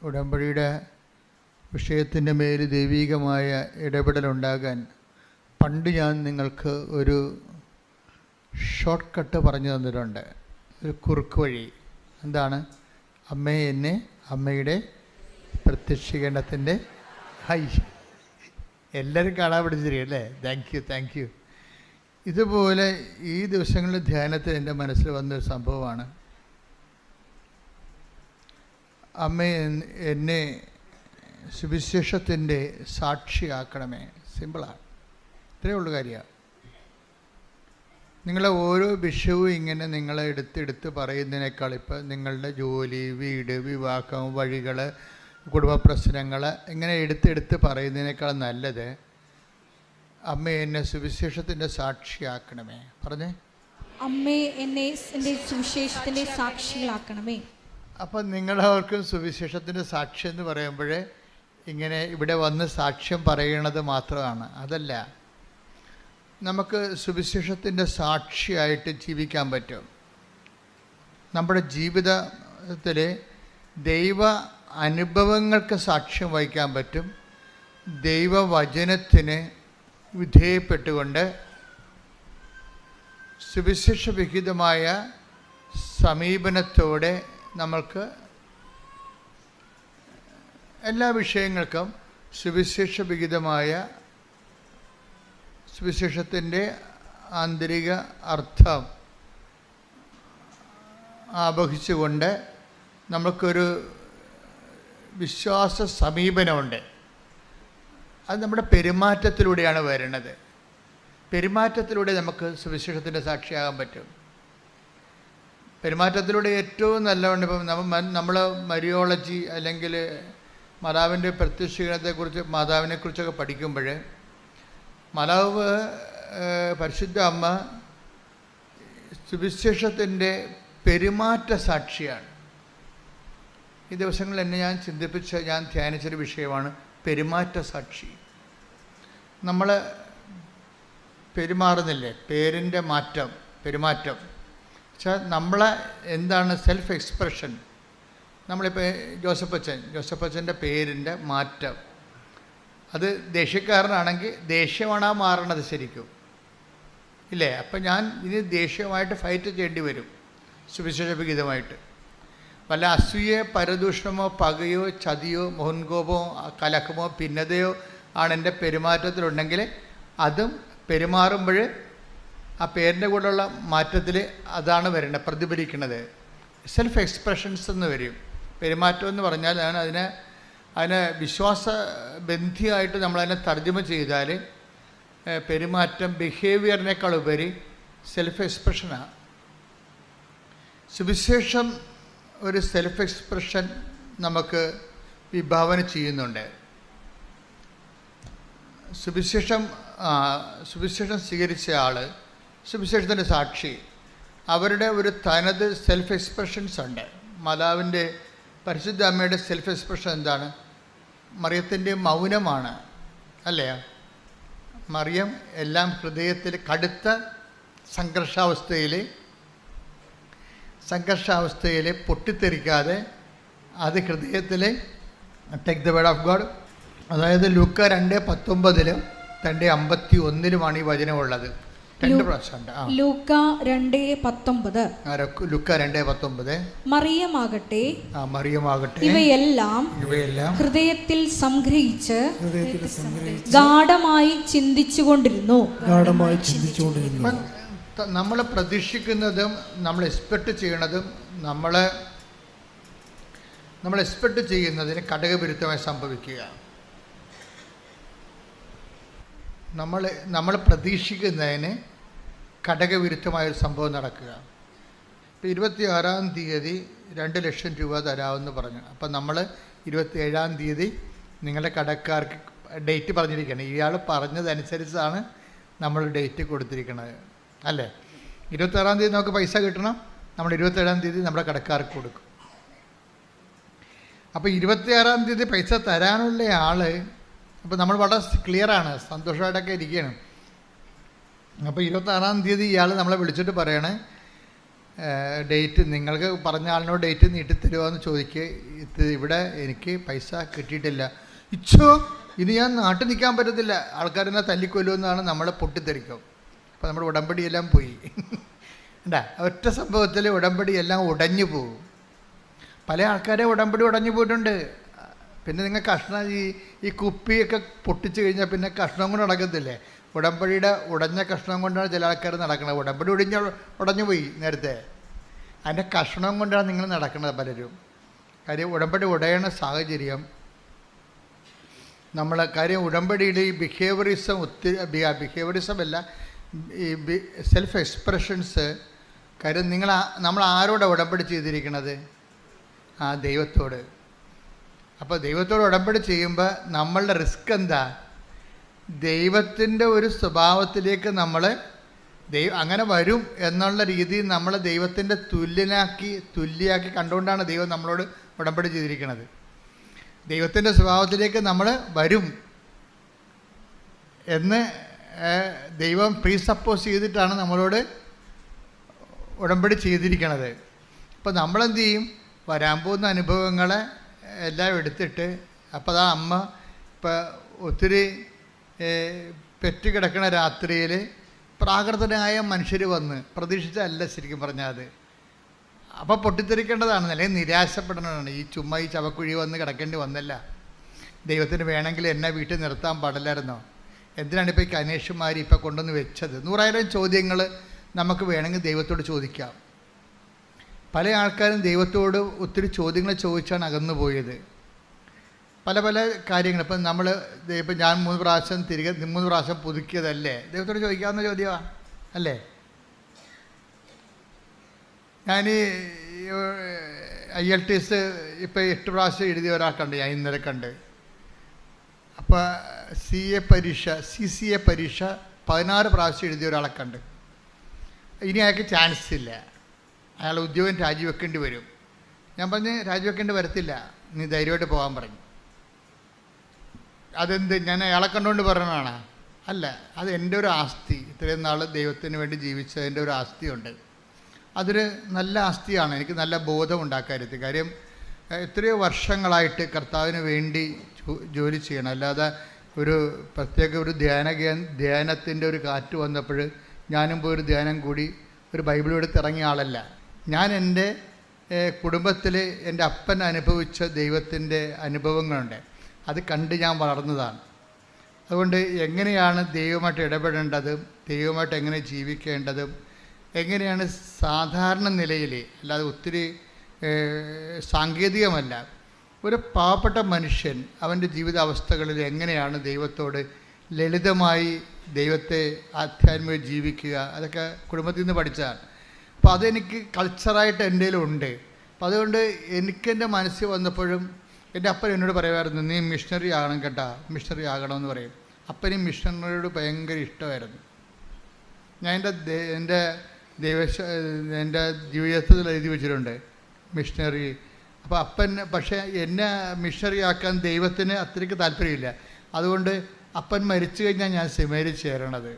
ഉടമ്പടിയുടെ വിഷയത്തിൻ്റെ മേൽ ദൈവികമായ ഇടപെടലുണ്ടാകാൻ പണ്ട് ഞാൻ നിങ്ങൾക്ക് ഒരു ഷോർട്ട് കട്ട് പറഞ്ഞു തന്നിട്ടുണ്ട്, ഒരു കുറുക്ക് വഴി. എന്താണ്? അമ്മയെ എന്നെ അമ്മയുടെ പ്രത്യക്ഷീകരണത്തിൻ്റെ എല്ലാവരും കാണാൻ പഠിച്ചിരിക്കും അല്ലേ? Thank you. ഇതുപോലെ ഈ ദിവസങ്ങളിൽ ധ്യാനത്തിൽ എൻ്റെ മനസ്സിൽ വന്നൊരു സംഭവമാണ്. അമ്മ എന്നെ സുവിശേഷത്തിൻ്റെ സാക്ഷിയാക്കണമേ. സിമ്പിളാണ്, ഇത്രയേ ഉള്ളൂ കാര്യമാണ്. നിങ്ങളെ ഓരോ വിഷയവും ഇങ്ങനെ നിങ്ങളെ എടുത്ത് പറയുന്നതിനേക്കാൾ ഇപ്പം നിങ്ങളുടെ ജോലി, വീട്, വിവാഹം, വഴികൾ, കുടുംബ പ്രശ്നങ്ങൾ ഇങ്ങനെ എടുത്ത് പറയുന്നതിനേക്കാൾ നല്ലത് അമ്മ എന്നെ സുവിശേഷത്തിൻ്റെ സാക്ഷിയാക്കണമേ. പറഞ്ഞേ, അമ്മേ എന്നെ സുവിശേഷത്തിൻ്റെ സാക്ഷികളാക്കണമേ. അപ്പം നിങ്ങളവർക്കും സുവിശേഷത്തിൻ്റെ സാക്ഷി എന്ന് പറയുമ്പോൾ ഇങ്ങനെ ഇവിടെ വന്ന് സാക്ഷ്യം പറയണത് മാത്രമാണ്. അതല്ല, നമുക്ക് സുവിശേഷത്തിൻ്റെ സാക്ഷിയായിട്ട് ജീവിക്കാൻ പറ്റും. നമ്മുടെ ജീവിതത്തിൽ ദൈവ അനുഭവങ്ങൾക്ക് സാക്ഷ്യം വഹിക്കാൻ പറ്റും. ദൈവവചനത്തിന് വിധേയപ്പെട്ടുകൊണ്ട് സുവിശേഷവിഹിതമായ സമീപനത്തോടെ നമ്മൾക്ക് എല്ലാ വിഷയങ്ങൾക്കും സുവിശേഷവിഹിതമായ സുവിശേഷത്തിൻ്റെ ആന്തരിക അർത്ഥം ആവഹിച്ചുകൊണ്ട് നമുക്കൊരു വിശ്വാസ സമീപനമുണ്ട്. അത് നമ്മുടെ പെരുമാറ്റത്തിലൂടെയാണ് വരുന്നത്. പെരുമാറ്റത്തിലൂടെ നമുക്ക് സുവിശേഷത്തിൻ്റെ സാക്ഷിയാകാൻ പറ്റും. പെരുമാറ്റത്തിലൂടെ ഏറ്റവും നല്ലതുണ്ട്. ഇപ്പം നമ്മൾ മരിയോളജി അല്ലെങ്കിൽ മാതാവിൻ്റെ പ്രത്യക്ഷീകരണത്തെക്കുറിച്ച്, മാതാവിനെക്കുറിച്ചൊക്കെ പഠിക്കുമ്പോൾ മാതാവ് പരിശുദ്ധ അമ്മ സുവിശേഷത്തിൻ്റെ പെരുമാറ്റ സാക്ഷിയാണ്. ഈ ദിവസങ്ങളിൽ എന്നെ ഞാൻ ധ്യാനിച്ചൊരു വിഷയമാണ് പെരുമാറ്റ സാക്ഷി. നമ്മൾ പെരുമാറുന്നില്ലേ, പേരിൻ്റെ പെരുമാറ്റം വെച്ചാൽ നമ്മളെ എന്താണ് സെൽഫ് എക്സ്പ്രഷൻ. നമ്മളിപ്പോൾ ജോസഫച്ചൻ്റെ പേരിൻ്റെ മാറ്റം, അത് ദേഷ്യക്കാരനാണെങ്കിൽ ദേഷ്യമാണ് ആ മാറണത് ശരിക്കും ഇല്ലേ? അപ്പം ഞാൻ ഇനി ദേഷ്യമായിട്ട് ഫൈറ്റ് ചെയ്യേണ്ടി വരും സുവിശേഷവിഹിതമായിട്ട്. വല്ല അസൂയ, പരദൂഷണമോ, പകയോ, ചതിയോ, മോഹൻകോപമോ, കലഹമോ, ഭിന്നതയോ ആണ് എൻ്റെ പെരുമാറ്റത്തിലുണ്ടെങ്കിൽ അതും പെരുമാറുമ്പോൾ ആ പേരിൻ്റെ കൂടെയുള്ള മാറ്റത്തിൽ അതാണ് വരേണ്ടത്, പ്രതിഫലിക്കുന്നത്. സെൽഫ് എക്സ്പ്രഷൻസ് എന്ന് വരും. പെരുമാറ്റം എന്ന് പറഞ്ഞാൽ അതിനെ വിശ്വാസബന്ധിയായിട്ട് നമ്മളതിനെ തർജ്ജമ ചെയ്താൽ പെരുമാറ്റം ബിഹേവിയറിനേക്കാൾ ഉപരി സെൽഫ് എക്സ്പ്രഷനാണ്. സുവിശേഷം ഒരു സെൽഫ് എക്സ്പ്രഷൻ നമുക്ക് വിഭാവന ചെയ്യുന്നുണ്ട്. സുവിശേഷം സ്വീകരിച്ച ആൾ, സുവിശേഷത്തിൻ്റെ സാക്ഷി, അവരുടെ ഒരു തനത് സെൽഫ് എക്സ്പ്രഷൻസ് ഉണ്ട്. മാതാവിൻ്റെ പരിശുദ്ധ അമ്മയുടെ സെൽഫ് എക്സ്പ്രഷൻ എന്താണ്? മറിയത്തിൻ്റെ മൗനമാണ് അല്ലേ? മറിയം എല്ലാം ഹൃദയത്തിൽ കടുത്ത സംഘർഷാവസ്ഥയിൽ പൊട്ടിത്തെറിക്കാതെ അത് ഹൃദയത്തിൽ take the word of God. അതായത് ലൂക്ക 2:19 2:51 ഈ വചനമുള്ളത്. 2 പ്രാവശ്യമുണ്ട്. ലൂക്ക 2:19 മറിയമാകട്ടെ ഇവയെല്ലാം ഹൃദയത്തിൽ സംഗ്രഹിച്ച് ഗാഢമായി ചിന്തിച്ചുകൊണ്ടിരുന്നു. നമ്മൾ പ്രതീക്ഷിക്കുന്നതും നമ്മൾ എക്സ്പെക്റ്റ് ചെയ്യണതും നമ്മൾ എക്സ്പെക്റ്റ് ചെയ്യുന്നതിന് ഘടകവിരുദ്ധമായി സംഭവിക്കുക. നമ്മൾ പ്രതീക്ഷിക്കുന്നതിന് ഘടകവിരുദ്ധമായൊരു സംഭവം നടക്കുക. ഇപ്പോൾ 26-ാം തീയതി 2 ലക്ഷം രൂപ തരാമെന്ന് പറഞ്ഞു. അപ്പം നമ്മൾ 27-ാം തീയതി നിങ്ങളുടെ കടക്കാർക്ക് ഡേറ്റ് പറഞ്ഞിരിക്കുകയാണ്. ഇയാൾ പറഞ്ഞതനുസരിച്ചാണ് നമ്മൾ ഡേറ്റ് കൊടുത്തിരിക്കുന്നത് അല്ലേ? 26-ാം തീയതി നമുക്ക് പൈസ കിട്ടണം. നമ്മൾ 27-ാം തീയതി നമ്മുടെ കടക്കാർക്ക് കൊടുക്കും. അപ്പോൾ 26-ാം തീയതി പൈസ തരാനുള്ള ആൾ, അപ്പോൾ നമ്മൾ വളരെ ക്ലിയറാണ്, സന്തോഷമായിട്ടൊക്കെ ഇരിക്കുകയാണ്. അപ്പോൾ 26-ാം തീയതി ഇയാൾ നമ്മളെ വിളിച്ചിട്ട് പറയണേ, ഡേറ്റ് നിങ്ങൾക്ക് പറഞ്ഞ ആളിനോട് ഡേറ്റ് നീട്ടിത്തരുമോ എന്ന് ചോദിക്കുക. ഇവിടെ എനിക്ക് പൈസ കിട്ടിയിട്ടില്ല. ഇച്ചോ ഇനി ഞാൻ നാട്ടിൽ നിൽക്കാൻ പറ്റത്തില്ല, ആൾക്കാരെന്നെ തല്ലിക്കൊല്ലുമെന്നാണ് നമ്മളെ പൊട്ടിത്തെറിക്കും. അപ്പോൾ നമ്മുടെ ഉടമ്പടിയെല്ലാം പോയി. എന്താ ഒറ്റ സംഭവത്തിൽ ഉടമ്പടിയെല്ലാം ഉടഞ്ഞു പോകും. പല ആൾക്കാരെ ഉടമ്പടി ഉടഞ്ഞു പോയിട്ടുണ്ട്. പിന്നെ നിങ്ങൾ കഷ്ണം ഈ കുപ്പിയൊക്കെ പൊട്ടിച്ച് കഴിഞ്ഞാൽ പിന്നെ കഷ്ണം കൊണ്ട് നടക്കത്തില്ലേ? ഉടമ്പടിയുടെ ഉടഞ്ഞ കഷ്ണം കൊണ്ടാണ് ചില ആൾക്കാർ നടക്കുന്നത്. ഉടമ്പടി ഉടഞ്ഞു പോയി നേരത്തെ, അതിൻ്റെ കഷ്ണം കൊണ്ടാണ് നിങ്ങൾ നടക്കുന്നത് പലരും. കാര്യം ഉടമ്പടി ഉടയണ സാഹചര്യം കാര്യം ഉടമ്പടിയിൽ ഈ ബിഹേവിയറിസം ബിഹേവിയറിസം അല്ല, ഈ സെൽഫ് എക്സ്പ്രഷൻസ്. കാര്യം നമ്മൾ ആരോടാണ് ഉടമ്പടി ചെയ്തിരിക്കുന്നത്? ദൈവത്തോട്. അപ്പോൾ ദൈവത്തോട് ഉടമ്പടി ചെയ്യുമ്പോൾ നമ്മളുടെ റിസ്ക് എന്താ? ദൈവത്തിൻ്റെ ഒരു സ്വഭാവത്തിലേക്ക് നമ്മൾ അങ്ങനെ വരും എന്നുള്ള രീതിയിൽ നമ്മൾ ദൈവത്തിൻ്റെ തുല്യയാക്കി കണ്ടുകൊണ്ടാണ് ദൈവം നമ്മളോട് ഉടമ്പടി ചെയ്തിരിക്കുന്നത്. ദൈവത്തിൻ്റെ സ്വഭാവത്തിലേക്ക് നമ്മൾ വരും എന്ന് ദൈവം പ്രീസപ്പോസ് ചെയ്തിട്ടാണ് നമ്മളോട് ഉടമ്പടി ചെയ്തിരിക്കുന്നത്. അപ്പോൾ നമ്മളെന്ത് ചെയ്യും? വരാൻ പോകുന്ന അനുഭവങ്ങളെ എല്ലാം എടുത്തിട്ട്, അപ്പോൾ അമ്മ ഇപ്പോൾ ഒത്തിരി പെറ്റുകിടക്കണ രാത്രിയിൽ പ്രാകൃതനായ മനുഷ്യർ വന്ന് പ്രതീക്ഷിച്ചല്ല ശരിക്കും പറഞ്ഞാൽ അത്. അപ്പോൾ പൊട്ടിത്തെറിക്കേണ്ടതാണ്, അല്ലെങ്കിൽ നിരാശപ്പെടേണ്ടതാണ്. ഈ ചുമ്മാ ഈ ചവക്കുഴി വന്ന് കിടക്കേണ്ടി വന്നല്ല. ദൈവത്തിന് വേണമെങ്കിൽ എന്നെ വീട്ടിൽ നിർത്താൻ പാടില്ലായിരുന്നോ? എന്തിനാണ് ഇപ്പോൾ ഈ കനേഷുമാർ ഇപ്പോൾ കൊണ്ടുവന്ന് വെച്ചത്? 100,000 ചോദ്യങ്ങൾ നമുക്ക് വേണമെങ്കിൽ ദൈവത്തോട് ചോദിക്കാം. പല ആൾക്കാരും ദൈവത്തോട് ഒത്തിരി ചോദ്യങ്ങൾ ചോദിച്ചാണ് അകന്നു പോയത്. പല കാര്യങ്ങൾ. ഇപ്പം ഞാൻ 3 പ്രാവശ്യം പുതുക്കിയതല്ലേ? ദൈവത്തോട് ചോദിക്കാവുന്ന ചോദ്യമാണ് അല്ലേ? ഞാൻ IELTS ഇപ്പോൾ 8 പ്രാവശ്യം എഴുതിയ ഒരാൾക്കുണ്ട്, ഞാൻ ഇന്നലെ കണ്ട്. അപ്പോൾ CCA പരീക്ഷ 16 പ്രാവശ്യം എഴുതിയ ഒരാളെ കണ്ട്. ഇനി അയാൾക്ക് ചാൻസ് ഇല്ല, അയാൾ ഉദ്യോഗം രാജിവെക്കേണ്ടി വരും. ഞാൻ പറഞ്ഞ് രാജിവെക്കേണ്ടി വരത്തില്ല, നീ ധൈര്യമായിട്ട് പോകാൻ പറഞ്ഞു. അതെന്ത് ഞാൻ അയാളെ കണ്ടുകൊണ്ട് പറഞ്ഞതാണ്? അല്ല, അത് എൻ്റെ ഒരു ആസ്തി. ഇത്രയും നാൾ ദൈവത്തിന് വേണ്ടി ജീവിച്ചതിൻ്റെ ഒരു ആസ്തിയുണ്ട്. അതൊരു നല്ല ആസ്തിയാണ്. എനിക്ക് നല്ല ബോധമുണ്ടാക്കരുത്. കാര്യം എത്രയോ വർഷങ്ങളായിട്ട് കർത്താവിന് വേണ്ടി ജോലി ചെയ്യണം. അല്ലാതെ ഒരു പ്രത്യേക ഒരു ധ്യാനത്തിൻ്റെ ഒരു കാറ്റ് വന്നപ്പോൾ ഞാനും പോയൊരു ധ്യാനം കൂടി ഒരു ബൈബിൾ എടുത്തിറങ്ങിയ ആളല്ല. ഞാൻ എൻ്റെ കുടുംബത്തിൽ എൻ്റെ അപ്പൻ അനുഭവിച്ച ദൈവത്തിൻ്റെ അനുഭവങ്ങളുണ്ട്, അത് കണ്ട് ഞാൻ വളർന്നതാണ്. അതുകൊണ്ട് എങ്ങനെയാണ് ദൈവമായിട്ട് ഇടപെടേണ്ടതും ദൈവമായിട്ട് എങ്ങനെ ജീവിക്കേണ്ടതും എങ്ങനെയാണ് സാധാരണ നിലയിൽ, അല്ലാതെ ഒത്തിരി സാങ്കേതികമല്ല, ഒരു പാവപ്പെട്ട മനുഷ്യൻ അവൻ്റെ ജീവിതാവസ്ഥകളിൽ എങ്ങനെയാണ് ദൈവത്തോട് ലളിതമായി ദൈവത്തെ ആധ്യാത്മികമായി ജീവിക്കുക, അതൊക്കെ കുടുംബത്തിൽ നിന്ന് പഠിച്ചതാണ്. അപ്പോൾ അതെനിക്ക് കൾച്ചറായിട്ട് എൻ്റെ ഉണ്ട്. അപ്പം അതുകൊണ്ട് എനിക്കെൻ്റെ മനസ്സിൽ വന്നപ്പോഴും എൻ്റെ അപ്പൻ എന്നോട് പറയുമായിരുന്നു, നീ മിഷണറി ആകണം കേട്ടാ, മിഷണറി ആകണമെന്ന് പറയും. അപ്പനും മിഷണറിയോട് ഭയങ്കര ഇഷ്ടമായിരുന്നു. ഞാൻ എൻ്റെ ജീവിതത്തിൽ എഴുതി വെച്ചിട്ടുണ്ട് മിഷണറി. അപ്പോൾ അപ്പൻ പക്ഷേ എന്നെ മിഷണറി ആക്കാൻ ദൈവത്തിന് അത്രയ്ക്ക് താല്പര്യമില്ല. അതുകൊണ്ട് അപ്പൻ മരിച്ചു കഴിഞ്ഞാൽ ഞാൻ സെമിനാരിൽ ചേരണത്.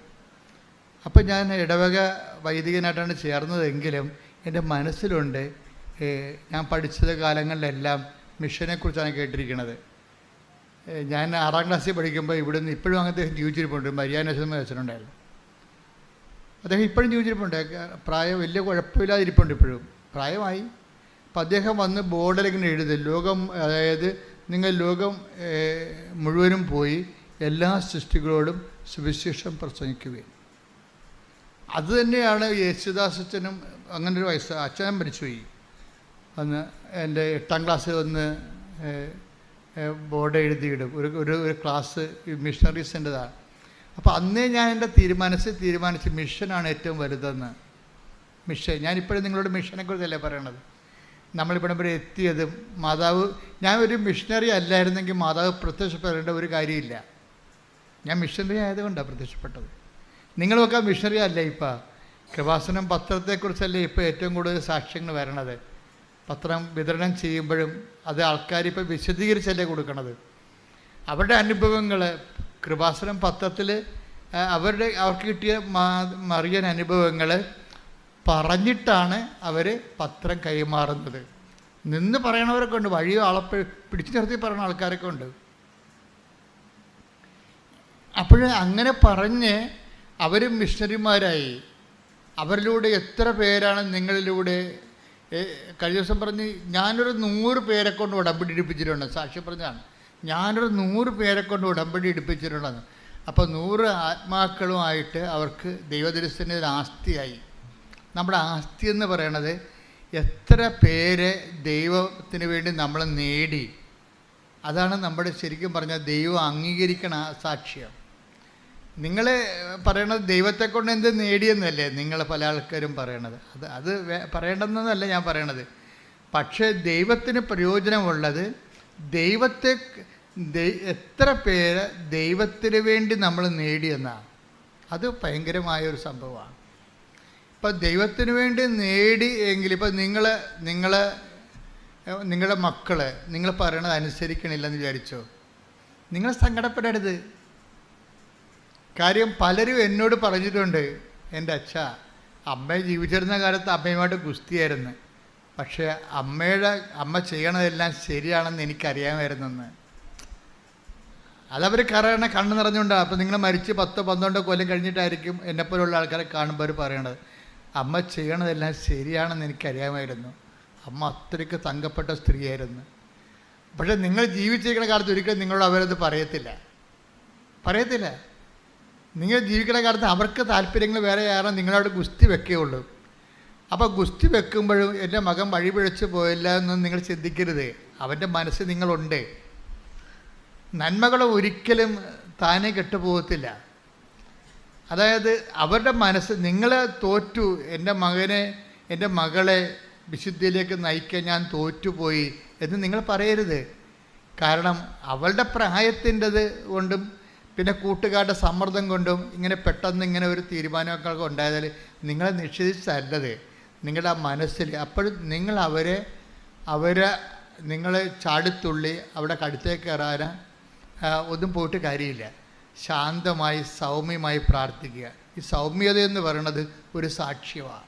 അപ്പം ഞാൻ ഇടവക വൈദികനായിട്ടാണ് ചേർന്നതെങ്കിലും എൻ്റെ മനസ്സിലുണ്ട്, ഞാൻ പഠിച്ചത് കാലങ്ങളിലെല്ലാം മിഷനെക്കുറിച്ചാണ് കേട്ടിരിക്കുന്നത്. ഞാൻ 6ാം ക്ലാസ്സിൽ പഠിക്കുമ്പോൾ ഇവിടുന്ന് ഇപ്പോഴും അങ്ങനത്തെ ജീവിച്ചിരിപ്പുണ്ട്. മരിയാനേശ്വരം വെച്ചിട്ടുണ്ടായിരുന്നു. അദ്ദേഹം ഇപ്പോഴും ജീവിച്ചിരിപ്പുണ്ട്. പ്രായം വലിയ കുഴപ്പമില്ലാതിരിപ്പുണ്ട്, ഇപ്പോഴും പ്രായമായി. അപ്പം അദ്ദേഹം വന്ന് ബോർഡിലിങ്ങനെ എഴുതി, ലോകം, അതായത് നിങ്ങൾ ലോകം മുഴുവനും പോയി എല്ലാ സൃഷ്ടികളോടും സുവിശേഷം പ്രസംഗിക്കുകയും. അതുതന്നെയാണ് യേശുദാസച്ചനും അങ്ങനൊരു അച്ഛനും മരിച്ചുപോയി. അന്ന് എൻ്റെ 8ാം ക്ലാസ്സിൽ വന്ന് ബോർഡ് എഴുതിയിടും. ഒരു ക്ലാസ് മിഷണറീസിൻ്റെതാണ്. അപ്പോൾ അന്നേ ഞാൻ എൻ്റെ തീരുമാനിച്ച് മിഷനാണ് ഏറ്റവും വലുതെന്ന്. മിഷൻ, ഞാനിപ്പോഴും നിങ്ങളോട് മിഷനെക്കുറിച്ചല്ലേ പറയണത്. നമ്മളിവിടെ വരെ എത്തിയതും ഞാൻ ഒരു മിഷണറി അല്ലായിരുന്നെങ്കിൽ മാതാവ് പ്രത്യക്ഷപ്പെടേണ്ട ഒരു കാര്യമില്ല. ഞാൻ മിഷണറി ആയതുകൊണ്ടാണ് പ്രത്യക്ഷപ്പെട്ടത്. നിങ്ങളുമൊക്കെ മിഷണറി അല്ല. ഇപ്പം കൃപാസനം പത്രത്തെക്കുറിച്ചല്ലേ ഇപ്പോൾ ഏറ്റവും കൂടുതൽ സാക്ഷ്യങ്ങൾ വരണത്. പത്രം വിതരണം ചെയ്യുമ്പോഴും അത് ആൾക്കാരിപ്പോൾ വിശദീകരിച്ചല്ലേ കൊടുക്കണത്. അവരുടെ അനുഭവങ്ങൾ കൃപാസനം പത്രത്തിൽ അവർക്ക് കിട്ടിയ മറിയൻ അനുഭവങ്ങൾ പറഞ്ഞിട്ടാണ് അവർ പത്രം കൈമാറുന്നത്. നിന്ന് പറയണവരൊക്കെ ഉണ്ട്, വഴിയോ ആളെ പിടിച്ചു നിർത്തി പറയുന്ന ആൾക്കാരൊക്കെ ഉണ്ട്. അപ്പോൾ അങ്ങനെ പറഞ്ഞ് അവർ മിഷണറിമാരായി. അവരിലൂടെ എത്ര പേരാണ് നിങ്ങളിലൂടെ. കഴിഞ്ഞ ദിവസം പറഞ്ഞ് ഞാനൊരു 100 പേരെ കൊണ്ട് ഉടമ്പടി എടുപ്പിച്ചിട്ടുണ്ട്. സാക്ഷി പറഞ്ഞാണ്, ഞാനൊരു 100 പേരെ കൊണ്ട് ഉടമ്പടി എടുപ്പിച്ചിട്ടുണ്ടെന്ന്. അപ്പോൾ 100 ആത്മാക്കളുമായിട്ട് അവർക്ക് ദൈവദർശന ആസ്തിയായി. നമ്മുടെ ആസ്തി എന്ന് പറയണത് എത്ര പേരെ ദൈവത്തിന് വേണ്ടി നമ്മൾ നേടി, അതാണ് നമ്മുടെ ശരിക്കും പറഞ്ഞാൽ ദൈവം അംഗീകരിക്കണ സാക്ഷ്യം. നിങ്ങൾ പറയണത് ദൈവത്തെ കൊണ്ട് എന്ത് നേടിയെന്നല്ലേ നിങ്ങൾ പല ആൾക്കാരും പറയണത്. അത് പറയേണ്ടെന്നല്ല ഞാൻ പറയണത്. പക്ഷേ ദൈവത്തിന് പ്രയോജനമുള്ളത് ദൈവത്തെ എത്ര പേര് ദൈവത്തിന് വേണ്ടി നമ്മൾ നേടിയെന്നാണ്. അത് ഭയങ്കരമായൊരു സംഭവമാണ്. ഇപ്പം ദൈവത്തിന് വേണ്ടി നേടി എങ്കിൽ ഇപ്പം നിങ്ങളുടെ മക്കൾ നിങ്ങൾ പറയണത് അനുസരിക്കണില്ലെന്ന് വിചാരിച്ചോ, നിങ്ങൾ സങ്കടപ്പെടരുത്. കാര്യം പലരും എന്നോട് പറഞ്ഞിട്ടുണ്ട്, എൻ്റെ അച്ഛ അമ്മ ജീവിച്ചിരുന്ന കാലത്ത് അമ്മയുമായിട്ട് ഗുസ്തിയായിരുന്നു, പക്ഷേ അമ്മ ചെയ്യണതെല്ലാം ശരിയാണെന്ന് എനിക്കറിയാമായിരുന്നെന്ന്. അതവർ കണ്ണ് നിറഞ്ഞുകൊണ്ടാണ്. അപ്പോൾ നിങ്ങൾ മരിച്ച് 10-12 കൊല്ലം കഴിഞ്ഞിട്ടായിരിക്കും എന്നെപ്പോലുള്ള ആൾക്കാരെ കാണുമ്പോൾ അവർ പറയണത്, അമ്മ ചെയ്യണതെല്ലാം ശരിയാണെന്ന് എനിക്കറിയാമായിരുന്നു, അമ്മ അത്രയ്ക്ക് തങ്കപ്പെട്ട സ്ത്രീയായിരുന്നു. പക്ഷേ നിങ്ങൾ ജീവിച്ചിരിക്കുന്ന കാലത്ത് ഒരിക്കലും നിങ്ങളോട് അവരത് പറയത്തില്ല. നിങ്ങൾ ജീവിക്കുന്ന കാലത്ത് അവർക്ക് താല്പര്യങ്ങൾ വേറെ ആരും നിങ്ങളോട് ഗുസ്തി വെക്കുകയുള്ളൂ. അപ്പോൾ ഗുസ്തി വെക്കുമ്പോഴും എൻ്റെ മകൻ വഴി പിഴച്ച് പോയില്ല എന്നൊന്നും നിങ്ങൾ ചിന്തിക്കരുത്. അവൻ്റെ മനസ്സ് നിങ്ങളുണ്ട്. നന്മകൾ ഒരിക്കലും താനെ കെട്ടുപോകത്തില്ല. അതായത് അവരുടെ മനസ്സ് നിങ്ങൾ തോറ്റു, എൻ്റെ മകളെ വിശുദ്ധിയിലേക്ക് നയിക്കാൻ ഞാൻ തോറ്റുപോയി എന്ന് നിങ്ങൾ പറയരുത്. കാരണം അവളുടെ പ്രായത്തിൻ്റെത് കൊണ്ടും പിന്നെ കൂട്ടുകാരുടെ സമ്മർദ്ദം കൊണ്ടും പെട്ടെന്ന് ഇങ്ങനെ ഒരു തീരുമാനമൊക്കെ ഉണ്ടായതിൽ നിങ്ങളെ നിഷേധിച്ചല്ലത് നിങ്ങളുടെ മനസ്സിൽ. അപ്പോഴും നിങ്ങൾ നിങ്ങൾ ചാടിത്തുള്ളി അവിടെ കടുത്തേക്ക് കയറാൻ ഒന്നും പോയിട്ട് കാര്യമില്ല. ശാന്തമായി സൗമ്യമായി പ്രാർത്ഥിക്കുക. ഈ സൗമ്യത എന്ന് പറയുന്നത് ഒരു സാക്ഷ്യമാണ്.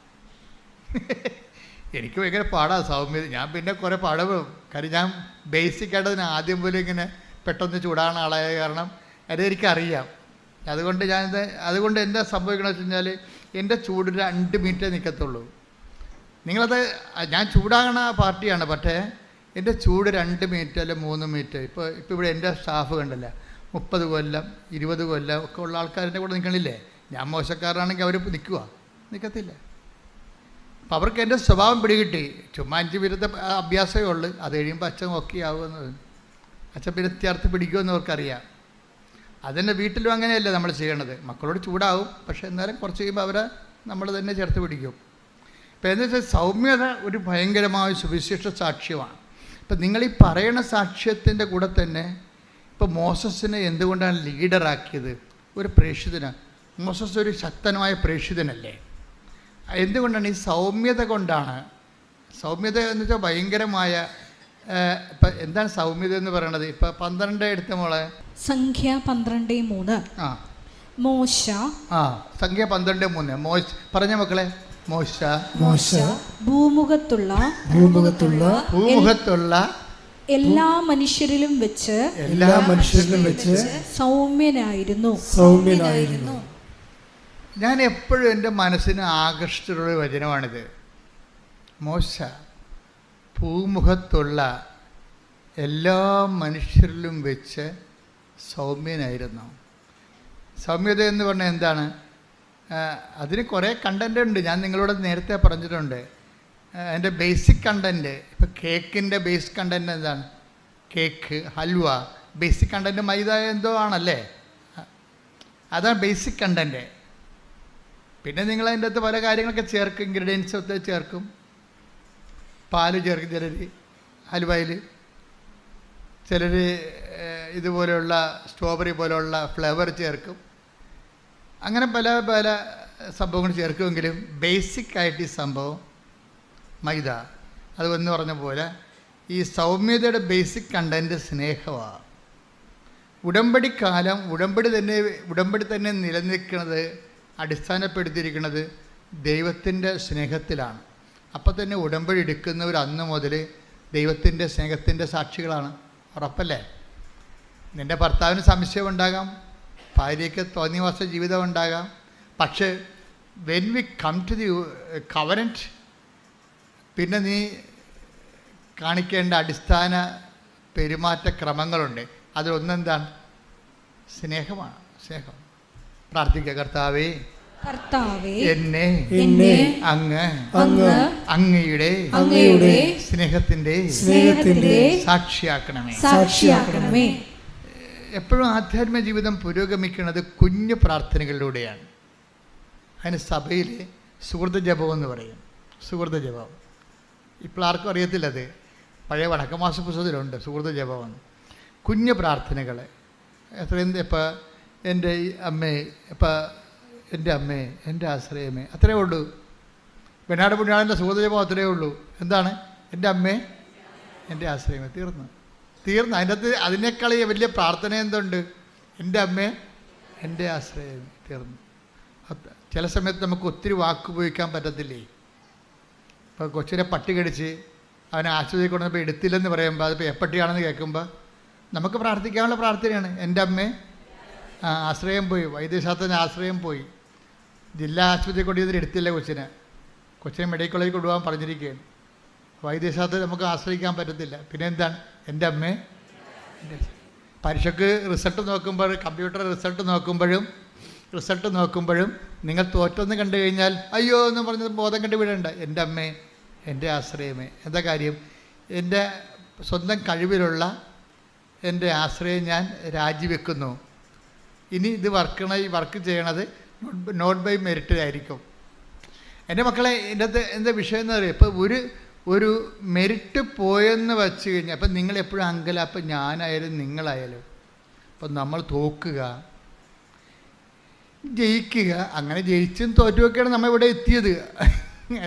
എനിക്ക് ഭയങ്കര പാടാണ് സൗമ്യത. ഞാൻ പിന്നെ കുറേ പാടും. കാര്യം ഞാൻ ബേസിക്കായിട്ട് ആദ്യം പോലും ഇങ്ങനെ പെട്ടെന്ന് ചൂടാണ് ആളായ കാരണം അതെനിക്കറിയാം. അതുകൊണ്ട് എന്താ സംഭവിക്കണമെന്ന് വെച്ച് കഴിഞ്ഞാൽ എൻ്റെ ചൂട് 2 മിനിറ്റേ നിൽക്കത്തുള്ളൂ. നിങ്ങളത് ഞാൻ ചൂടാകണ പാർട്ടിയാണ്, പക്ഷേ എൻ്റെ ചൂട് 2 മിനിറ്റ് അല്ല 3 മിനിറ്റ്. ഇപ്പോൾ ഇവിടെ എൻ്റെ സ്റ്റാഫ് കണ്ടല്ല 30 കൊല്ലം 20 കൊല്ലം ഒക്കെ ഉള്ള ആൾക്കാരുടെ കൂടെ നിൽക്കണില്ലേ. ഞാൻ മോശക്കാരനാണെങ്കിൽ അവർ നിൽക്കത്തില്ല. അപ്പോൾ അവർക്ക് എൻ്റെ സ്വഭാവം പിടികിട്ടി. ചുമ്മാ 5 മിനിറ്റ് അഭ്യാസമേ ഉള്ളൂ. അത് കഴിയുമ്പോൾ അച്ഛൻ ഓക്കെ ആവുമെന്ന്, അച്ഛൻ പിന്നെ ചേർത്ത് പിടിക്കുമെന്ന് അവർക്കറിയാം. അതെന്നെ വീട്ടിലും അങ്ങനെയല്ലേ നമ്മൾ ചെയ്യണത്. മക്കളോട് ചൂടാവും, പക്ഷേ എന്നാലും കുറച്ച് കഴിയുമ്പോൾ നമ്മൾ തന്നെ ചേർത്ത് പിടിക്കും. ഇപ്പം എന്ന് വെച്ചാൽ സൗമ്യത ഒരു ഭയങ്കരമായ സുവിശേഷ സാക്ഷ്യമാണ്. ഇപ്പം നിങ്ങളീ പറയണ സാക്ഷ്യത്തിൻ്റെ കൂടെ തന്നെ ഇപ്പോൾ മോസസിനെ എന്തുകൊണ്ടാണ് ലീഡറാക്കിയത്? ഒരു പ്രേക്ഷിതനാണ്. മോസസ് ഒരു ശക്തനായ പ്രേക്ഷിതനല്ലേ? എന്തുകൊണ്ടാണ്? ഈ സൗമ്യത കൊണ്ടാണ്. സൗമ്യത എന്ന് വെച്ചാൽ ഭയങ്കരമായ ഇപ്പം എന്താണ് സൗമ്യത എന്ന് പറയണത്? ഇപ്പം 12 എടുത്ത മോളെ സംഖ്യ 12:3. മോശ സംഖ്യ 12:3 പറഞ്ഞ മക്കളെ. മോശ ഭൂമുഖത്തുള്ള എല്ലാ മനുഷ്യരിലും വെച്ച് സൗമ്യനായിരുന്നു. ഞാൻ എപ്പോഴും എൻ്റെ മനസ്സിന് ആകർഷിച്ചിട്ടുള്ള വചനമാണിത്. മോശ ഭൂമുഖത്തുള്ള എല്ലാ മനുഷ്യരിലും വെച്ച് സൗമ്യനായിരുന്നു. സൗമ്യത എന്ന് പറഞ്ഞാൽ എന്താണ്? അതിന് കുറേ കണ്ടൻ്റ് ഉണ്ട്. ഞാൻ നിങ്ങളോട് നേരത്തെ പറഞ്ഞിട്ടുണ്ട്. അതിൻ്റെ ബേസിക് കണ്ടൻറ്റ്. ഇപ്പോൾ കേക്കിൻ്റെ ബേസിക് കണ്ടൻറ്റ് എന്താണ്? കേക്ക്, ഹൽവ, ബേസിക് കണ്ടൻറ്റ് മൈദ എന്തോ ആണല്ലേ? അതാണ് ബേസിക് കണ്ടൻറ്റ്. പിന്നെ നിങ്ങൾ അതിൻ്റെ അകത്ത് പല കാര്യങ്ങളൊക്കെ ചേർക്കും, ഇൻഗ്രീഡിയൻസ് ഒക്കെ ചേർക്കും. പാല് ചേർക്കും ചിലർ ഹൽവയിൽ, ചിലർ ഇതുപോലെയുള്ള സ്ട്രോബെറി പോലെയുള്ള ഫ്ലേവർ ചേർക്കും. അങ്ങനെ പല പല സംഭവങ്ങൾ ചേർക്കുമെങ്കിലും ബേസിക്കായിട്ട് ഈ സംഭവം മൈദ. അത് എന്ന് പറഞ്ഞ പോലെ ഈ സൗമ്യതയുടെ ബേസിക് കണ്ടൻറ്റ് സ്നേഹമാണ്. ഉടമ്പടി തന്നെ നിലനിൽക്കുന്നത്, അടിസ്ഥാനപ്പെടുത്തിയിരിക്കുന്നത് ദൈവത്തിൻ്റെ സ്നേഹത്തിലാണ്. അപ്പം തന്നെ ഉടമ്പടി എടുക്കുന്നവർ അന്ന് മുതൽ ദൈവത്തിൻ്റെ സ്നേഹത്തിൻ്റെ സാക്ഷികളാണ്. ഉറപ്പല്ലേ? നിൻ്റെ ഭർത്താവിന് സംശയമുണ്ടാകാം, ഭാര്യയ്ക്ക് തോന്നിവാസ ജീവിതം ഉണ്ടാകാം. പക്ഷേ when we come to the covenant, പിന്നെ നീ കാണിക്കേണ്ട അടിസ്ഥാന പെരുമാറ്റക്രമങ്ങളുണ്ട്. അതിലൊന്നെന്താണ്? സ്നേഹമാണ്. സ്നേഹം. പ്രാർത്ഥിക്കുക. കർത്താവേ, എന്നെ അങ്ങയുടെ സ്നേഹത്തിന്റെ സാക്ഷിയാക്കണമേ. എപ്പോഴും ആധ്യാത്മിക ജീവിതം പുരോഗമിക്കുന്നത് കുഞ്ഞു പ്രാർത്ഥനകളിലൂടെയാണ്. അതിന് സഭയിൽ സുഹൃത ജപം എന്ന് പറയും. സുഹൃത ജപം ഇപ്പോൾ ആർക്കും അറിയത്തില്ലത്. പഴയ വടക്കമാസ പുസ്തകത്തിലുണ്ട് സുഹൃത ജപമെന്ന്. കുഞ്ഞു പ്രാർത്ഥനകൾ എത്രയും ഇപ്പോൾ എൻ്റെ അമ്മേ, ഇപ്പോൾ എൻ്റെ അമ്മേ, എൻ്റെ ആശ്രയമേ, അത്രയേ ഉള്ളൂ. വെണ്ണാട് പുണ്യാളൻ്റെ സുഹൃത ജപം അത്രയേ ഉള്ളൂ. എന്താണ്? എൻ്റെ അമ്മേ, എൻ്റെ ആശ്രയമേ. തീർന്നു. അതിൻ്റെ അകത്ത് അതിനേക്കാൾ വലിയ പ്രാർത്ഥന എന്തുണ്ട്? എൻ്റെ അമ്മേ, എൻ്റെ ആശ്രയമേ. തീർന്നു. ചില സമയത്ത് നമുക്ക് ഒത്തിരി വാക്ക് ഉപയോഗിക്കാൻ പറ്റത്തില്ലേ? ഇപ്പോൾ കൊച്ചിനെ പട്ടി കടിച്ച് അവനെ ആശുപത്രിയിൽ കൊണ്ടുവന്നപ്പോൾ എടുത്തില്ലെന്ന് പറയുമ്പോൾ അതിപ്പോൾ എപ്പട്ടിയാണെന്ന് കേൾക്കുമ്പോൾ നമുക്ക് പ്രാർത്ഥിക്കാനുള്ള പ്രാർത്ഥനയാണ്. എൻ്റെ അമ്മേ, ആശ്രയം പോയി, വൈദ്യശാസ്ത്രത്തിന് ആശ്രയം പോയി, ജില്ലാ ആശുപത്രിയിൽ കൊണ്ടുവന്നിട്ട് എടുത്തില്ല കൊച്ചിനെ മെഡിക്കൽ കോളേജിൽ കൊണ്ടുപോകാൻ പറഞ്ഞിരിക്കുകയാണ്. വൈദ്യശാസ്ത്രത്തിൽ നമുക്ക് ആശ്രയിക്കാൻ പറ്റത്തില്ല. പിന്നെ എന്താണ്? എൻ്റെ അമ്മേ, എൻ്റെ. പരീക്ഷയ്ക്ക് റിസൾട്ട് നോക്കുമ്പോൾ, കമ്പ്യൂട്ടർ റിസൾട്ട് നോക്കുമ്പോഴും നിങ്ങൾ തോറ്റൊന്ന് കണ്ടു കഴിഞ്ഞാൽ അയ്യോ എന്ന് പറഞ്ഞ് ബോധം കണ്ടു വിടേണ്ട. എൻ്റെ അമ്മേ, എൻ്റെ ആശ്രയമേ. എന്താ കാര്യം? എൻ്റെ സ്വന്തം കഴിവിലുള്ള എൻ്റെ ആശ്രയം ഞാൻ രാജിവെക്കുന്നു. ഇനി ഇത് വർക്ക് ചെയ്യണത് നോട്ട് ബൈ മെറിറ്റിലായിരിക്കും. എൻ്റെ മക്കളെ, എൻ്റെ അകത്ത് എന്താ വിഷയം എന്ന് പറയുക, ഇപ്പോൾ ഒരു മെറിറ്റ് പോയെന്ന് വെച്ച് കഴിഞ്ഞാൽ അപ്പം നിങ്ങളെപ്പോഴും അങ്കലാപ്പ്, ഞാനായാലും നിങ്ങളായാലും. അപ്പം നമ്മൾ തോക്കുക, ജയിക്കുക, അങ്ങനെ ജയിച്ചും തോറ്റുമൊക്കെയാണ് നമ്മൾ ഇവിടെ എത്തിയത്,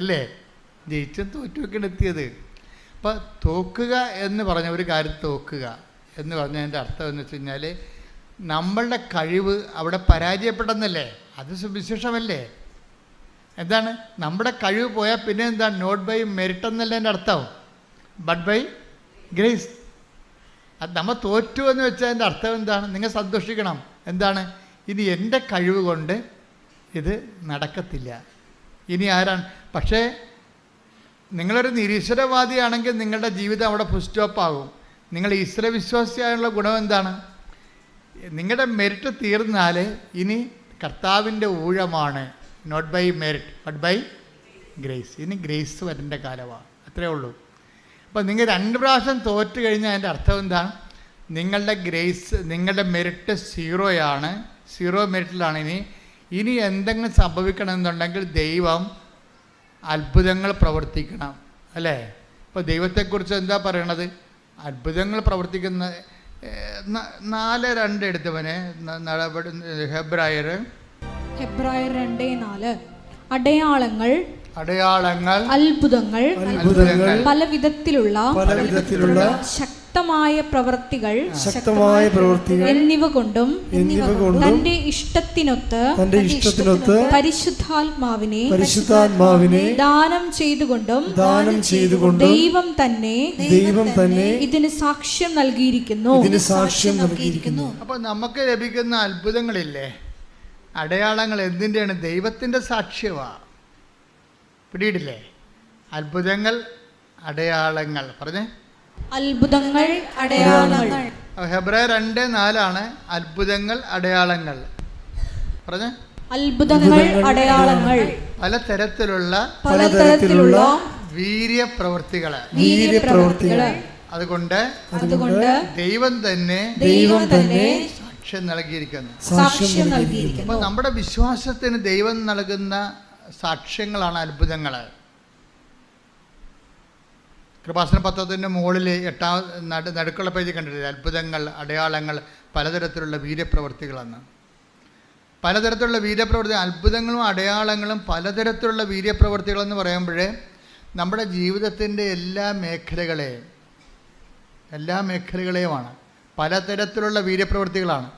അല്ലേ? ജയിച്ചും തോറ്റുമൊക്കെയാണ് എത്തിയത്. അപ്പം തോക്കുക എന്ന് പറഞ്ഞ ഒരു കാര്യം, തോക്കുക എന്ന് പറഞ്ഞതിൻ്റെ അർത്ഥം എന്ന് വെച്ച് കഴിഞ്ഞാൽ നമ്മളുടെ കഴിവ് അവിടെ പരാജയപ്പെട്ടെന്നല്ലേ? അത് സുവിശേഷമല്ലേ? എന്താണ്? നമ്മുടെ കഴിവ് പോയാൽ പിന്നെ എന്താണ്? നോട്ട് ബൈ മെറിറ്റ് എന്നല്ല എൻ്റെ അർത്ഥം, ബട്ട് ബൈ ഗ്രേസ്. അത് നമ്മൾ തോറ്റു എന്ന് വെച്ചാൽ എൻ്റെ അർത്ഥം എന്താണ്? നിങ്ങൾ സന്തോഷിക്കണം. എന്താണ്? ഇനി എൻ്റെ കഴിവ് കൊണ്ട് ഇത് നടക്കത്തില്ല. ഇനി ആരാണ്? പക്ഷേ നിങ്ങളൊരു നിരീശ്വരവാദിയാണെങ്കിൽ നിങ്ങളുടെ ജീവിതം അവിടെ ഫുൾ സ്റ്റോപ്പാകും. നിങ്ങൾ ഈശ്വരവിശ്വാസിയായുള്ള ഗുണം എന്താണ്? നിങ്ങളുടെ മെറിറ്റ് തീർന്നാൽ ഇനി കർത്താവിൻ്റെ ഊഴമാണ്. Not by merit but by grace. ഇനി ഗ്രേസ് വരേണ്ട കാലമാണ്. അത്രേ ഉള്ളൂ. അപ്പോൾ നിങ്ങൾ 2 പ്രാവശ്യം തോറ്റ് കഴിഞ്ഞാൽ അതിൻ്റെ അർത്ഥം എന്താണ്? നിങ്ങളുടെ ഗ്രേസ്, നിങ്ങളുടെ മെറിറ്റ് സീറോയാണ്, സീറോ മെറിറ്റിലാണ്. ഇനി എന്തെങ്കിലും സംഭവിക്കണമെന്നുണ്ടെങ്കിൽ ദൈവം അത്ഭുതങ്ങൾ പ്രവർത്തിക്കണം, അല്ലേ? ഇപ്പോൾ ദൈവത്തെക്കുറിച്ച് എന്താ പറയണത്? അത്ഭുതങ്ങൾ പ്രവർത്തിക്കുന്ന 4:2 എടുത്തവനെ ഹെബ്രായർ 2:4 അടയാളങ്ങൾ, അത്ഭുതങ്ങൾ, പല വിധത്തിലുള്ള ശക്തമായ പ്രവൃത്തികൾ എന്നിവ കൊണ്ടും തന്റെ ഇഷ്ടത്തിനൊത്ത് പരിശുദ്ധാത്മാവിനെ ദാനം ചെയ്തുകൊണ്ടും ദൈവം തന്നെ ഇതിന് സാക്ഷ്യം നൽകിയിരിക്കുന്നു. അപ്പോൾ നമുക്ക് ലഭിക്കുന്ന അത്ഭുതങ്ങളില്ലേ, അടയാളങ്ങൾ എന്തിൻ്റെയാണ്? ദൈവത്തിൻ്റെ സാക്ഷ്യമാണ്. പിടിയിടില്ലേ? അത്ഭുതങ്ങൾ, അടയാളങ്ങൾ. പറഞ്ഞേ, അത്ഭുതങ്ങൾ, അടയാളങ്ങൾ. ഹെബ്രായർ 2:4 അത്ഭുതങ്ങൾ, അടയാളങ്ങൾ. പറഞ്ഞേ, അത്ഭുതങ്ങൾ, അടയാളങ്ങൾ, പലതരത്തിലുള്ള വീര്യപ്രവൃത്തികൾ. അതുകൊണ്ട് ദൈവം തന്നെ സാക്ഷ്യം നൽകിയിരിക്കുന്നു. അപ്പോൾ നമ്മുടെ വിശ്വാസത്തിന് ദൈവം നൽകുന്ന സാക്ഷ്യങ്ങളാണ് അത്ഭുതങ്ങൾ. കൃപാസന പത്രത്തിൻ്റെ മുകളിൽ 8 നടുക്കുള്ള പേജ് കണ്ടിട്ടില്ല? അത്ഭുതങ്ങൾ, അടയാളങ്ങൾ, പലതരത്തിലുള്ള വീര്യപ്രവൃത്തികളെന്ന്. പലതരത്തിലുള്ള വീര്യപ്രവൃത്തി, അത്ഭുതങ്ങളും അടയാളങ്ങളും പലതരത്തിലുള്ള വീര്യപ്രവൃത്തികളെന്ന് പറയുമ്പോഴേ നമ്മുടെ ജീവിതത്തിൻ്റെ എല്ലാ മേഖലകളെയുമാണ്. പലതരത്തിലുള്ള വീര്യപ്രവൃത്തികളാണ്.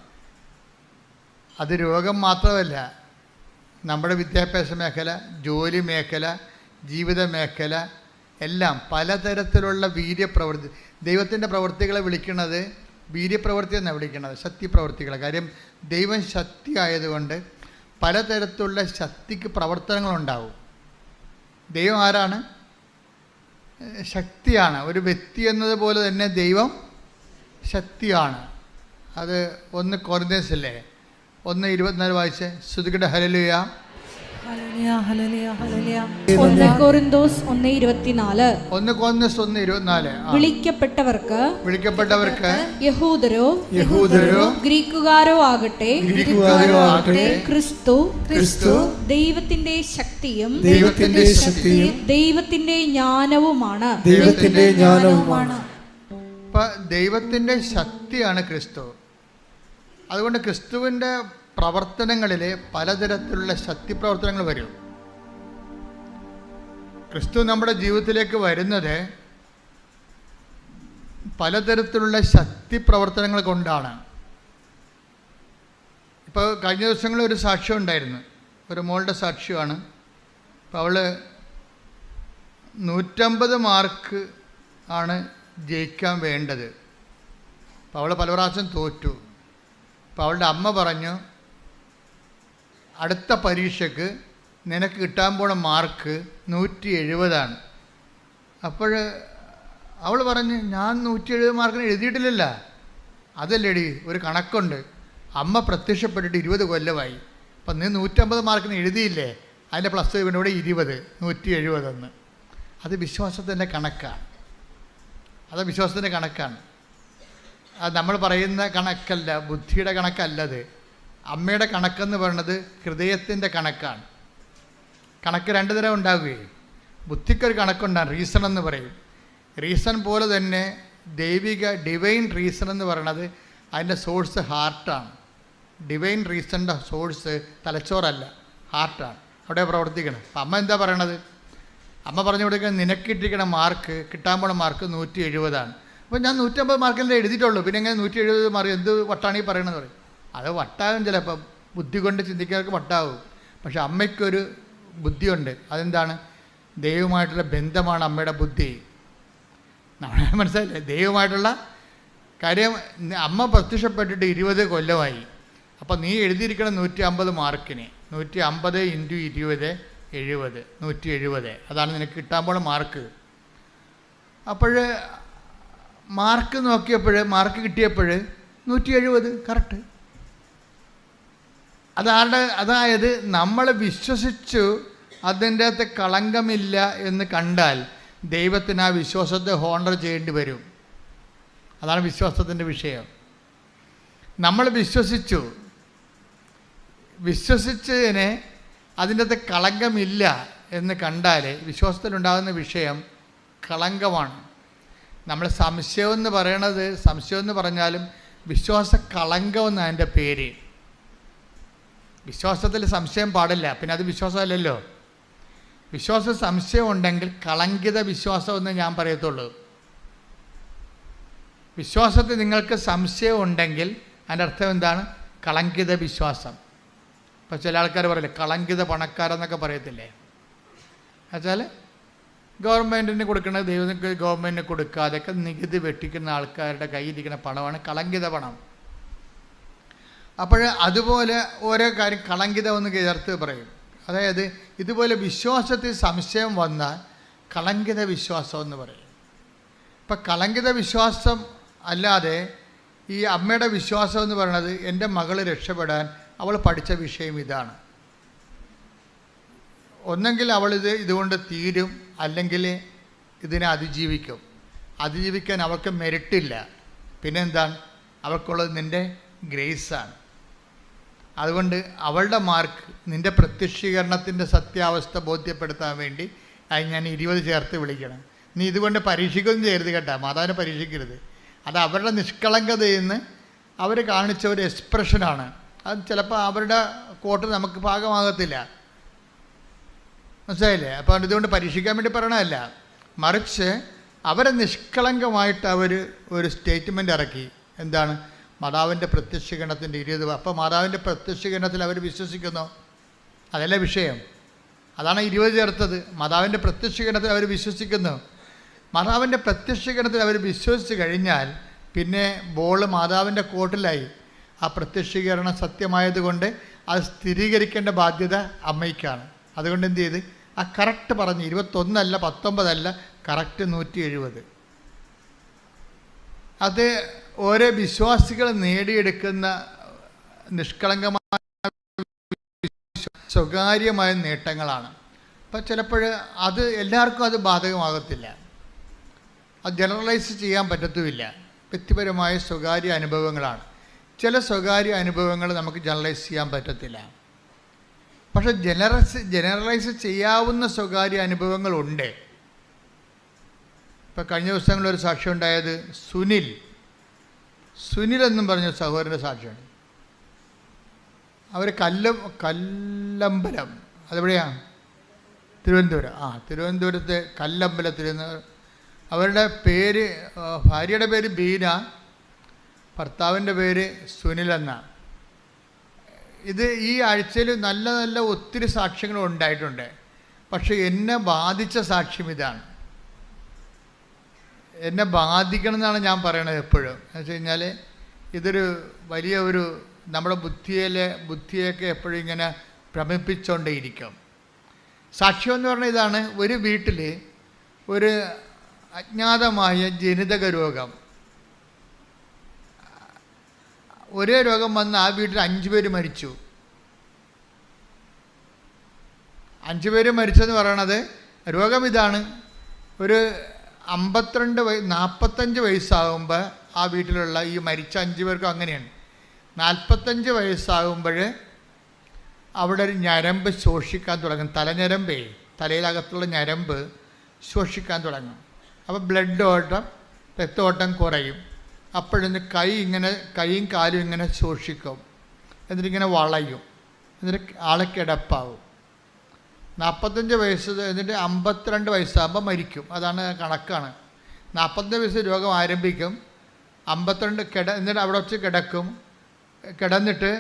അത് രോഗം മാത്രമല്ല, നമ്മുടെ വിദ്യാഭ്യാസ മേഖല, ജോലി മേഖല, ജീവിത മേഖല എല്ലാം പലതരത്തിലുള്ള വീര്യപ്രവൃത്തി. ദൈവത്തിൻ്റെ പ്രവൃത്തികളെ വിളിക്കുന്നത് വീര്യപ്രവൃത്തി എന്നാണ് വിളിക്കുന്നത്, ശക്തിപ്രവൃത്തികളെ. കാര്യം ദൈവം ശക്തി ആയതുകൊണ്ട് പലതരത്തിലുള്ള ശക്തിക്ക് പ്രവർത്തനങ്ങളുണ്ടാവും. ദൈവം ആരാണ്? ശക്തിയാണ്. ഒരു വ്യക്തി എന്നതുപോലെ തന്നെ ദൈവം ശക്തിയാണ്. അത് 1 കൊരിന്ത്യൻസിലെ 1:24 വായിച്ച് ശ്രുതികട ഹല്ലേലൂയ. 1 കൊരിന്തോസ് 1:24. 1 കൊരിന്തോസ് 1:24. വിളിക്കപ്പെട്ടവർക്ക് യഹൂദരോ ഗ്രീക്കുകാരോ ആകട്ടെ ക്രിസ്തു ദൈവത്തിന്റെ ശക്തിയും ദൈവത്തിന്റെ ജ്ഞാനവുമാണ്. ദൈവത്തിൻ്റെ ശക്തിയാണ് ക്രിസ്തു. അതുകൊണ്ട് ക്രിസ്തുവിൻ്റെ പ്രവർത്തനങ്ങളിൽ പലതരത്തിലുള്ള ശക്തി പ്രവർത്തനങ്ങൾ വരും. ക്രിസ്തു നമ്മുടെ ജീവിതത്തിലേക്ക് വരുന്നത് പലതരത്തിലുള്ള ശക്തി പ്രവർത്തനങ്ങൾ കൊണ്ടാണ്. ഇപ്പോൾ കഴിഞ്ഞ ദിവസങ്ങളിൽ ഒരു സാക്ഷ്യം ഉണ്ടായിരുന്നു, ഒരു മോളുടെ സാക്ഷ്യമാണ്. അപ്പോൾ അവൾ 150 മാർക്ക് ആണ് ജയിക്കാൻ വേണ്ടത്. അപ്പോൾ അവൾ പല പ്രാവശ്യം തോറ്റു. അപ്പോൾ അവളുടെ അമ്മ പറഞ്ഞു, അടുത്ത പരീക്ഷയ്ക്ക് നിനക്ക് കിട്ടാൻ പോണ മാർക്ക് 170 അപ്പോൾ അവൾ പറഞ്ഞ്, ഞാൻ 170 മാർക്കിന് എഴുതിയിട്ടില്ലല്ല. അതല്ലേടി, ഒരു കണക്കുണ്ട്. അമ്മ പ്രത്യക്ഷപ്പെട്ടിട്ട് 20 കൊല്ലമായി. അപ്പം നീ 150 മാർക്കിന് എഴുതിയില്ലേ, അതിൻ്റെ പ്ലസ് ഇവിടെ 20, 170. അത് വിശ്വാസത്തിൻ്റെ കണക്കാണ്. അത് വിശ്വാസത്തിൻ്റെ കണക്കാണ്. അത് നമ്മൾ പറയുന്ന കണക്കല്ല, ബുദ്ധിയുടെ കണക്കല്ലത്. അമ്മയുടെ കണക്കെന്ന് പറയുന്നത് ഹൃദയത്തിൻ്റെ കണക്കാണ്. കണക്ക് 2 തരം ഉണ്ടാവുകയും ബുദ്ധിക്കൊരു കണക്കുണ്ടാകും, റീസൺ എന്ന് പറയും. റീസൺ പോലെ തന്നെ ഡിവൈൻ റീസൺ എന്ന് പറയുന്നത് അതിൻ്റെ സോഴ്സ് ഹാർട്ടാണ്. ഡിവൈൻ റീസണിൻ്റെ സോഴ്സ് തലച്ചോറല്ല, ഹാർട്ടാണ്. അവിടെ പ്രവർത്തിക്കണം. അപ്പം അമ്മ എന്താ പറയണത്? അമ്മ പറഞ്ഞു കൊടുക്കുന്നത്, നിനക്കിട്ടിരിക്കണ മാർക്ക്, കിട്ടാൻ പോണ മാർക്ക് 170. അപ്പോൾ ഞാൻ 150 മാർക്കല്ലേ എഴുതിയിട്ടുള്ളൂ, പിന്നെ എങ്ങനെ 170 മാർക്ക്? എന്ത് വട്ടാണ് ഈ പറയണമെന്ന് പറയും. അത് വട്ടാകും, ചിലപ്പോൾ ബുദ്ധി കൊണ്ട് ചിന്തിക്കുന്നവർക്ക് വട്ടാവും. പക്ഷെ അമ്മയ്ക്കൊരു ബുദ്ധിയുണ്ട്. അതെന്താണ്? ദൈവമായിട്ടുള്ള ബന്ധമാണ് അമ്മയുടെ ബുദ്ധി. നമ്മളെ മനസ്സിലായില്ലേ? ദൈവമായിട്ടുള്ള കാര്യം. അമ്മ പ്രത്യക്ഷപ്പെട്ടിട്ട് 20 കൊല്ലമായി. അപ്പോൾ നീ എഴുതിയിരിക്കണം 150 മാർക്കിന്. 150 × 20 70, 170. അതാണ് നിനക്ക് കിട്ടാൻ പോണ മാർക്ക്. അപ്പോൾ മാർക്ക് നോക്കിയപ്പോൾ, മാർക്ക് കിട്ടിയപ്പോൾ 170 കറക്റ്റ്. അതായത് നമ്മൾ വിശ്വസിച്ചു അതിൻ്റെ അകത്ത് കളങ്കമില്ല എന്ന് കണ്ടാൽ ദൈവത്തിന് ആ വിശ്വാസത്തെ ഹോണർ ചെയ്യേണ്ടി വരും. അതാണ് വിശ്വാസത്തിൻ്റെ വിഷയം. നമ്മൾ വിശ്വസിച്ചതിനെ അതിൻ്റെ അകത്ത് കളങ്കമില്ല എന്ന് കണ്ടാൽ വിശ്വാസത്തിലുണ്ടാകുന്ന വിഷയം കളങ്കമാണ്. നമ്മൾ സംശയം എന്ന് പറഞ്ഞാലും വിശ്വാസ കളങ്കം എന്നാണ് അതിൻ്റെ പേര്. വിശ്വാസത്തിൽ സംശയം പാടില്ല, പിന്നെ അത് വിശ്വാസമല്ലല്ലോ. സംശയം ഉണ്ടെങ്കിൽ കളങ്കിത വിശ്വാസം എന്ന് ഞാൻ പറയത്തുള്ളൂ. വിശ്വാസത്തിൽ നിങ്ങൾക്ക് സംശയം ഉണ്ടെങ്കിൽ അതിൻ്റെ അർത്ഥം എന്താണ്? കളങ്കിത വിശ്വാസം. ഇപ്പോൾ ചില ആൾക്കാർ പറയില്ലേ, കളങ്കിത പണക്കാരെന്നൊക്കെ പറയത്തില്ലേ? എന്നുവെച്ചാൽ ഗവൺമെൻറ്റിന് കൊടുക്കുന്നത് ദൈവത്തിന് ഗവൺമെൻറ്റിന് കൊടുക്കാതെയൊക്കെ നികുതി വെട്ടിക്കുന്ന ആൾക്കാരുടെ കയ്യിലിരിക്കുന്ന പണമാണ് കളങ്കിത പണം. അപ്പോൾ അതുപോലെ ഓരോ കാര്യം കളങ്കിതം എന്ന് ചേർത്ത് പറയും. അതായത് ഇതുപോലെ വിശ്വാസത്തിൽ സംശയം വന്നാൽ കളങ്കിത വിശ്വാസം എന്ന് പറയും. ഇപ്പം കളങ്കിത വിശ്വാസം അല്ലാതെ ഈ അമ്മയുടെ വിശ്വാസം എന്ന് പറയുന്നത്, എൻ്റെ മകൾ രക്ഷപ്പെടാൻ അവൾ പഠിച്ച വിഷയം ഇതാണ്. ഒന്നെങ്കിൽ ഇതുകൊണ്ട് തീരും, അല്ലെങ്കിൽ ഇതിനെ അതിജീവിക്കാൻ അവൾക്ക് മെറിറ്റില്ല. പിന്നെ എന്താണ്? അവൾക്കുള്ളത് നിൻ്റെ ഗ്രേസാണ്. അതുകൊണ്ട് അവളുടെ മാർക്ക് നിൻ്റെ പ്രത്യക്ഷീകരണത്തിൻ്റെ സത്യാവസ്ഥ ബോധ്യപ്പെടുത്താൻ വേണ്ടി അത് ഞാൻ 20 ചേർത്ത് വിളിക്കണം. നീ ഇതുകൊണ്ട് പരീക്ഷിക്കുകയും ചെയ്യരുത് കേട്ടോ, മാതാവിനെ പരീക്ഷിക്കരുത്. അത് അവരുടെ നിഷ്കളങ്കതയിൽ നിന്ന് അവർ കാണിച്ച ഒരു എക്സ്പ്രഷനാണ്. അത് ചിലപ്പോൾ അവരുടെ കോട്ട് നമുക്ക് പാകമാകത്തില്ല, മനസ്സിലായില്ലേ? അപ്പോൾ ഇതുകൊണ്ട് പരീക്ഷിക്കാൻ വേണ്ടി പറയണമല്ല, മറിച്ച് അവരെ നിഷ്കളങ്കമായിട്ട് അവർ ഒരു സ്റ്റേറ്റ്മെൻ്റ് ഇറക്കി. എന്താണ്? മാതാവിൻ്റെ പ്രത്യക്ഷീകരണത്തിൻ്റെ 20. അപ്പോൾ മാതാവിൻ്റെ പ്രത്യക്ഷീകരണത്തിൽ അവർ വിശ്വസിക്കുന്നു. അതല്ല വിഷയം. അതാണ് 20 ചേർത്തത്. മാതാവിൻ്റെ പ്രത്യക്ഷീകരണത്തിൽ അവർ വിശ്വസിക്കുന്നു. മാതാവിൻ്റെ പ്രത്യക്ഷീകരണത്തിൽ അവർ വിശ്വസിച്ച് കഴിഞ്ഞാൽ പിന്നെ ബോൾ മാതാവിൻ്റെ കോർട്ടിലായി. ആ പ്രത്യക്ഷീകരണം സത്യമായതുകൊണ്ട് അത് സ്ഥിരീകരിക്കേണ്ട ബാധ്യത അമ്മയ്ക്കാണ്. അതുകൊണ്ട് എന്ത് ചെയ്ത് ആ കറക്റ്റ് പറഞ്ഞ് 21 അല്ല 19 അല്ല, കറക്റ്റ് 170. അത് ഓരോ വിശ്വാസികൾ നേടിയെടുക്കുന്ന നിഷ്കളങ്കമായ സ്വകാര്യമായ നേട്ടങ്ങളാണ്. അപ്പം ചിലപ്പോൾ അത് എല്ലാവർക്കും അത് ബാധകമാകത്തില്ല, അത് ജനറലൈസ് ചെയ്യാൻ പറ്റത്തുമില്ല. വ്യക്തിപരമായ സ്വകാര്യ അനുഭവങ്ങളാണ്. ചില സ്വകാര്യ അനുഭവങ്ങൾ നമുക്ക് ജനറലൈസ് ചെയ്യാൻ പറ്റത്തില്ല. പക്ഷെ ജനറലൈസ് ചെയ്യാവുന്ന സ്വകാര്യ അനുഭവങ്ങളുണ്ട്. ഇപ്പം കഴിഞ്ഞ ദിവസങ്ങളിലൊരു സാക്ഷ്യം ഉണ്ടായത് സുനിൽ എന്നും പറഞ്ഞ സഹോദരൻ്റെ സാക്ഷ്യമാണ്. അവർ കല്ലമ്പലം, അതെവിടെയാണ്? തിരുവനന്തപുരം. തിരുവനന്തപുരത്ത് കല്ലമ്പലത്തിൽ നിന്ന് അവരുടെ പേര്, ഭാര്യയുടെ പേര് ബീന, ഭർത്താവിൻ്റെ പേര് സുനിൽ എന്നാണ്. ഇത് ഈ ആഴ്ചയിൽ നല്ല നല്ല ഒത്തിരി സാക്ഷ്യങ്ങൾ ഉണ്ടായിട്ടുണ്ട്. പക്ഷെ എന്നെ ബാധിച്ച സാക്ഷ്യം ഇതാണ്. എന്നെ ബാധിക്കണം എന്നാണ് ഞാൻ പറയണത് എപ്പോഴും. എന്ന് വെച്ച് കഴിഞ്ഞാൽ ഇതൊരു വലിയ ഒരു നമ്മുടെ ബുദ്ധിയൊക്കെ എപ്പോഴും ഇങ്ങനെ ഭ്രമിപ്പിച്ചുകൊണ്ടേയിരിക്കും. സാക്ഷ്യം എന്ന് പറഞ്ഞാൽ ഇതാണ്. ഒരു വീട്ടിൽ ഒരു അജ്ഞാതമായ ജനിതക രോഗം, ഒരേ രോഗം വന്ന് ആ വീട്ടിൽ 5 പേര് മരിച്ചു. 5 പേര് മരിച്ചെന്ന് പറയണത് രോഗം ഇതാണ്. ഒരു 45 വയസ്സാകുമ്പോൾ ആ വീട്ടിലുള്ള ഈ മരിച്ച 5 പേർക്കും അങ്ങനെയാണ്. 45 വയസ്സാകുമ്പോൾ അവിടെ ഒരു ഞരമ്പ് ശോഷിക്കാൻ തുടങ്ങും. തലഞ്ഞരമ്പേ, തലയിലകത്തുള്ള ഞരമ്പ് ശോഷിക്കാൻ തുടങ്ങും. അപ്പോൾ ബ്ലഡ് ഓട്ടം, രക്തോട്ടം കുറയും. അപ്പോഴൊന്ന് കൈയും കാലും ഇങ്ങനെ ശോഷിക്കും. എന്നിട്ടിങ്ങനെ വളയും. എന്നിട്ട് ആളെ കിടപ്പാവും. 45 വയസ്സ്, എന്നിട്ട് 52 വയസ്സാകുമ്പോൾ മരിക്കും. അതാണ് കണക്കാണ്. 45 വയസ്സ് രോഗം ആരംഭിക്കും. 52 എന്നിട്ട് അവിടെ വെച്ച് കിടന്നിട്ട്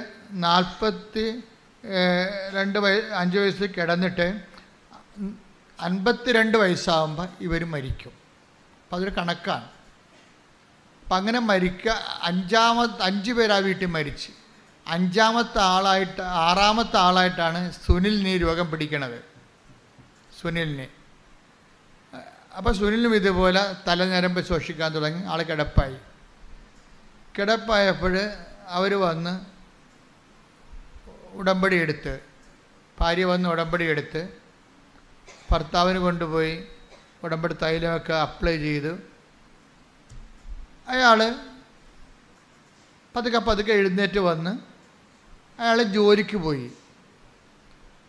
5 വയസ്സ് കിടന്നിട്ട് 52 വയസ്സാകുമ്പോൾ ഇവർ മരിക്കും. അപ്പം അതൊരു കണക്കാണ്. അപ്പം അങ്ങനെ 5 പേര് ആ വീട്ടിൽ മരിച്ച്. 6ാമത്തെ ആളായിട്ടാണ് സുനിലിന് ഈ രോഗം പിടിക്കണത്. അപ്പോൾ സുനിലിനും ഇതുപോലെ തലഞരമ്പ് ശോഷിക്കാൻ തുടങ്ങി. ആൾ കിടപ്പായപ്പോൾ അവർ വന്ന് ഭാര്യ വന്ന് ഉടമ്പടി എടുത്ത് ഭർത്താവിന് കൊണ്ടുപോയി ഉടമ്പടി തൈലമൊക്കെ അപ്ലൈ ചെയ്തു. അയാൾ പതുക്കെ എഴുന്നേറ്റ് വന്ന് അയാൾ ജോലിക്ക് പോയി.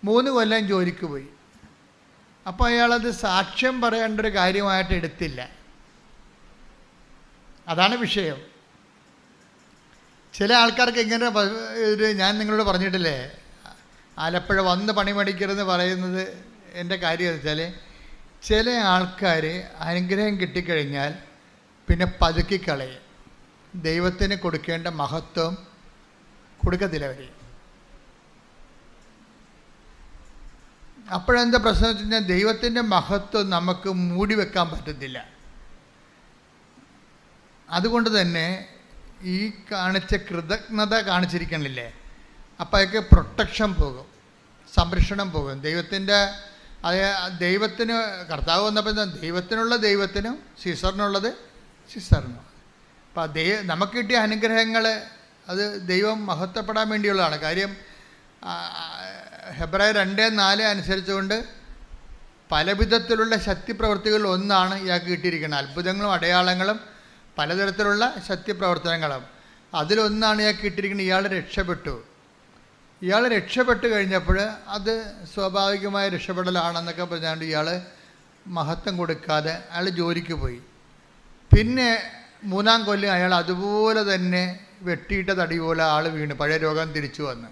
3 കൊല്ലം ജോലിക്ക് പോയി. അപ്പോൾ അയാളത് സാക്ഷ്യം പറയേണ്ട ഒരു കാര്യമായിട്ട് എടുത്തില്ല. അതാണ് വിഷയം. ചില ആൾക്കാർക്ക് ഇങ്ങനെ ഞാൻ നിങ്ങളോട് പറഞ്ഞിട്ടില്ലേ, ആലപ്പുഴ വന്ന് പണി മേടിക്കരുതെന്ന് പറയുന്നത് എൻ്റെ കാര്യം വെച്ചാൽ, ചില ആൾക്കാർ അനുഗ്രഹം കിട്ടിക്കഴിഞ്ഞാൽ പിന്നെ പതുക്കിക്കളയും. ദൈവത്തിന് കൊടുക്കേണ്ട മഹത്വം കൊടുക്കത്തില്ല അവർ. അപ്പോഴെന്താ പ്രശ്നം വെച്ച് കഴിഞ്ഞാൽ, ദൈവത്തിൻ്റെ മഹത്വം നമുക്ക് മൂടി വെക്കാൻ പറ്റത്തില്ല. അതുകൊണ്ട് തന്നെ ഈ കാണിച്ച കൃതജ്ഞത കാണിച്ചിരിക്കണില്ലേ, അപ്പോൾ അതൊക്കെ പ്രൊട്ടക്ഷൻ പോകും, സംരക്ഷണം പോകും. ദൈവത്തിന് കർത്താവ് വന്നപ്പോൾ ദൈവത്തിനുള്ള ദൈവത്തിനും സീസറിനുള്ളത് സീസറിനും. അപ്പോൾ നമുക്ക് കിട്ടിയ അനുഗ്രഹങ്ങൾ അത് ദൈവം മഹത്വപ്പെടാൻ വേണ്ടിയുള്ളതാണ്. കാര്യം ഹെബ്രായർ 2:4 അനുസരിച്ചുകൊണ്ട് പല വിധത്തിലുള്ള ശക്തിപ്രവൃത്തികളിൽ ഒന്നാണ് ഇയാൾക്ക് കിട്ടിയിരിക്കുന്നത്. അത്ഭുതങ്ങളും അടയാളങ്ങളും പലതരത്തിലുള്ള ശക്തിപ്രവർത്തനങ്ങളും അതിലൊന്നാണ് ഇയാൾക്ക് കിട്ടിയിരിക്കുന്നത്. ഇയാൾ രക്ഷപ്പെട്ടു കഴിഞ്ഞപ്പോൾ അത് സ്വാഭാവികമായ രക്ഷപ്പെടലാണെന്നൊക്കെ പറഞ്ഞുകൊണ്ട് ഇയാൾ മഹത്വം കൊടുക്കാതെ അയാൾ ജോലിക്ക് പോയി. പിന്നെ 3-ാം കൊല്ലം അയാൾ അതുപോലെ തന്നെ വെട്ടിയിട്ട തടി പോലെ ആൾ വീണ് പഴയ രോഗം തിരിച്ചു വന്ന്.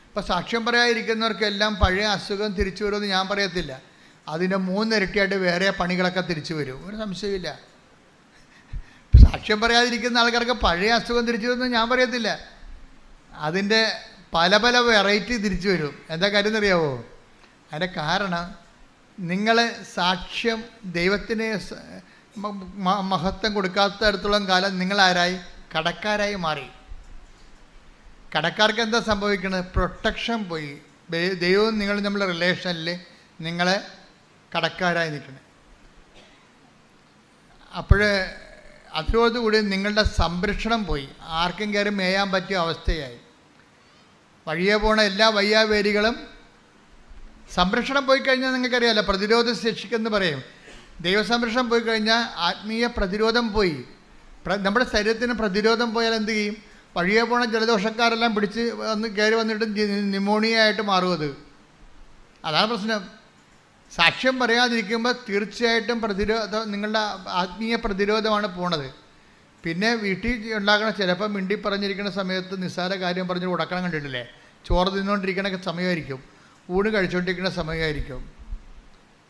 അപ്പോൾ സാക്ഷ്യം പറയാതിരിക്കുന്നവർക്കെല്ലാം പഴയ അസുഖം തിരിച്ചു വരുമെന്ന് ഞാൻ പറയത്തില്ല. അതിൻ്റെ 3 ഇരട്ടിയായിട്ട് വേറെ പണികളൊക്കെ തിരിച്ചു വരും, ഒരു സംശയമില്ല. സാക്ഷ്യം പറയാതിരിക്കുന്ന ആൾക്കാർക്ക് പഴയ അസുഖം തിരിച്ചു വരുമെന്ന് ഞാൻ പറയത്തില്ല. അതിൻ്റെ പല പല വെറൈറ്റി തിരിച്ചു വരും. എന്താ കാര്യം എന്നറിയാവോ? അതിൻ്റെ കാരണം നിങ്ങൾ സാക്ഷ്യം ദൈവത്തിന് മഹത്വം കൊടുക്കാത്തടത്തോളം കാലം നിങ്ങളാരായി? കടക്കാരായി മാറി. കടക്കാർക്ക് എന്താ സംഭവിക്കുന്നത്? പ്രൊട്ടക്ഷൻ പോയി. ദൈവവും നിങ്ങളും തമ്മിലുള്ള റിലേഷനിൽ നിങ്ങളെ കടക്കാരായി നിൽക്കണം. അപ്പോൾ അതോടുകൂടി നിങ്ങളുടെ സംരക്ഷണം പോയി. ആർക്കും കയറി മേയാൻ പറ്റിയ അവസ്ഥയായി. വഴിയെ പോണ എല്ലാ വയ്യാവേരികളും സംരക്ഷണം പോയി കഴിഞ്ഞാൽ നിങ്ങൾക്കറിയാമല്ലോ, പ്രതിരോധ ശേഷിക്കെന്ന് പറയും. ദൈവസംരക്ഷണം പോയി കഴിഞ്ഞാൽ ആത്മീയ പ്രതിരോധം പോയി. നമ്മുടെ ശരീരത്തിന് പ്രതിരോധം പോയാൽ എന്ത് ചെയ്യും? വഴിയെ പോണ ജലദോഷക്കാരെല്ലാം പിടിച്ച് കയറി വന്നിട്ട് ന്യൂമോണിയ ആയിട്ട് മാറും. അതാണ് പ്രശ്നം. സാക്ഷ്യം പറയാതിരിക്കുമ്പോൾ തീർച്ചയായിട്ടും നിങ്ങളുടെ ആത്മീയ പ്രതിരോധമാണ് പോണത്. പിന്നെ വീട്ടിൽ ഉണ്ടാക്കണ ചിലപ്പോൾ മിണ്ടി പറഞ്ഞിരിക്കുന്ന സമയത്ത് നിസ്സാര കാര്യം പറഞ്ഞ് ഉടക്കണം കണ്ടിട്ടില്ലേ? ചോറ് തിന്നുകൊണ്ടിരിക്കണ സമയമായിരിക്കും, ഊണ് കഴിച്ചുകൊണ്ടിരിക്കുന്ന സമയമായിരിക്കും.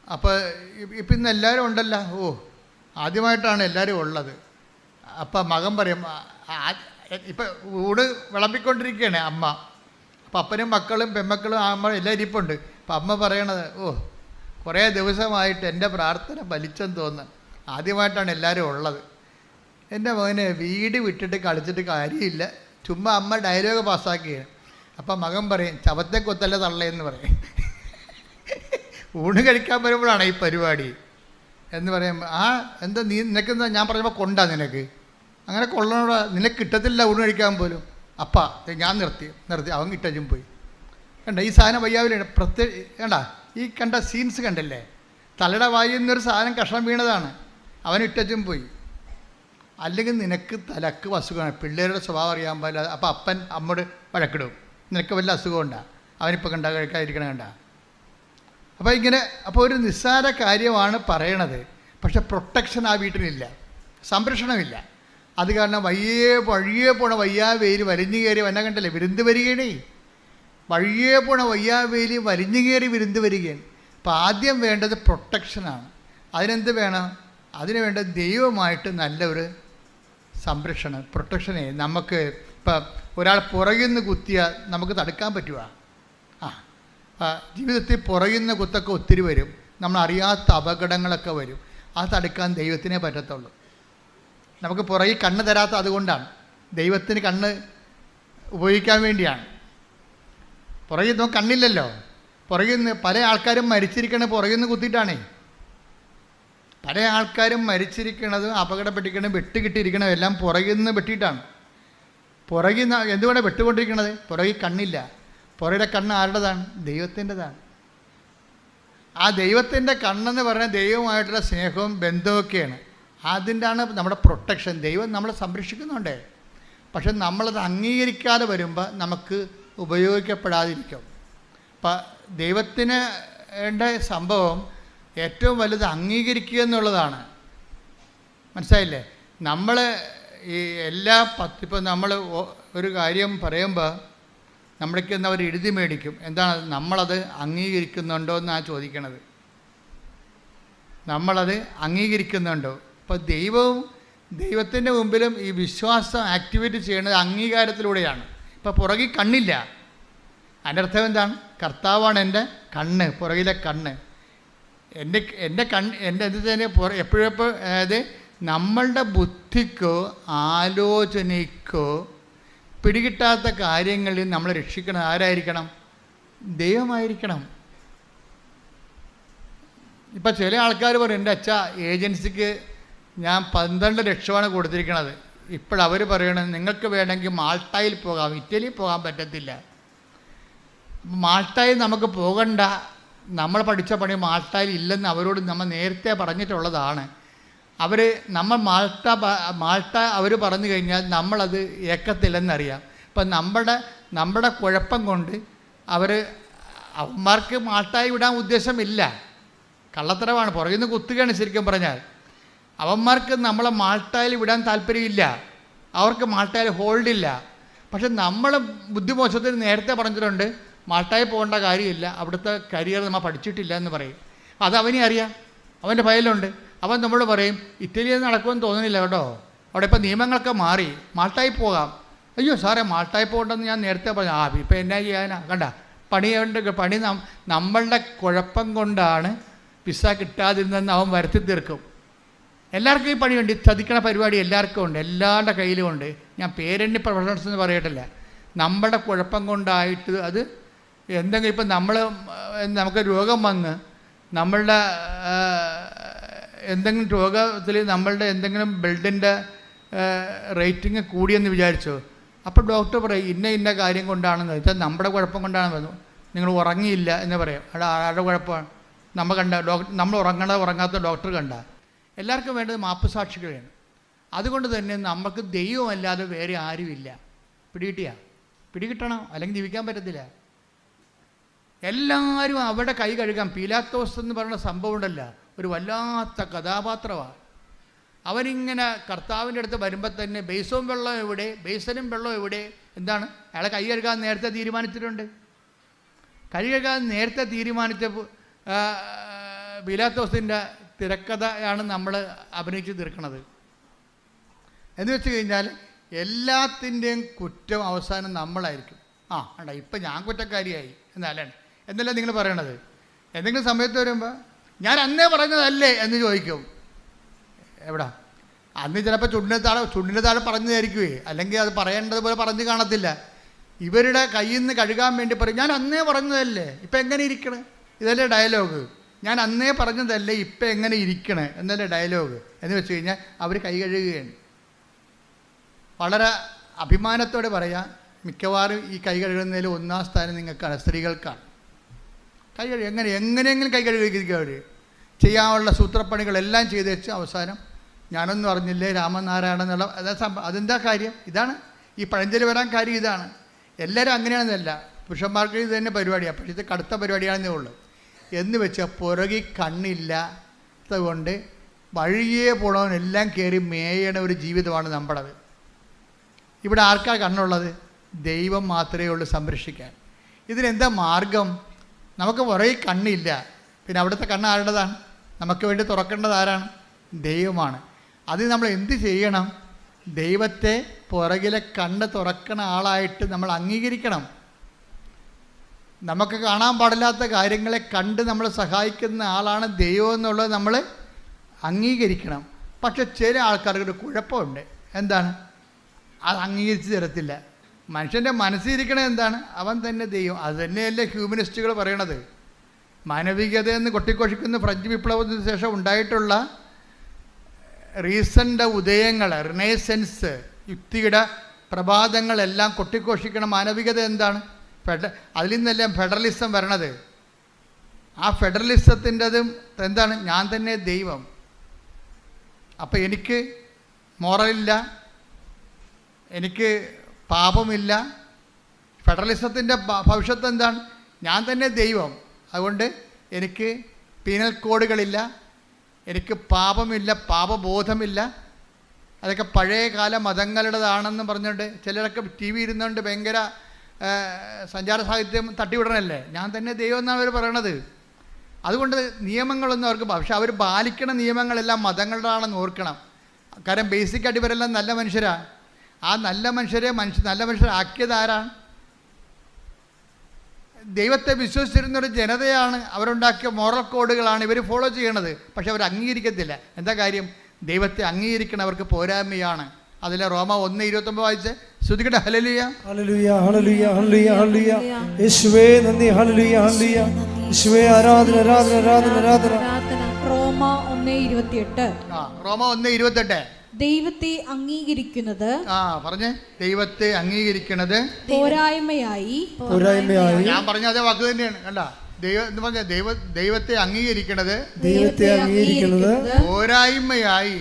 അപ്പോൾ ഇപ്പം ഇന്ന് എല്ലാവരും ഉണ്ടല്ലോ. ആദ്യമായിട്ടാണ് എല്ലാവരും ഉള്ളത്. അപ്പം മകൻ പറയും, ഇപ്പം ഊണ് വിളമ്പിക്കൊണ്ടിരിക്കുകയാണ് അമ്മ. അപ്പം അപ്പനും മക്കളും പെമ്മക്കളും അമ്മ എല്ലാം ഇരിപ്പുണ്ട്. അപ്പം അമ്മ പറയണത്, കുറേ ദിവസമായിട്ട് എൻ്റെ പ്രാർത്ഥന ഫലിച്ചെന്ന് തോന്നുന്നു. ആദ്യമായിട്ടാണ് എല്ലാവരും ഉള്ളത്. എൻ്റെ മകനെ വീട് വിട്ടിട്ട് കളിച്ചിട്ട് കാര്യമില്ല, ചുമ്മാ അമ്മ ഡയലോഗ് പാസ്സാക്കിയാണ്. അപ്പം മകൻ പറയും, ചവത്തെ കൊത്തല്ല തള്ളയെന്ന് പറയും. ഊണ് കഴിക്കാൻ വരുമ്പോഴാണ് ഈ പരിപാടി എന്ന് പറയുമ്പോൾ, എന്താ നിനക്കെന്താ? ഞാൻ പറയുമ്പോൾ കൊണ്ടാ നിനക്ക് അങ്ങനെ കൊള്ളണോടാ, നിനക്ക് കിട്ടത്തില്ല ഊണ് കഴിക്കാൻ പോലും. അപ്പാ ഞാൻ നിർത്തി അവൻ കിട്ടും പോയി. കണ്ട ഈ സാധനം വയ്യാവില്ല. കണ്ട ഈ കണ്ട സീൻസ് കണ്ടല്ലേ? തലയുടെ വായിൽ നിന്നൊരു സാധനം കഷ്ണം വീണതാണ്, അവൻ ഇട്ടും പോയി. അല്ലെങ്കിൽ നിനക്ക് തലക്ക് അസുഖമാണ്. പിള്ളേരുടെ സ്വഭാവം അറിയാൻ പാടില്ല. അപ്പോൾ അപ്പൻ അമ്മോട് വഴക്കിടും, നിനക്ക് വല്ല അസുഖമുണ്ടാ, അവനിപ്പോൾ കണ്ട കഴിക്കാതിരിക്കണം കണ്ട. അപ്പോൾ ഒരു നിസ്സാര കാര്യമാണ് പറയണത്. പക്ഷെ പ്രൊട്ടക്ഷൻ ആ വീട്ടിലില്ല, സംരക്ഷണമില്ല. അത് കാരണം വഴിയേ പോണ വയ്യാവേലി വലിഞ്ഞു കയറി വന്ന കണ്ടല്ലേ വിരുന്ന് വരികയാണേ. വഴിയേ പോണ വയ്യാവേലി വലിഞ്ഞു കയറി വിരുന്ന് വരികയാണ്. അപ്പോൾ ആദ്യം വേണ്ടത് പ്രൊട്ടക്ഷനാണ്. അതിനെന്ത് വേണം? അതിന് വേണ്ട ദൈവമായിട്ട് നല്ലൊരു സംരക്ഷണം, പ്രൊട്ടക്ഷനെ. നമുക്ക് ഇപ്പം ഒരാൾ പുറകിൽ നിന്ന് കുത്തിയാൽ നമുക്ക് തടുക്കാൻ പറ്റുക? ജീവിതത്തിൽ പുറകിൽ നിന്ന് കുത്തൊക്കെ ഒത്തിരി വരും, നമ്മളറിയാത്ത അപകടങ്ങളൊക്കെ വരും. അത് തടുക്കാൻ ദൈവത്തിനേ പറ്റത്തുള്ളൂ. നമുക്ക് പുറകിൽ കണ്ണ് തരാത്ത അതുകൊണ്ടാണ്. ദൈവത്തിന് കണ്ണ് ഉപയോഗിക്കാൻ വേണ്ടിയാണ്. പുറകിൽ നമുക്ക് കണ്ണില്ലല്ലോ. പുറകിൽ നിന്ന് പല ആൾക്കാരും മരിച്ചിരിക്കണത് പുറകിൽ നിന്ന് കുത്തിയിട്ടാണേ. പല ആൾക്കാരും മരിച്ചിരിക്കണതും അപകടപ്പെട്ടിരിക്കണതും വെട്ടുകിട്ടിയിരിക്കണതും എല്ലാം പുറകിൽ നിന്ന് വെട്ടിയിട്ടാണ്. പുറകിൽ നിന്ന് എന്തുകൊണ്ടാണ് വെട്ടുകൊണ്ടിരിക്കണത്? പുറകിൽ കണ്ണില്ല. പുറകിലെ കണ്ണ് ആരുടേതാണ്? ദൈവത്തിൻ്റെതാണ്. ആ ദൈവത്തിൻ്റെ കണ്ണെന്ന് പറഞ്ഞാൽ ദൈവമായിട്ടുള്ള സ്നേഹവും ബന്ധമൊക്കെയാണ്. അതിൻ്റെയാണ് നമ്മുടെ പ്രൊട്ടക്ഷൻ. ദൈവം നമ്മളെ സംരക്ഷിക്കുന്നുണ്ട്. പക്ഷെ നമ്മളത് അംഗീകരിക്കാതെ വരുമ്പോൾ നമുക്ക് ഉപയോഗിക്കപ്പെടാതിരിക്കും. അപ്പം ദൈവത്തിന് സംഭവം ഏറ്റവും വലുത് അംഗീകരിക്കുക എന്നുള്ളതാണ്. മനസ്സിലായില്ലേ? നമ്മൾ ഈ ഇപ്പം നമ്മൾ ഒരു കാര്യം പറയുമ്പോൾ നമ്മൾക്ക് അവർ എഴുതി മേടിക്കും. എന്താണ്? നമ്മളത് അംഗീകരിക്കുന്നുണ്ടോ എന്നാണ് ചോദിക്കണത്. നമ്മളത് അംഗീകരിക്കുന്നുണ്ടോ? അപ്പോൾ ദൈവത്തിൻ്റെ മുമ്പിലും ഈ വിശ്വാസം ആക്ടിവേറ്റ് ചെയ്യുന്നത് അംഗീകാരത്തിലൂടെയാണ്. ഇപ്പോൾ പുറകിൽ കണ്ണില്ല, അതിൻ്റെ അർത്ഥം എന്താണ്? കർത്താവാണ് എൻ്റെ കണ്ണ്, പുറകിലെ കണ്ണ്. എൻ്റെ എന്തിന് എപ്പോഴും അതായത് നമ്മളുടെ ബുദ്ധിക്കോ ആലോചനയ്ക്കോ പിടികിട്ടാത്ത കാര്യങ്ങളിൽ നമ്മൾ രക്ഷിക്കണം ആരായിരിക്കണം? ദൈവമായിരിക്കണം. ഇപ്പം ചില ആൾക്കാർ പറയും, എൻ്റെ അച്ഛ ഏജൻസിക്ക് ഞാൻ 12 ലക്ഷമാണ് കൊടുത്തിരിക്കണത്. ഇപ്പോഴവർ പറയണത് നിങ്ങൾക്ക് വേണമെങ്കിൽ മാൾട്ടായിൽ പോകാം, ഇറ്റലിയിൽ പോകാൻ പറ്റത്തില്ല. മാൾട്ടായിൽ നമുക്ക് പോകണ്ട, നമ്മൾ പഠിച്ച പണി മാൾട്ടായിൽ ഇല്ലെന്ന് അവരോട് നമ്മൾ നേരത്തെ പറഞ്ഞിട്ടുള്ളതാണ്. നമ്മൾ മാൾട്ട അവർ പറഞ്ഞു കഴിഞ്ഞാൽ നമ്മളത് ഏക്കത്തില്ലെന്നറിയാം. ഇപ്പം നമ്മുടെ കുഴപ്പം കൊണ്ട് അവന്മാർക്ക് മാൾട്ടായി വിടാൻ ഉദ്ദേശമില്ല, കള്ളത്തരമാണ്, പുറകിൽ നിന്ന് കുത്തുകയാണ് ശരിക്കും പറഞ്ഞാൽ. അവന്മാർക്ക് നമ്മളെ മാൾട്ടായിൽ വിടാൻ താല്പര്യമില്ല, അവർക്ക് മാൾട്ടായിൽ ഹോൾഡില്ല. പക്ഷെ നമ്മൾ ബുദ്ധിമോശത്തിന് നേരത്തെ പറഞ്ഞിട്ടുണ്ട് മാൾട്ടായി പോകേണ്ട കാര്യമില്ല, അവിടുത്തെ കരിയർ നമ്മൾ പഠിച്ചിട്ടില്ല എന്ന് പറയും. അത് അവനെ അറിയാം, അവൻ്റെ ഫയലുണ്ട്. അവൻ നമ്മളോട് പറയും ഇറ്റലിയിൽ നടക്കുമെന്ന് തോന്നുന്നില്ല കേട്ടോ, അവിടെ ഇപ്പം നിയമങ്ങളൊക്കെ മാറി, മാൾട്ടായി പോകാം. അയ്യോ സാറേ മാൾട്ടായി പോകണ്ടെന്ന് ഞാൻ നേരത്തെ പറഞ്ഞു. ഇപ്പം എന്നാ ചെയ്യാനാ? കണ്ട പണി നമ്മളുടെ കുഴപ്പം കൊണ്ടാണ് വിസ കിട്ടാതിരുന്നതെന്ന് അവൻ വരുത്തി തീർക്കും. എല്ലാവർക്കും ഈ പണിയുണ്ട്. ഈ ചതിക്കണ പരിപാടി എല്ലാവർക്കും ഉണ്ട്, എല്ലാവരുടെ കയ്യിലും ഉണ്ട്. ഞാൻ പേരെണ്ണി പ്രൊഫഷണൽസ് എന്ന് പറയട്ടില്ല. നമ്മുടെ കുഴപ്പം കൊണ്ടായിട്ട് അത് എന്തെങ്കിലും ഇപ്പം നമുക്ക് രോഗം വന്ന് നമ്മളുടെ എന്തെങ്കിലും രോഗത്തിൽ നമ്മളുടെ എന്തെങ്കിലും ബ്ലഡിൻ്റെ റേറ്റിംഗ് കൂടിയെന്ന് വിചാരിച്ചോ, അപ്പോൾ ഡോക്ടർ പറയും ഇന്ന കാര്യം കൊണ്ടാണെന്ന് വെച്ചാൽ നമ്മുടെ കുഴപ്പം കൊണ്ടാണെന്ന് പറഞ്ഞു. നിങ്ങൾ ഉറങ്ങിയില്ല എന്ന് പറയും. ആരുടെ കുഴപ്പമാണ്? നമ്മൾ ഉറങ്ങാത്ത ഡോക്ടർ കണ്ട. എല്ലാവർക്കും വേണ്ടത് മാപ്പുസാക്ഷികളാണ്. അതുകൊണ്ട് തന്നെ നമുക്ക് ദൈവമല്ലാതെ വേറെ ആരുമില്ല. പിടികിട്ടണം, അല്ലെങ്കിൽ ജീവിക്കാൻ പറ്റത്തില്ല. എല്ലാവരും അവിടെ കൈ കഴുകാം. പീലാത്തോസ് എന്ന് പറയുന്ന സംഭവം ഉണ്ടല്ല, ഒരു വല്ലാത്ത കഥാപാത്രമാണ്. അവനിങ്ങനെ കർത്താവിൻ്റെ അടുത്ത് വരുമ്പോൾ തന്നെ ബേസനും വെള്ളം എവിടെ? എന്താണ്? അയാളെ കൈ കഴുകാൻ നേരത്തെ തീരുമാനിച്ചിട്ടുണ്ട്. കൈ കഴുകാൻ നേരത്തെ തീരുമാനിച്ച പീലാത്തോസിൻ്റെ തിരക്കഥയാണ് നമ്മൾ അഭിനയിച്ച് തീർക്കുന്നത്. എന്ന് വെച്ച് കഴിഞ്ഞാൽ എല്ലാത്തിൻ്റെയും കുറ്റം അവസാനം നമ്മളായിരിക്കും. ഇപ്പം ഞാൻ കുറ്റക്കാരിയായി എന്നല്ല നിങ്ങൾ പറയണത്. എന്തെങ്കിലും സമയത്ത് വരുമ്പോൾ ഞാൻ അന്നേ പറഞ്ഞതല്ലേ എന്ന് ചോദിക്കും. എവിടാ? അന്ന് ചിലപ്പോൾ ചുണ്ടിൻ്റെ താഴെ പറഞ്ഞതായിരിക്കുമേ, അല്ലെങ്കിൽ അത് പറയേണ്ടതുപോലെ പറഞ്ഞു കാണത്തില്ല. ഇവരുടെ കയ്യിൽ നിന്ന് കഴുകാൻ വേണ്ടി പറയും ഞാൻ അന്നേ പറഞ്ഞതല്ലേ, ഇപ്പം എങ്ങനെ ഇരിക്കണേ? ഇതല്ലേ ഡയലോഗ്. ഞാൻ അന്നേ പറഞ്ഞതല്ലേ, ഇപ്പം എങ്ങനെ ഇരിക്കണേ എന്നല്ലേ ഡയലോഗ്. എന്ന് വെച്ച് കഴിഞ്ഞാൽ അവർ കൈ കഴുകുകയാണ്. വളരെ അഭിമാനത്തോടെ പറയാം, മിക്കവാറും ഈ കൈ കഴുകുന്നതിൽ ഒന്നാം സ്ഥാനം നിങ്ങൾക്കാണ്, സ്ത്രീകൾക്കാണ്. കൈ കഴുകുക എങ്ങനെയെങ്കിലും കൈ കഴുകിയിരിക്കുക. അവർ ചെയ്യാനുള്ള സൂത്രപ്പണികളെല്ലാം ചെയ്ത് വെച്ച് അവസാനം ഞാനൊന്നും അറിഞ്ഞില്ലേ രാമനാരായണ എന്നുള്ള അതെന്താ കാര്യം? ഇതാണ് ഈ പഴഞ്ചൊല്ലി വരാൻ കാര്യം. ഇതാണ്. എല്ലാവരും അങ്ങനെയാണെന്നല്ല, പുരുഷന്മാർക്ക് ഇത് തന്നെ പരിപാടിയാണ്. പക്ഷേ ഇത് കടുത്ത പരിപാടിയാണെന്നേ ഉള്ളൂ. എന്ന് വെച്ചാൽ പുറകിൽ കണ്ണില്ലാത്തത് കൊണ്ട് വഴിയേ പോണവനെല്ലാം കയറി മേയണ ഒരു ജീവിതമാണ് നമ്മുടേത്. ഇവിടെ ആർക്കാ കണ്ണുള്ളത്? ദൈവം മാത്രമേ ഉള്ളൂ സംരക്ഷിക്കാൻ. ഇതിനെന്താ മാർഗം? നമുക്ക് പുറകിൽ കണ്ണില്ല, പിന്നെ അവിടുത്തെ കണ്ണ് ആരുടേതാണ്? നമുക്ക് വേണ്ടി തുറക്കേണ്ടത് ആരാണ്? ദൈവമാണ്. അത് നമ്മൾ എന്ത് ചെയ്യണം? ദൈവത്തെ പുറകിലെ കണ്ണ് തുറക്കണ ആളായിട്ട് നമ്മൾ അംഗീകരിക്കണം. നമുക്ക് കാണാൻ പാടില്ലാത്ത കാര്യങ്ങളെ കണ്ട് നമ്മൾ സഹായിക്കുന്ന ആളാണ് ദൈവം എന്നുള്ളത് നമ്മൾ അംഗീകരിക്കണം. പക്ഷെ ചില ആൾക്കാർക്ക് ഒരു കുഴപ്പമുണ്ട്. എന്താണ്? അത് അംഗീകരിച്ച് തരത്തില്ല. മനുഷ്യൻ്റെ മനസ്സിരിക്കണത് എന്താണ്? അവൻ തന്നെ ദൈവം. അത് തന്നെയല്ലേ ഹ്യൂമനിസ്റ്റുകൾ പറയണത്. മാനവികതയെന്ന് കൊട്ടിക്കൊഷിക്കുന്ന ഫ്രഞ്ച് വിപ്ലവത്തിന് ശേഷം ഉണ്ടായിട്ടുള്ള റീസൻ്റെ ഉദയങ്ങൾ, റിനൈസൻസ്, യുക്തിയുടെ പ്രഭാതങ്ങളെല്ലാം കൊട്ടിക്കൊഷിക്കണ മാനവികത എന്താണ്? അതിൽ നിന്നെല്ലാം ഫെഡറലിസം വരണത്. ആ ഫെഡറലിസത്തിൻ്റെതും എന്താണ്? ഞാൻ തന്നെ ദൈവം. അപ്പം എനിക്ക് മോറലില്ല, എനിക്ക് പാപമില്ല. ഫെഡറലിസത്തിൻ്റെ ഭവിഷ്യത്ത് എന്താണ്? ഞാൻ തന്നെ ദൈവം. അതുകൊണ്ട് എനിക്ക് പീനൽ കോഡുകളില്ല, എനിക്ക് പാപമില്ല, പാപബോധമില്ല. അതൊക്കെ പഴയകാല മതങ്ങളുടേതാണെന്ന് പറഞ്ഞുകൊണ്ട് ചിലരൊക്കെ ടി വി ഇരുന്നുകൊണ്ട് ഭയങ്കര സഞ്ചാര സാഹിത്യം തട്ടിവിടണല്ലേ. ഞാൻ തന്നെ ദൈവം എന്നാണ് അവർ പറയണത്. അതുകൊണ്ട് നിയമങ്ങളൊന്നും അവർക്ക്, പക്ഷെ അവർ പാലിക്കണ നിയമങ്ങളെല്ലാം മതങ്ങളുടെയാണെന്ന് ഓർക്കണം. കാരണം ബേസിക്കായിട്ട് ഇവരെല്ലാം നല്ല മനുഷ്യരാണ്. ആ നല്ല മനുഷ്യരാക്കിയത് ആരാണ്? ദൈവത്തെ വിശ്വസിച്ചിരുന്നൊരു ജനതയാണ്. അവരുണ്ടാക്കിയ മോറൽ കോഡുകളാണ് ഇവർ ഫോളോ ചെയ്യണത്. പക്ഷെ അവർ അംഗീകരിക്കത്തില്ല. എന്താ കാര്യം? ദൈവത്തെ അംഗീകരിക്കണവർക്ക് പോരായ്മയാണ്. അതിലെ റോമ 1:29 വായിച്ച് ശ്രുതികട്ടെ. Hallelujah hallelujah hallelujah hallelujah hallelujah. യേശുവേ നന്ദി. Hallelujah hallelujah. യേശുവേ ആരാധന ആരാധന ആരാധന ആരാധന. റോമ 1:28. റോമ 1:28. ദൈവത്തെ അംഗീകരിക്കുന്നത് പറഞ്ഞേ. ദൈവത്തെ അംഗീകരിക്കുന്നത് പോരായ്മയായി. ഞാൻ പറഞ്ഞ അതേ വാക്ക് തന്നെയാണ്. കണ്ട, ദൈവം എന്ന് പറഞ്ഞ ദൈവത്തെ അംഗീകരിക്കുന്നത് പോരായ്മയായി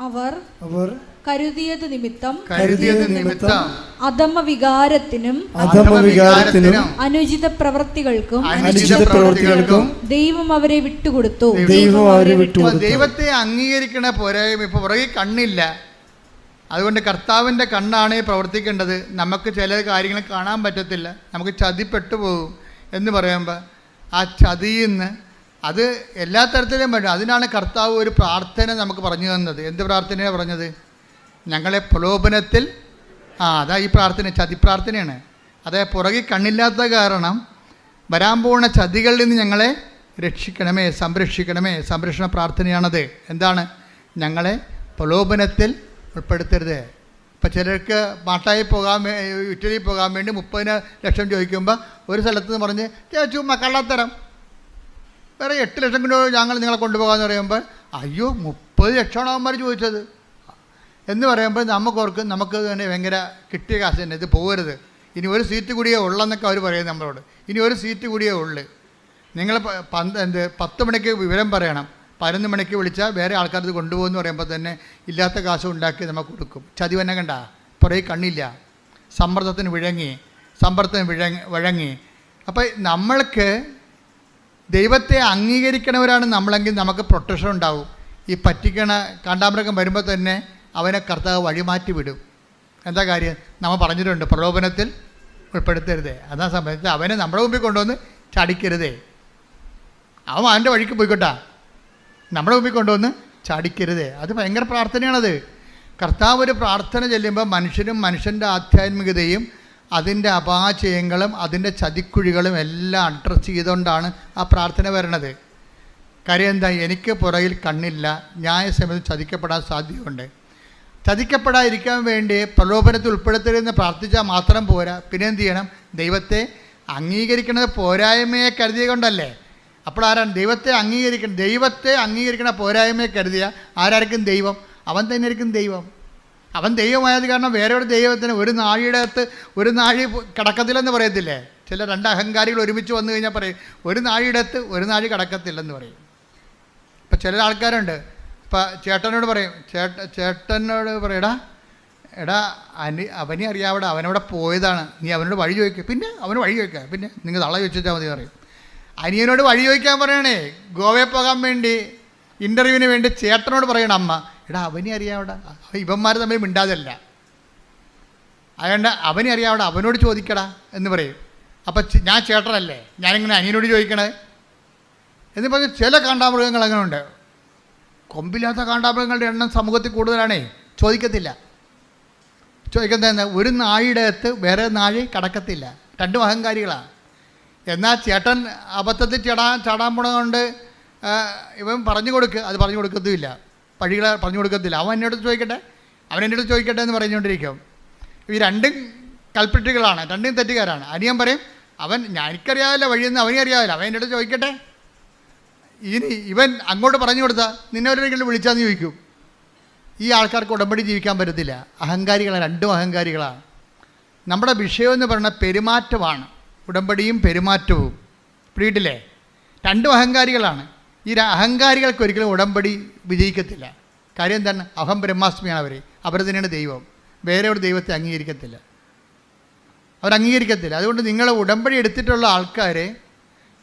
അവർ കരുതിയത് നിമിത്തം അധമ വികാരത്തിനും അനുചിത പ്രവൃത്തികൾക്കും ദൈവം അവരെ വിട്ടുകൊടുത്തു. ദൈവത്തെ അംഗീകരിക്കണ പോരായ്മ ഇപ്പൊ പുറകെ കണ്ണില്ല. അതുകൊണ്ട് കർത്താവിൻ്റെ കണ്ണാണ് പ്രവർത്തിക്കേണ്ടത്. നമുക്ക് ചില കാര്യങ്ങൾ കാണാൻ പറ്റത്തില്ല, നമുക്ക് ചതിപ്പെട്ടു പോകും എന്ന് പറയുമ്പോൾ ആ ചതിയിൽ നിന്ന് അത് എല്ലാ തരത്തിലും പറ്റും. അതിനാണ് കർത്താവ് ഒരു പ്രാർത്ഥന നമുക്ക് പറഞ്ഞു തന്നത്. എന്ത് പ്രാർത്ഥനയാണ് പറഞ്ഞത്? ഞങ്ങളെ പ്രലോഭനത്തിൽ അതാ ഈ പ്രാർത്ഥന ചതിപ്രാർത്ഥനയാണ്. അതായത് പുറകിൽ കണ്ണില്ലാത്ത കാരണം വരാൻ പോകുന്ന ചതികളിൽ നിന്ന് ഞങ്ങളെ രക്ഷിക്കണമേ, സംരക്ഷിക്കണമേ. സംരക്ഷണ പ്രാർത്ഥനയാണത്. എന്താണ്? ഞങ്ങളെ പ്രലോഭനത്തിൽ ഉൾപ്പെടുത്തരുത്. ഇപ്പം ചിലർക്ക് മാട്ടായി ഇറ്റലി പോകാൻ വേണ്ടി 30 ലക്ഷം ചോദിക്കുമ്പോൾ ഒരു സ്ഥലത്ത് നിന്ന് പറഞ്ഞ് ചുമ്മാ കള്ളത്തരം, വേറെ 8 ലക്ഷം കൊണ്ട് ഞങ്ങൾ നിങ്ങളെ കൊണ്ടുപോകാമെന്ന് പറയുമ്പോൾ അയ്യോ 30 ലക്ഷമാണ് അവന്മാർ ചോദിച്ചത് എന്ന് പറയുമ്പോൾ നമുക്ക് തന്നെ ഭയങ്കര കിട്ടിയ കാശ് തന്നെ, ഇത് പോകരുത്, ഇനി ഒരു സീറ്റ് കൂടിയേ ഉള്ളെന്നൊക്കെ അവർ പറയും നമ്മളോട്. ഇനി ഒരു സീറ്റ് കൂടിയേ ഉള്ളു. നിങ്ങൾ 10 മണിക്ക് വിവരം പറയണം, 11 മണിക്ക് വിളിച്ചാൽ വേറെ ആൾക്കാർ ഇത് കൊണ്ടുപോകുമെന്ന് പറയുമ്പോൾ തന്നെ ഇല്ലാത്ത കാശ് ഉണ്ടാക്കി നമുക്ക് കൊടുക്കും. ചതി തന്നെ കണ്ട, പുറകെ കണ്ണില്ല, സമ്മർദ്ദത്തിന് വഴങ്ങി. അപ്പോൾ നമ്മൾക്ക് ദൈവത്തെ അംഗീകരിക്കണവരാണ് നമ്മളെങ്കിൽ നമുക്ക് പ്രൊട്ടക്ഷൻ ഉണ്ടാവും. ഈ പറ്റിക്കണ കാണ്ടാമൃഗം വരുമ്പോൾ തന്നെ അവനെ കർത്താവ് വഴിമാറ്റി വിടും. എന്താ കാര്യം? നമ്മൾ പറഞ്ഞിട്ടുണ്ട്, പ്രലോഭനത്തിൽ ഉൾപ്പെടുത്തരുതേ. അതാ സംബന്ധിച്ച് അവനെ നമ്മുടെ മുമ്പിൽ കൊണ്ടുവന്ന് ചാടിക്കരുതേ. അവൻ അവൻ്റെ വഴിക്ക് പോയിക്കോട്ടാ, നമ്മുടെ മുമ്പിൽ കൊണ്ടുവന്ന് ചാടിക്കരുതേ. അത് ഭയങ്കര പ്രാർത്ഥനയാണത്. കർത്താവ് ഒരു പ്രാർത്ഥന ചെല്ലുമ്പോൾ മനുഷ്യനും മനുഷ്യൻ്റെ ആധ്യാത്മികതയും അതിൻ്റെ അപാചയങ്ങളും അതിൻ്റെ ചതിക്കുഴികളും എല്ലാം അഡ്രസ്സ് ചെയ്തുകൊണ്ടാണ് ആ പ്രാർത്ഥന വരണത്. കാര്യം എന്താ? എനിക്ക് പുറകിൽ കണ്ണില്ല, ന്യായസമയത്ത് ചതിക്കപ്പെടാൻ സാധ്യതയുണ്ട്. ചതിക്കപ്പെടാതിരിക്കാൻ വേണ്ടി പ്രലോഭനത്തിൽ ഉൾപ്പെടുത്തരുതെന്ന് പ്രാർത്ഥിച്ചാൽ മാത്രം പോരാ, പിന്നെ എന്ത് ചെയ്യണം? ദൈവത്തെ അംഗീകരിക്കുന്നത് പോരായ്മയെ കരുതിയ കൊണ്ടല്ലേ. അപ്പോൾ ആരാണ് ദൈവത്തെ അംഗീകരിക്കണ പോരായ്മയെ കരുതിയ ആരായിരിക്കും ദൈവം? അവൻ തന്നെ ആയിരിക്കും ദൈവം. അവൻ ദൈവമായത് കാരണം വേറെ ഒരു ദൈവത്തിന് ഒരു നാഴിയുടെ അകത്ത് ഒരു നാഴി കടക്കത്തില്ലെന്ന് പറയത്തില്ലേ? ചില 2 അഹങ്കാരികൾ ഒരുമിച്ച് വന്നു കഴിഞ്ഞാൽ പറയും ഒരു നാഴിയുടെ അകത്ത് ഒരു നാഴി കടക്കത്തില്ലെന്ന് പറയും. ഇപ്പം ചില ആൾക്കാരുണ്ട്, ഇപ്പം ചേട്ടനോട് പറയടാ അവനെ അറിയാവിടെ, അവനവിടെ പോയതാണ്, നീ അവനോട് വഴി ചോദിക്കുക. പിന്നെ അവന് വഴി ചോദിക്കുക, പിന്നെ നിങ്ങൾ തള്ള ചോദിച്ചാൽ മതി പറയും. അനിയനോട് വഴി ചോദിക്കാൻ പറയണേ, ഗോവയിൽ പോകാൻ വേണ്ടി ഇൻ്റർവ്യൂവിന് വേണ്ടി ചേട്ടനോട് പറയണം അമ്മ, അവനെ അറിയാവിടെ, ഇവന്മാർ തമ്മിൽ മിണ്ടാതല്ല, അതുകൊണ്ട് അവനെ അറിയാവിടെ, അവനോട് ചോദിക്കടാ എന്ന് പറയും. അപ്പം ഞാൻ ചേട്ടനല്ലേ, ഞാനിങ്ങനെ അനിയനോട് ചോദിക്കണേ എന്ന് പറഞ്ഞ് ചില കാണ്ടാമൃഗങ്ങൾ അങ്ങനെ ഉണ്ട്. കൊമ്പില്ലാത്ത കാണ്ടാമൃഗങ്ങളുടെ എണ്ണം സമൂഹത്തിൽ കൂടുതലാണേ. ചോദിക്കുന്നത് ഒരു നാഴിയുടെ അകത്ത് വേറെ നാഴി കടക്കത്തില്ല. 2 അഹങ്കാരികളാണ്. എന്നാൽ ചേട്ടൻ അബദ്ധത്തിൽ ചാടാൻ പോണതുകൊണ്ട് ഇവൻ പറഞ്ഞു കൊടുക്കത്തുമില്ല, വഴികളെ പറഞ്ഞു കൊടുക്കത്തില്ല. അവൻ എന്നോട് ചോദിക്കട്ടെ എന്ന് പറഞ്ഞുകൊണ്ടിരിക്കും. ഈ 2 കൾപ്പിറ്റുകളാണ്, 2 തെറ്റുകാരാണ്. അനിയൻ പറയും എനിക്കറിയാവില്ല വഴിയെന്ന് അവനെ അറിയാവില്ല, അവൻ എന്നോട് ചോദിക്കട്ടെ. ഇനി ഇവൻ അങ്ങോട്ട് പറഞ്ഞു കൊടുത്താൽ നിന്നെ ഒരിക്കലും വിളിച്ചാന്ന് ചോദിക്കും. ഈ ആൾക്കാർക്ക് ഉടമ്പടി ജീവിക്കാൻ പറ്റത്തില്ല. അഹങ്കാരികളാണ്, 2 അഹങ്കാരികളാണ്. നമ്മുടെ വിഷയമെന്ന് പറയുന്നത് പെരുമാറ്റമാണ്, ഉടമ്പടിയും പെരുമാറ്റവും. പിടിയിട്ടില്ലേ? 2 അഹങ്കാരികളാണ്. ഈ അഹങ്കാരികൾക്ക് ഒരിക്കലും ഉടമ്പടി വിജയിക്കത്തില്ല. കാര്യം എന്താണ്? അഹം ബ്രഹ്മാസ്മിയാണ് അവർ തന്നെയാണ് ദൈവം. വേറെ ഒരു ദൈവത്തെ അവരംഗീകരിക്കത്തില്ല. അതുകൊണ്ട് നിങ്ങൾ ഉടമ്പടി എടുത്തിട്ടുള്ള ആൾക്കാരെ,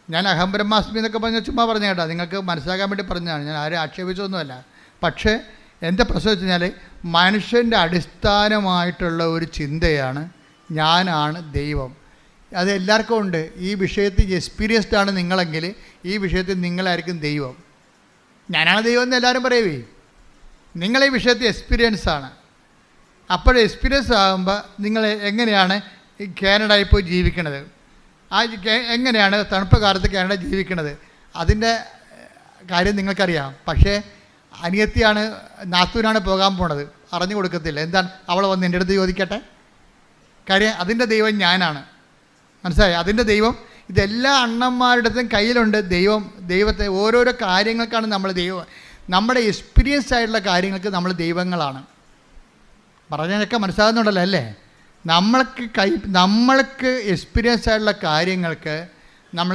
ഞാൻ അഹം ബ്രഹ്മാസ്മി എന്നൊക്കെ പറഞ്ഞാൽ ചുമ്മാ പറഞ്ഞ കേട്ടോ, നിങ്ങൾക്ക് മനസ്സിലാക്കാൻ വേണ്ടി പറഞ്ഞതാണ്, ഞാൻ ആരും ആക്ഷേപിച്ചൊന്നുമല്ല. പക്ഷേ എൻ്റെ പ്രശ്നം വെച്ച് കഴിഞ്ഞാൽ മനുഷ്യൻ്റെ അടിസ്ഥാനമായിട്ടുള്ള ഒരു ചിന്തയാണ് ഞാനാണ് ദൈവം. അത് എല്ലാവർക്കും ഉണ്ട്. ഈ വിഷയത്തിൽ എക്സ്പീരിയൻസ്ഡ് ആണ് നിങ്ങളെങ്കിൽ ഈ വിഷയത്തിൽ നിങ്ങളായിരിക്കും ദൈവം. ഞാനാണ് ദൈവം എന്ന് എല്ലാവരും പറയുവേ. നിങ്ങളീ വിഷയത്തിൽ എക്സ്പീരിയൻസാണ്. അപ്പോൾ എക്സ്പീരിയൻസ് ആകുമ്പോൾ നിങ്ങൾ എങ്ങനെയാണ് ഈ കാനഡയിൽ പോയി ജീവിക്കണത്, എങ്ങനെയാണ് തണുപ്പ് കാലത്ത് കാനഡ ജീവിക്കണത്, അതിൻ്റെ കാര്യം നിങ്ങൾക്കറിയാം. പക്ഷേ അനിയത്തിയാണ്, നാത്തൂനാണ് പോകാൻ പോണത്, അറിഞ്ഞു കൊടുക്കത്തില്ല. എന്താണ്? അവൾ വന്ന് എൻ്റെ അടുത്ത് ചോദിക്കട്ടെ. കാര്യം അതിൻ്റെ ദൈവം ഞാനാണ്. മനസ്സിലായി? അതിൻ്റെ ദൈവം ഇതെല്ലാ അണ്ണന്മാരുടെയും കയ്യിലുണ്ട്. ദൈവത്തെ ഓരോരോ കാര്യങ്ങൾക്കാണ് നമ്മൾ ദൈവം. നമ്മുടെ എക്സ്പീരിയൻസ് ആയിട്ടുള്ള കാര്യങ്ങൾക്ക് നമ്മൾ ദൈവങ്ങളാണ്. പറഞ്ഞതൊക്കെ മനസ്സിലാകുന്നുണ്ടല്ലോ അല്ലേ? നമ്മൾക്ക് എക്സ്പീരിയൻസ് ആയിട്ടുള്ള കാര്യങ്ങൾക്ക് നമ്മൾ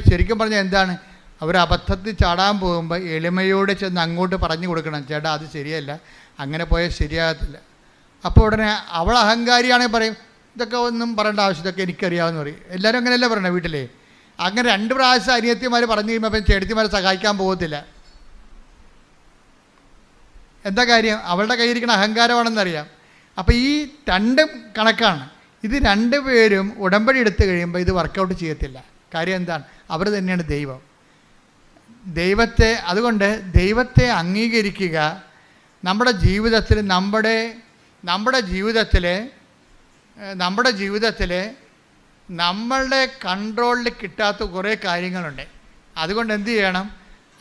ശരിക്കും പറഞ്ഞാൽ എന്താണ്? അവർ അബദ്ധത്തിൽ ചാടാൻ പോകുമ്പോൾ എളിമയോടെ ചെന്ന് അങ്ങോട്ട് പറഞ്ഞു കൊടുക്കണം, ചേട്ടാ അത് ശരിയല്ല, അങ്ങനെ പോയാൽ ശരിയാകത്തില്ല. അപ്പോൾ ഉടനെ അവൾ അഹങ്കാരിയാണെങ്കിൽ പറയും, ഇതൊക്കെ ഒന്നും പറയേണ്ട ആവശ്യം, ഇതൊക്കെ എനിക്കറിയാമെന്ന് പറയും. എല്ലാവരും അങ്ങനെയല്ലേ പറയണേ വീട്ടിലെ? അങ്ങനെ 2 പ്രാവശ്യം അനിയത്തിമാർ പറഞ്ഞു കഴിയുമ്പോൾ അപ്പം ചേട്ടത്തിമാരെ സഹായിക്കാൻ പോകത്തില്ല. എന്താ കാര്യം? അവളുടെ കയ്യിരിക്കുന്ന അഹങ്കാരമാണെന്നറിയാം. അപ്പോൾ ഈ 2 കണക്കാണ്. ഇത് 2 പേരും ഉടമ്പടി എടുത്തു കഴിയുമ്പോൾ ഇത് വർക്കൗട്ട് ചെയ്യത്തില്ല. കാര്യം എന്താണ്? അവർ തന്നെയാണ് ദൈവം. അതുകൊണ്ട് ദൈവത്തെ അംഗീകരിക്കുക, നമ്മുടെ ജീവിതത്തിൽ നമ്മളുടെ കൺട്രോളിൽ കിട്ടാത്ത കുറേ കാര്യങ്ങളുണ്ട്. അതുകൊണ്ട് എന്ത് ചെയ്യണം?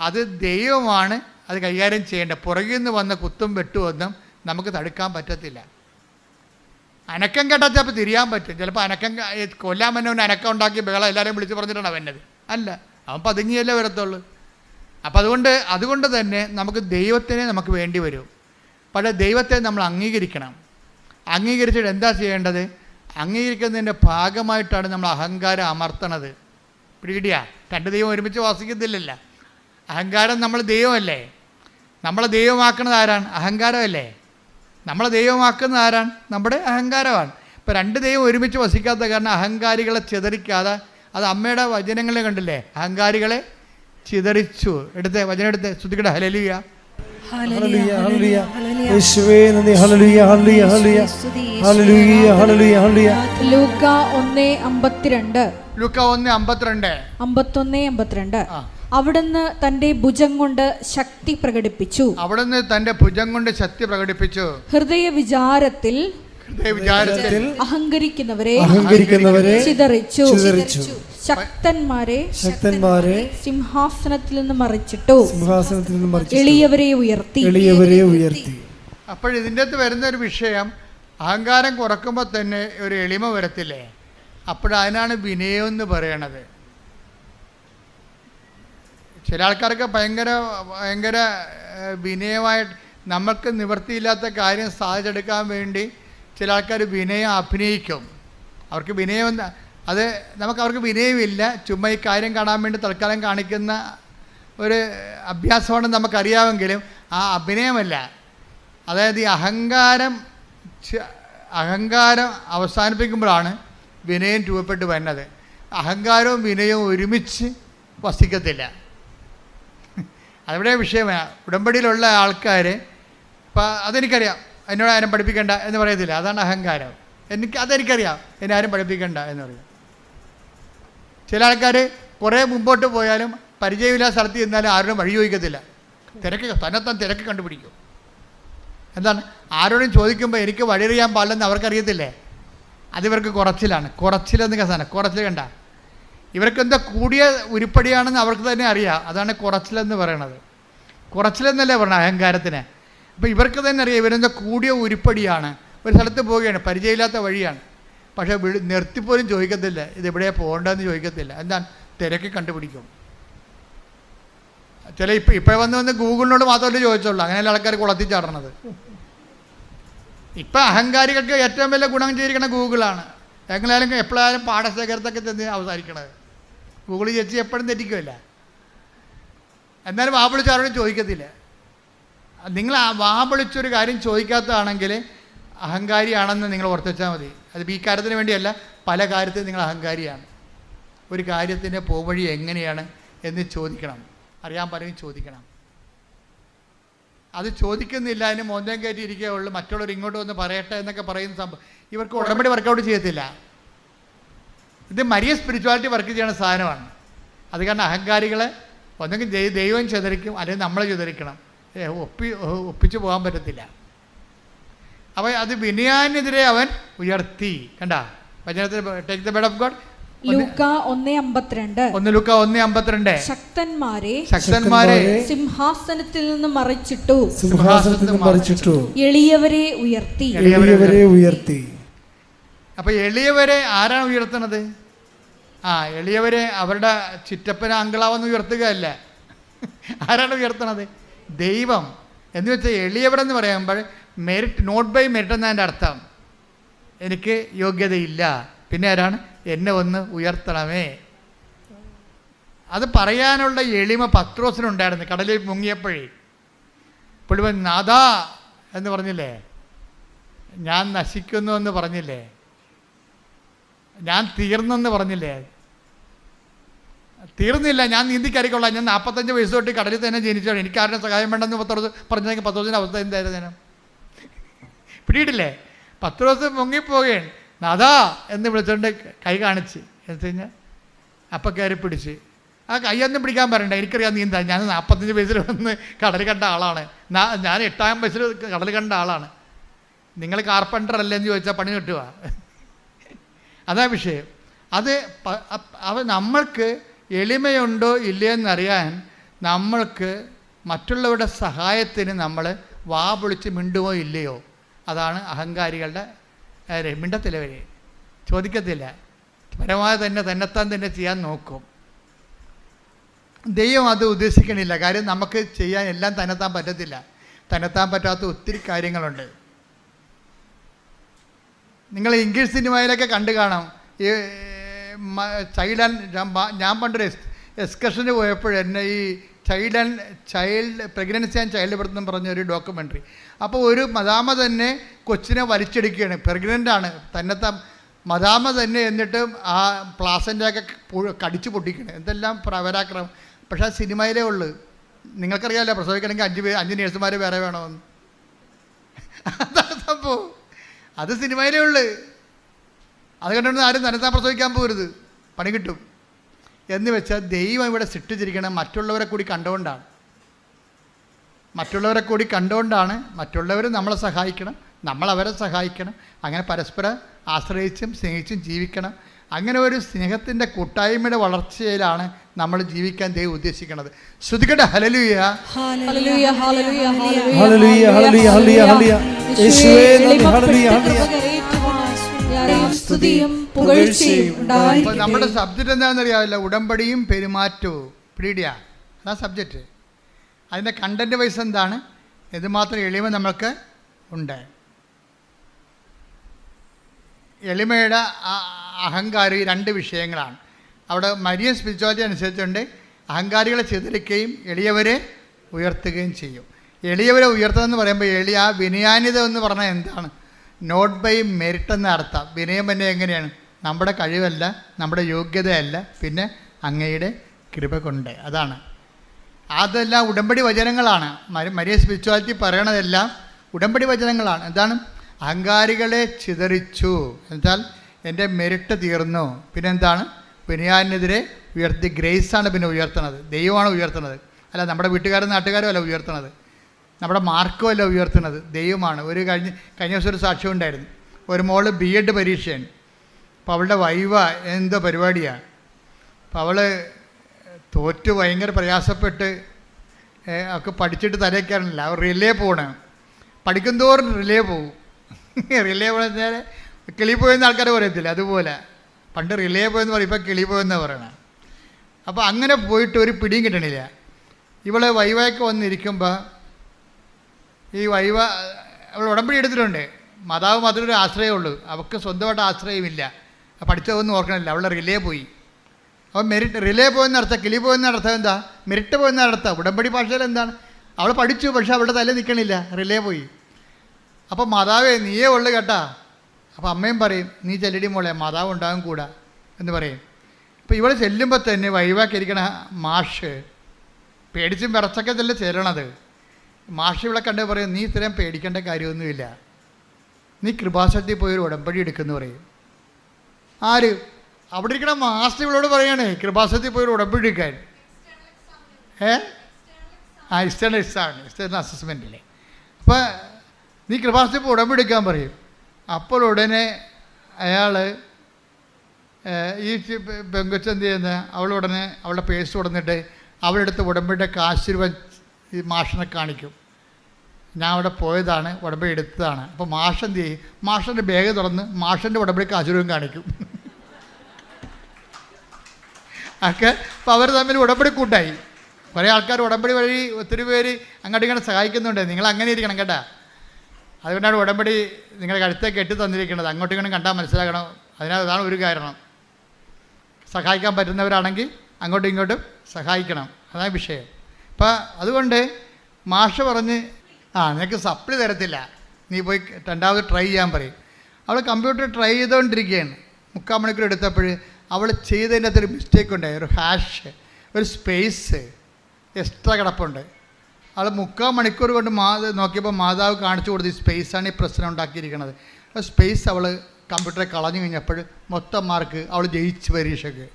അത് ദൈവമാണ് അത് കൈകാര്യം ചെയ്യേണ്ടത്. പുറകിൽ നിന്ന് വന്ന കുത്തും വെട്ടുമൊന്നും നമുക്ക് തടുക്കാൻ പറ്റത്തില്ല. അനക്കം കേട്ടാൽ ചിലപ്പോൾ തിരിയാൻ പറ്റും. ചിലപ്പോൾ കൊല്ലാൻ വന്നവന് അനക്കം ഉണ്ടാക്കി ബഹളം എല്ലാവരെയും വിളിച്ച് പറഞ്ഞിട്ടാണ് വന്നത്. അല്ല, അവൻ പതുങ്ങിയല്ലേ വരത്തുള്ളൂ. അപ്പം അതുകൊണ്ട് തന്നെ നമുക്ക് ദൈവത്തിനെ നമുക്ക് വേണ്ടി വരും. പക്ഷേ ദൈവത്തെ നമ്മൾ അംഗീകരിക്കണം. അംഗീകരിച്ചിട്ട് എന്താ ചെയ്യേണ്ടത്? അംഗീകരിക്കുന്നതിൻ്റെ ഭാഗമായിട്ടാണ് നമ്മൾ അഹങ്കാരം അമർത്തണത്. പിടികിട്ടിയാ? രണ്ട് ദൈവം ഒരുമിച്ച് വസിക്കത്തില്ലല്ലോ. അഹങ്കാരം നമ്മൾ ദൈവമല്ലേ. നമ്മളെ ദൈവമാക്കുന്നത് ആരാണ്? അഹങ്കാരമല്ലേ. നമ്മളെ ദൈവമാക്കുന്നത് ആരാണ്? നമ്മുടെ അഹങ്കാരമാണ്. ഇപ്പോൾ രണ്ട് ദൈവം ഒരുമിച്ച് വസിക്കാത്ത കാരണം അഹങ്കാരികളെ ചിതറിക്കാതെ, അത് അമ്മയുടെ വചനങ്ങളെ കണ്ടില്ലേ, അഹങ്കാരികളെ ചിതറിച്ചു. വചനം എടുത്ത് ശ്രുതിക്കട്ടെ. Hallelujah, hallelujah, hallelujah. യേശുവേ നന്ദി. Hallelujah, hallelujah, hallelujah, hallelujah, hallelujah, hallelujah. ലൂക്ക 1:52. ലൂക്ക 1:52. 51:52. അവിടുന്ന് തന്റെ ഭുജം കൊണ്ട് ശക്തി പ്രകടിപ്പിച്ചു. ഹൃദയ വിചാരത്തിൽ അഹങ്കരിക്കുന്നവരെ ചിതറിച്ചു. ശക്തന്മാരെ സിംഹാസനത്തിൽ നിന്ന് മറിച്ചിട്ടു. എളിയവരെ ഉയർത്തി. അപ്പോൾ ഇതിൻ്റെ അകത്ത് വരുന്ന ഒരു വിഷയം, അഹങ്കാരം കുറക്കുമ്പോൾ തന്നെ ഒരു എളിമ വരത്തില്ലേ? അപ്പോഴതിനാണ് വിനയം എന്ന് പറയണത്. ചില ആൾക്കാർക്ക് ഭയങ്കര വിനയമായിട്ട് നമുക്ക് നിവൃത്തിയില്ലാത്ത കാര്യം സാധിച്ചെടുക്കാൻ വേണ്ടി ചില ആൾക്കാർ വിനയം അഭിനയിക്കും. അവർക്ക് വിനയമില്ല. ചുമ്മാ ഈ കാര്യം കാണാൻ വേണ്ടി തൽക്കാലം കാണിക്കുന്ന ഒരു അഭ്യാസമാണെന്ന് നമുക്കറിയാമെങ്കിലും ആ അഭിനയമല്ല. അതായത് ഈ അഹങ്കാരം അവസാനിപ്പിക്കുമ്പോഴാണ് വിനയം രൂപപ്പെട്ട് വരുന്നത്. അഹങ്കാരവും വിനയവും ഒരുമിച്ച് വസിക്കത്തില്ല. അതിവിടെ വിഷയമാണ്. ഉടമ്പടിയിലുള്ള ആൾക്കാർ ഇപ്പം അതെനിക്കറിയാം, എന്നോട് ആരും പഠിപ്പിക്കണ്ട എന്ന് പറയത്തില്ല. അതാണ് അഹങ്കാരം. അതെനിക്കറിയാം, എന്നെ ആരും പഠിപ്പിക്കണ്ട എന്ന് പറയും. ചില ആൾക്കാർ കുറേ മുമ്പോട്ട് പോയാലും പരിചയമില്ലാത്ത സ്ഥലത്ത് ചെന്നാലും ആരോടും വഴി ചോദിക്കത്തില്ല. തന്നെത്താൻ തിരക്ക് കണ്ടുപിടിക്കും. എന്താണ്? ആരോടും ചോദിക്കുമ്പോൾ എനിക്ക് വഴിയറിയാൻ പാടില്ലെന്ന് അവർക്കറിയത്തില്ലേ? അതിവർക്ക് കുറച്ചിലെന്ന് സാധനം. കുറച്ചിൽ കണ്ട ഇവർക്കെന്താ കൂടിയ ഉരുപ്പടിയാണെന്ന് അവർക്ക് തന്നെ അറിയാം. അതാണ് കുറച്ചിലെന്ന് പറയണത്. കുറച്ചിലെന്നല്ലേ പറഞ്ഞത് അഹങ്കാരത്തിന്. അപ്പോൾ ഇവർക്ക് തന്നെ അറിയാം ഇവരെന്താ കൂടിയ ഉരുപ്പടിയാണ്. ഒരു സ്ഥലത്ത് പോവുകയാണ്, പരിചയമില്ലാത്ത വഴിയാണ്, പക്ഷേ നിർത്തിപ്പോലും ചോദിക്കത്തില്ല ഇതെവിടെയാണ് പോകേണ്ടതെന്ന് ചോദിക്കത്തില്ല. എന്താണ്? തിരക്ക് കണ്ടുപിടിക്കും. ഇപ്പോൾ വന്ന് ഗൂഗിളിനോട് മാത്രമല്ലേ ചോദിച്ചുള്ളൂ. അങ്ങനെയല്ല ആൾക്കാർ കുളത്തിൽ ചാടണത്. ഇപ്പം അഹങ്കാരികൾക്ക് ഏറ്റവും വലിയ ഗുണം ചെയ്തിരിക്കണ ഗൂഗിളാണ്. എങ്ങനെയായാലും എപ്പോഴായാലും പാഠശേഖരത്തൊക്കെ ചെന്ന് അവസാനിക്കണത്. ഗൂഗിളിൽ ചേച്ചി എപ്പോഴും തെറ്റിക്കുമല്ല. എന്നാലും വാവിളിച്ചാരോടും ചോദിക്കത്തില്ല. നിങ്ങൾ വാവിളിച്ചൊരു കാര്യം ചോദിക്കാത്തതാണെങ്കിൽ അഹങ്കാരിയാണെന്ന് നിങ്ങൾ ഓർത്തുവെച്ചാൽ മതി. അത് ഈ കാര്യത്തിന് വേണ്ടിയല്ല, പല കാര്യത്തിലും നിങ്ങൾ അഹങ്കാരിയാണ്. ഒരു കാര്യത്തിൻ്റെ പോവഴി എങ്ങനെയാണ് എന്ന് ചോദിക്കണം. അറിയാൻ പറയും ചോദിക്കണം. അത് ചോദിക്കുന്നില്ല, അതിന് മോന്തം കയറ്റി ഇരിക്കുകയുള്ളൂ. മറ്റുള്ളവർ ഇങ്ങോട്ട് വന്ന് പറയട്ടെ എന്നൊക്കെ പറയുന്ന സംഭവം ഇവർക്ക് ഉടമ്പടി വർക്കൗട്ട് ചെയ്യത്തില്ല. ഇത് മരിയ സ്പിരിച്വാലിറ്റി വർക്ക് ചെയ്യുന്ന സാധനമാണ്. അത് കാരണം അഹങ്കാരികളെ ഒന്നെങ്കിൽ ദൈവം ചിതറിക്കും, അല്ലെങ്കിൽ നമ്മളെ ചിതറിക്കണം. ഒപ്പിച്ചു പോകാൻ പറ്റത്തില്ല. അപ്പോൾ അത് വിനയാനെതിരെ അവൻ ഉയർത്തി. കണ്ട വചനത്തിൽ take the word of God. ലൂക്ക 1:52. ലൂക്ക 1:52. ശക്തന്മാരെ സിംഹാസനത്തിൽ നിന്ന് മറിച്ചിട്ടു. എളിയവരെ ഉയർത്തി. അപ്പൊ എളിയവരെ ആരാണ് ഉയർത്തുന്നത്? എളിയവരെ അവരുടെ ചിറ്റപ്പന അങ്കളാവെന്ന് ഉയർത്തുകയല്ല. ആരാണ് ഉയർത്തണത്? ദൈവം. എന്ന് വെച്ചാൽ എളിയവരെന്ന് പറയുമ്പോൾ മെറിറ്റ്, നോട്ട് ബൈ മെറിറ്റ് എന്നതിൻ്റെ അർത്ഥം എനിക്ക് യോഗ്യതയില്ല, പിന്നെ ആരാണ്? എന്നെ ഒന്ന് ഉയർത്തണമേ. അത് പറയാനുള്ള എളിമ പത്രോസിനുണ്ടായിരുന്നു. കടലിൽ മുങ്ങിയപ്പോഴേ പുള്ളിവൻ നാഥാ എന്ന് പറഞ്ഞില്ലേ, ഞാൻ നശിക്കുന്നു എന്ന് പറഞ്ഞില്ലേ, ഞാൻ തീർന്നെന്ന് പറഞ്ഞില്ലേ? തീർന്നില്ല, ഞാൻ നീന്തിക്കറിക്കൊള്ളാം, ഞാൻ 45 വയസ്സ് തൊട്ട് കടലിൽ തന്നെ ജനിച്ചാണ്, എനിക്ക് ആരുടെ സഹായം വേണ്ടെന്ന് പറഞ്ഞെങ്കിൽ പത്രോസിൻ്റെ അവസ്ഥ എന്തായിരുന്നു? പിടിയിട്ടില്ലേ? പത്രോസ് മുങ്ങിപ്പോവുകയാണ്. നാഥാ എന്ന് വിളിച്ചുകൊണ്ട് കൈ കാണിച്ച് എന്ന് വെച്ച് കഴിഞ്ഞാൽ അപ്പം കയറി പിടിച്ച് ആ കയ്യൊന്നും പിടിക്കാൻ പറയണ്ട, എനിക്കറിയാം നീന്താൻ. ഞാൻ 45 വയസ്സിൽ വന്ന് കടൽ കണ്ട ആളാണ്. ഞാൻ 8-ാം വയസ്സിൽ കടൽ കണ്ട ആളാണ്. നിങ്ങൾ കാർപ്പൻ്റർ അല്ലേന്ന് ചോദിച്ചാൽ പണി കിട്ടുക. അതാ വിഷയം. അത് നമ്മൾക്ക് എളിമയുണ്ടോ ഇല്ലയെന്നറിയാൻ നമ്മൾക്ക് മറ്റുള്ളവരുടെ സഹായത്തിന് നമ്മൾ വാ പൊളിച്ച് മിണ്ടുമോ ഇല്ലയോ, അതാണ് അഹങ്കാരികളുടെ മിണ്ടത്തിലവർ. ചോദിക്കത്തില്ല, പരമാവധി തന്നെത്താൻ തന്നെ ചെയ്യാൻ നോക്കും. ദൈവം അത് ഉദ്ദേശിക്കണില്ല. കാര്യം നമുക്ക് ചെയ്യാൻ എല്ലാം തന്നെത്താൻ പറ്റത്തില്ല. തന്നെത്താൻ പറ്റാത്ത ഒത്തിരി കാര്യങ്ങളുണ്ട്. നിങ്ങൾ ഇംഗ്ലീഷ് സിനിമയിലൊക്കെ കണ്ടു കാണാം. ഈ ഞാൻ പണ്ടൊരു എക്സ്കർഷന് പോയപ്പോൾ എന്നെ ഈ child pregnancy and child birth എന്ന് പറഞ്ഞൊരു ഡോക്യുമെൻ്ററി. അപ്പോൾ ഒരു മദാമ തന്നെ കൊച്ചിനെ വലിച്ചെടുക്കുകയാണ്. പ്രഗ്നൻ്റാണ്, തന്നെത്താൻ മദാമ തന്നെ. എന്നിട്ട് ആ പ്ലാസൻ്റെയൊക്കെ കടിച്ചു പൊട്ടിക്കണം. എന്തെല്ലാം പരാക്രമം. പക്ഷേ ആ സിനിമയിലേ ഉള്ളൂ. നിങ്ങൾക്കറിയാമല്ലോ, പ്രസവിക്കണമെങ്കിൽ 5 നേഴ്സുമാർ വേറെ വേണമെന്ന്. അതാണ് സംഭവം. അത് സിനിമയിലേ ഉള്ളു. അത് കണ്ടുകൊണ്ട് ആരും തന്നെത്താൻ പ്രസവിക്കാൻ പോകരുത്, പണി കിട്ടും. എന്ന് വെച്ചാൽ ദൈവം ഇവിടെ സൃഷ്ടിച്ചിരിക്കണം മറ്റുള്ളവരെ കൂടി കണ്ടുകൊണ്ടാണ്. മറ്റുള്ളവർ നമ്മളെ സഹായിക്കണം, നമ്മളവരെ സഹായിക്കണം. അങ്ങനെ പരസ്പരം ആശ്രയിച്ചും സ്നേഹിച്ചും ജീവിക്കണം. അങ്ങനെ ഒരു സ്നേഹത്തിൻ്റെ കൂട്ടായ്മയുടെ വളർച്ചയിലാണ് നമ്മൾ ജീവിക്കാൻ ദൈവം ഉദ്ദേശിക്കുന്നത്. ശ്രുതികട്ടെ hallelujah, hallelujah, hallelujah, hallelujah, hallelujah, hallelujah. യേശുവേ നന്ദി, ഹല്ലേലൂയ, ഹല്ലേലൂയ. സ്തുതിയും പുകഴ്ചയും ഉണ്ടായിരിക്കട്ടെ. നമ്മുടെ സബ്ജക്റ്റ് എന്താണെന്ന് അറിയാമല്ലോ, ഉടമ്പടിയും പെരുമാറ്റവും. പിടിയ അതാ സബ്ജക്റ്റ്. അതിൻ്റെ കണ്ടന്റ് വൈസ് എന്താണ്, എന്തുമാത്രം എളിമ നമ്മൾക്ക് ഉണ്ട്. എളിമയുടെ അഹങ്കാരം ഈ 2 വിഷയങ്ങളാണ്. അവിടെ മരിയൻ സ്പിരിച്വാലിറ്റി അനുസരിച്ചുകൊണ്ട് അഹങ്കാരികളെ ചിതറിക്കുകയും എളിയവരെ ഉയർത്തുകയും ചെയ്യും. എളിയവരെ ഉയർത്തുക എന്ന് പറയുമ്പോൾ ആ വിനയാന്യത എന്ന് പറഞ്ഞാൽ എന്താണ്? നോട്ട് ബൈ മെറിറ്റ് എന്ന അർത്ഥം. വിനയം തന്നെ എങ്ങനെയാണ്? നമ്മുടെ കഴിവല്ല, നമ്മുടെ യോഗ്യതയല്ല, പിന്നെ അങ്ങയുടെ കൃപ കൊണ്ട്. അതെല്ലാം ഉടമ്പടി വചനങ്ങളാണ്. മരിയ സ്പിരിച്വാലിറ്റി പറയണതെല്ലാം ഉടമ്പടി വചനങ്ങളാണ്. എന്താണ്? അഹങ്കാരികളെ ചിതറിച്ചു എന്നുവെച്ചാൽ എൻ്റെ മെറിറ്റ് തീർന്നു. പിന്നെന്താണ്? വിനയാനെതിരെ ഉയർത്തി. ഗ്രേസാണ് പിന്നെ ഉയർത്തണത്, ദൈവമാണ് ഉയർത്തണത്. അല്ല നമ്മുടെ വീട്ടുകാരും നാട്ടുകാരും അല്ല ഉയർത്തണത്, നമ്മുടെ മാർക്കും അല്ല ഉയർത്തുന്നത്, ദൈവമാണ്. കഴിഞ്ഞ ദിവസം ഒരു സാക്ഷ്യം ഉണ്ടായിരുന്നു. ഒരു മോള് B.Ed പരീക്ഷയാണ്. അപ്പോൾ അവളുടെ വൈവ എന്തോ പരിപാടിയാണ്. അപ്പോൾ അവൾ തോറ്റ് ഭയങ്കര പ്രയാസപ്പെട്ട് ഒക്കെ പഠിച്ചിട്ട് തലയ്ക്കാറില്ല. അവർ റിലേ പോകണം. പഠിക്കുന്തോറും റിലേ പോകും. റിലേ പോയാൽ കിളി പോയെന്ന് ആൾക്കാർ പറയത്തില്ല, അതുപോലെ പണ്ട് റിലേ പോയെന്ന് പറയും, ഇപ്പോൾ കിളി പോയെന്നാണ് പറയണത്. അപ്പോൾ അങ്ങനെ പോയിട്ട് ഒരു പിടിയും കിട്ടണില്ല. ഇവളെ വൈവയൊക്കെ വന്നിരിക്കുമ്പോൾ ഈ വൈവ അവൾ ഉടമ്പടി എടുത്തിട്ടുണ്ട്. മാതാവ് മാത്രമേ ഒരു ആശ്രയമുള്ളൂ, അവൾക്ക് സ്വന്തമായിട്ട് ആശ്രയമില്ല. പഠിച്ചതൊന്നും ഓർക്കണില്ല. അവളുടെ റിലേ പോയി. അപ്പോൾ റിലേ പോയെന്ന അർത്ഥം, കിളി പോയെന്ന അർത്ഥം എന്താ? മെറിറ്റ് പോയെന്ന അർത്ഥം. ഉടമ്പടി ഭാഷയിൽ എന്താണ്? അവൾ പഠിച്ചു, പക്ഷേ അവളുടെ തല നിൽക്കണില്ല, റിലേ പോയി. അപ്പോൾ മാതാവേ നീയേ ഉള്ളു കേട്ടാ. അപ്പോൾ അമ്മയും പറയും, നീ ചെല്ലടി മോളെ, മാതാവ് ഉണ്ടാകും കൂടാ എന്ന് പറയും. അപ്പോൾ ഇവൾ ചെല്ലുമ്പോൾ തന്നെ വൈവാക്കിയിരിക്കണ മാഷ് പേടിച്ചും വിറച്ചൊക്കെ തന്നെ ചെല്ലണത്. മാഷ് ഇവളെ കണ്ട് പറയും, നീ ഇത്രയും പേടിക്കേണ്ട കാര്യമൊന്നുമില്ല, നീ കൃപാസനത്തിൽ പോയൊരു ഉടമ്പടി എടുക്കുമെന്ന് പറയും. ആര്? അവിടെ ഇരിക്കണ മാസ്റ്റർ ഇവളോട് പറയണേ കൃപാസനത്തിൽ പോയൊരു ഉടമ്പടി എടുക്കാൻ. എക്സ്റ്റേണൽ എക്സാം, എക്സ്റ്റേണൽ അസസ്മെൻറ്റിലെ. അപ്പോൾ നീ കൃപാസനത്തിൽ പോയി ഉടമ്പടി എടുക്കാൻ പറയും. അപ്പോൾ ഉടനെ അയാൾ ഈ പെങ്കൊച്ചെന്ത് ചെയ്യുന്നത്, അവളുടനെ അവളുടെ പേഴ്സ് കൊടുത്തിട്ട് അവളെടുത്ത് ഉടമ്പടിയുടെ കാശ് രൂപ ഈ മാഷിനെ കാണിക്കും. ഞാൻ അവിടെ പോയതാണ്, ഉടമ്പടി എടുത്തതാണ്. അപ്പോൾ മാഷ് എന്ത് ചെയ്യും? മാഷിൻ്റെ ബാഗ് തുറന്ന് മാഷിൻ്റെ ഉടമ്പടി കാശ് രൂപം കാണിക്കും. ഒക്കെ അപ്പോൾ അവർ തമ്മിൽ ഉടമ്പടി കൂട്ടായി. കുറേ ആൾക്കാർ ഉടമ്പടി വഴി ഒത്തിരി പേര് അങ്ങോട്ടും ഇങ്ങനെ സഹായിക്കുന്നുണ്ട്. നിങ്ങൾ അങ്ങനെ ഇരിക്കണം കേട്ടാ. അതുകൊണ്ടാണ് ഉടമ്പടി നിങ്ങളുടെ കഴുത്തേക്ക് കെട്ടി തന്നിരിക്കുന്നത്. അങ്ങോട്ടും ഇങ്ങോട്ടും കണ്ടാൽ മനസ്സിലാക്കണം. അതാണ് ഒരു കാരണം. സഹായിക്കാൻ പറ്റുന്നവരാണെങ്കിൽ അങ്ങോട്ടും ഇങ്ങോട്ടും സഹായിക്കണം, അതാണ് വിഷയം. അപ്പം അതുകൊണ്ട് മാഷ് പറഞ്ഞ് നിനക്ക് സപ്ലി തരത്തില്ല, നീ പോയി 2ാമത് ട്രൈ ചെയ്യാൻ പറയും. അവൾ കമ്പ്യൂട്ടർ ട്രൈ ചെയ്തുകൊണ്ടിരിക്കുകയാണ്. 3/4 മണിക്കൂർ എടുത്തപ്പോൾ അവൾ ചെയ്തതിൻ്റെ അകത്തൊരു മിസ്റ്റേക്ക് ഉണ്ടായി. ഒരു ഹാഷ്, ഒരു സ്പേസ് എക്സ്ട്രാ കിടപ്പുണ്ട്. അവൾ 3/4 മണിക്കൂർ കൊണ്ട് നോക്കിയപ്പോൾ മാതാവ് കാണിച്ചു കൊടുത്ത് ഈ സ്പേസാണ് ഈ പ്രശ്നം ഉണ്ടാക്കിയിരിക്കുന്നത്. ആ സ്പേസ് അവൾ കമ്പ്യൂട്ടറെ കളഞ്ഞു കഴിഞ്ഞപ്പോൾ മൊത്തം മാർക്ക് അവൾ ജയിച്ച് പരീക്ഷയ്ക്ക്.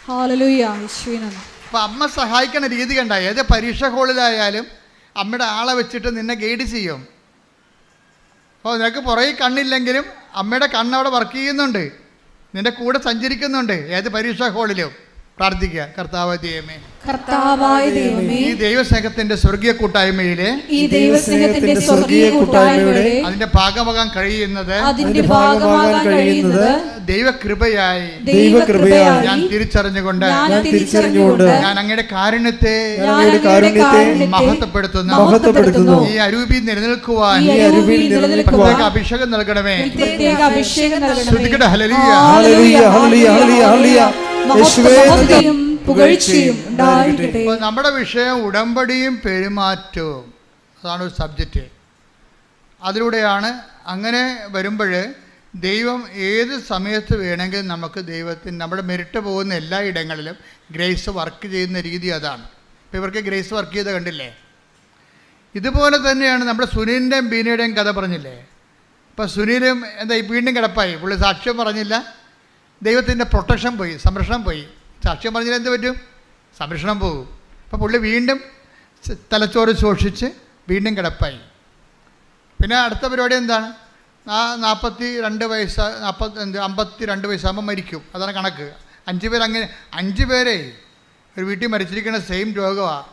ഹല്ലേലൂയ. യേശുവേ നന്ദി. അപ്പം അമ്മ സഹായിക്കണ രീതി കണ്ട, ഏത് പരീക്ഷ ഹോളിലായാലും അമ്മയുടെ ആളെ വെച്ചിട്ട് നിന്നെ ഗൈഡ് ചെയ്യും. അപ്പോൾ നിനക്ക് പുറകെ കണ്ണില്ലെങ്കിലും അമ്മയുടെ കണ്ണവിടെ വർക്ക് ചെയ്യുന്നുണ്ട്, നിന്റെ കൂടെ സഞ്ചരിക്കുന്നുണ്ട്. ഏത് പരീക്ഷാ ഹോളിലും പ്രാർത്ഥിക്കുക, കർത്താവായ ദൈവമേ, കർത്താവായ ദൈവമേ, ഈ ദൈവസ്നേഹത്തിന്റെ സ്വർഗീയ കൂട്ടായ്മയിലെ ഈ ദൈവസ്നേഹത്തിന്റെ സ്വർഗീയ കൂട്ടായ്മയുടെ അതിന്റെ ഭാഗമാകാൻ കഴിയുന്നത് ദൈവകൃപയായി ഞാൻ തിരിച്ചറിഞ്ഞുകൊണ്ട് ഞാൻ അങ്ങയുടെ കാരുണ്യത്തെ മഹത്വപ്പെടുത്തുന്നു. ഈ അരൂപിയിൽ നിലനിൽക്കുവാൻ പ്രത്യേക അഭിഷേകം നൽകണമേ. ശ്രുതിക്കട്ടെ, ഹല്ലേലൂയ. നമ്മുടെ വിഷയം ഉടമ്പടിയും പെരുമാറ്റവും, അതാണ് ഒരു സബ്ജക്റ്റ്. അതിലൂടെയാണ് അങ്ങനെ വരുമ്പോൾ ദൈവം ഏത് സമയത്ത് വേണമെങ്കിലും നമുക്ക് ദൈവത്തിന് നമ്മുടെ മെരിട്ട് പോകുന്ന എല്ലാ ഇടങ്ങളിലും ഗ്രേസ് വർക്ക് ചെയ്യുന്ന രീതി അതാണ്. ഇപ്പോൾ ഇവർക്ക് ഗ്രേസ് വർക്ക് ചെയ്ത് കണ്ടില്ലേ? ഇതുപോലെ തന്നെയാണ് നമ്മുടെ സുനിലിൻ്റെയും ബീനയുടെയും കഥ പറഞ്ഞില്ലേ? ഇപ്പോൾ സുനിലും എന്താ വീണ്ടും കിടപ്പായി, പുള്ളി സാക്ഷ്യം പറഞ്ഞില്ല, ദൈവത്തിൻ്റെ പ്രൊട്ടക്ഷൻ പോയി, സംരക്ഷണം പോയി. സാക്ഷ്യം പറഞ്ഞാൽ എന്ത് പറ്റും? സംരക്ഷണം പോകും. അപ്പോൾ പുള്ളി വീണ്ടും തലച്ചോറ് ശോഷിച്ച് വീണ്ടും കിടപ്പായി. പിന്നെ അടുത്ത പരിപാടി എന്താണ്? 42 വയസ്സാകുമ്പോൾ മരിക്കും. അതാണ് കണക്ക്. 5 പേര് അങ്ങനെ 5 പേരെ ഒരു വീട്ടിൽ മരിച്ചിരിക്കുന്ന സെയിം രോഗമാണ്.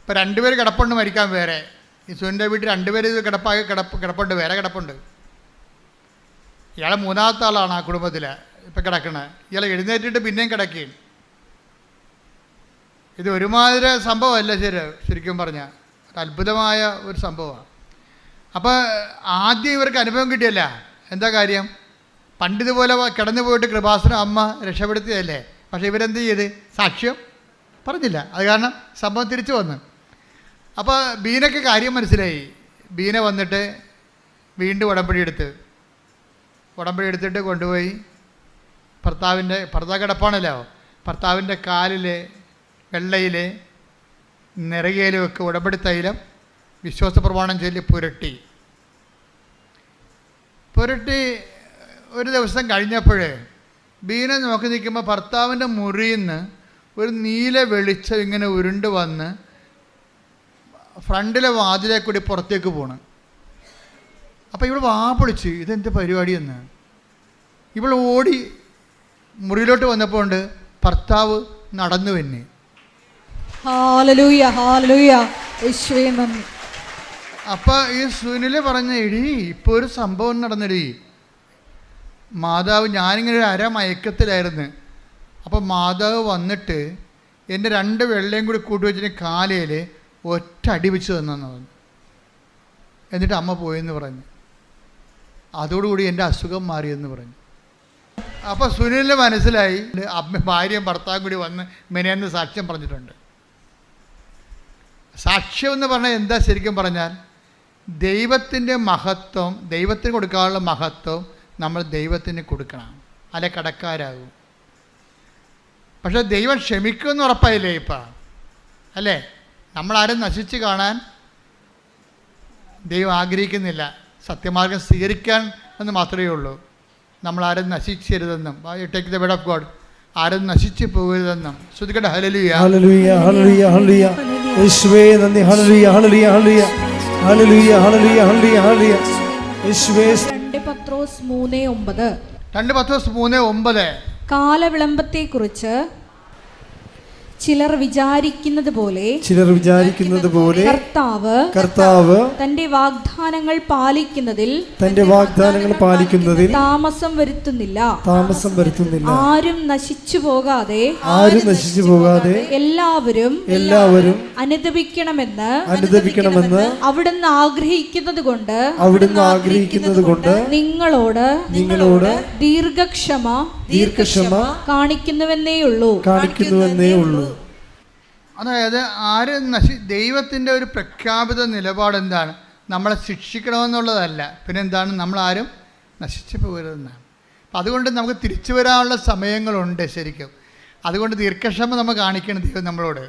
ഇപ്പോൾ 2 പേര് കിടപ്പുണ്ട് മരിക്കാൻ വേറെ. ഈ സുനിൻ്റെ വീട്ടിൽ 2 പേര് ഇത് കിടപ്പുണ്ട്, വേറെ കിടപ്പുണ്ട്. ഇയാൾ 3ാമത്തെ ആളാണ് ആ കുടുംബത്തിൽ ഇപ്പം കിടക്കണത്. ഇയാൾ എഴുന്നേറ്റിട്ട് പിന്നെയും കിടക്കുകയും. ഇത് ഒരുമാതിരി സംഭവമല്ല ശരിക്കും പറഞ്ഞാൽ, ഒരു അത്ഭുതമായ ഒരു സംഭവമാണ്. അപ്പോൾ ആദ്യം ഇവർക്ക് അനുഭവം കിട്ടിയല്ല. എന്താ കാര്യം? പണ്ടിതുപോലെ കിടന്നു പോയിട്ട് കൃപാസനം അമ്മ രക്ഷപ്പെടുത്തിയതല്ലേ. പക്ഷേ ഇവരെന്ത് ചെയ്ത്? സാക്ഷ്യം പറഞ്ഞില്ല. അത് കാരണം സംഭവം തിരിച്ചു വന്നു. അപ്പോൾ ബീനയ്ക്ക് കാര്യം മനസ്സിലായി. ബീന വന്നിട്ട് വീണ്ടും ഉടമ്പടി എടുത്തിട്ട് കൊണ്ടുപോയി ഭർത്താവ് കിടപ്പാണല്ലോ, ഭർത്താവിൻ്റെ കാലിലെ വെള്ളയിലെ നെറുകയിലുമൊക്കെ ഉടമ്പടി തൈലം വിശ്വാസ പ്രമാണം ചൊല്ലി പുരട്ടി ഒരു ദിവസം കഴിഞ്ഞപ്പോൾ ബീന നോക്കി നിൽക്കുമ്പോൾ ഭർത്താവിൻ്റെ മുറിയിൽ നിന്ന് ഒരു നീല വെളിച്ചം ഇങ്ങനെ ഉരുണ്ട് വന്ന് ഫ്രണ്ടിലെ വാതിലെ കൂടി പുറത്തേക്ക് പോണ്. അപ്പോൾ ഇവൾ പൊളിച്ച് ഇതെന്ത് പരിപാടിയെന്ന്. ഇവൾ ഓടി മുറിയിലോട്ട് വന്നപ്പോൾ ഉണ്ട് ഭർത്താവ് നടന്നു തന്നെ. Hallelujah, hallelujah. യേശുവേ നന്ദി. അപ്പോൾ ഈ സുനില് പറഞ്ഞ, എടീ ഇപ്പോൾ ഒരു സംഭവം നടന്നെടീ, മാതാവ്, ഞാനിങ്ങനെ ഒരു അരമയക്കത്തിലായിരുന്നു. അപ്പോൾ മാതാവ് വന്നിട്ട് എൻ്റെ 2 വെള്ളയും കൂടി കൂട്ടിവെച്ചിട്ട് കാലയിൽ ഒറ്റ അടി വെച്ച് തന്നു. എന്നിട്ട് അമ്മ പോയെന്ന് പറഞ്ഞു. അതോടുകൂടി എൻ്റെ അസുഖം മാറിയെന്ന് പറഞ്ഞു. അപ്പോൾ സുനിലിന് മനസ്സിലായി അമ്മ ഭാര്യയും ഭർത്താവും കൂടി വന്ന് മെനയെന്ന് സാക്ഷ്യം പറഞ്ഞിട്ടുണ്ട്. സാക്ഷ്യം എന്ന് പറഞ്ഞാൽ എന്താ? ശരിക്കും പറഞ്ഞാൽ ദൈവത്തിൻ്റെ മഹത്വം, ദൈവത്തിന് കൊടുക്കാനുള്ള മഹത്വം നമ്മൾ ദൈവത്തിന് കൊടുക്കണം, അല്ലെ കടക്കാരാകും. പക്ഷേ ദൈവം ക്ഷമിക്കുമെന്ന് ഉറപ്പായില്ലേ ഇപ്പം? അല്ലേ? നമ്മളാരും നശിച്ച് കാണാൻ ദൈവം ആഗ്രഹിക്കുന്നില്ല. സത്യമാർഗം സ്വീകരിക്കാൻ എന്ന് മാത്രമേ ഉള്ളൂ. നമ്മളാരും നശിച്ചരുതെന്നും, take the word of God, ആരും നശിച്ചു പോകരുതെന്നും. ശ്രുതിക്കട്ടെ, ഹല്ലേലൂയ, ഹല്ലേലൂയ, ഹല്ലേലൂയ, ഹല്ലേലൂയ. യേശുവേ നന്ദി. Hallelujah, hallelujah, hallelujah, hallelujah, hallelujah, hallelujah, hallelujah. യേശുവേ. 2 പത്രോസ് 3:9. 2 പത്രോസ് 3:9. കാലവിളംബത്തെക്കുറിച്ച് ചിലർ വിചാരിക്കുന്നത് പോലെ കർത്താവ് തന്റെ വാഗ്ദാനങ്ങൾ പാലിക്കുന്നതിൽ താമസം വരുത്തുന്നില്ല. ആരും നശിച്ചു പോകാതെ എല്ലാവരും അനുദപിക്കണമെന്ന് അവിടുന്ന് ആഗ്രഹിക്കുന്നത് കൊണ്ട് നിങ്ങളോട് ദീർഘക്ഷമ കാണിക്കുന്നുവെന്നേ ഉള്ളൂ. അതായത് ദൈവത്തിൻ്റെ ഒരു പ്രഖ്യാപിത നിലപാട് എന്താണ്? നമ്മളെ ശിക്ഷിക്കണമെന്നുള്ളതല്ല, പിന്നെന്താണ്? നമ്മളാരും നശിച്ചു പോകരുതെന്നാണ്. അപ്പം അതുകൊണ്ട് നമുക്ക് തിരിച്ചു വരാനുള്ള സമയങ്ങളുണ്ട് ശരിക്കും. അതുകൊണ്ട് ദീർഘക്ഷമ നമ്മൾ കാണിക്കണം ദൈവം നമ്മളോട്.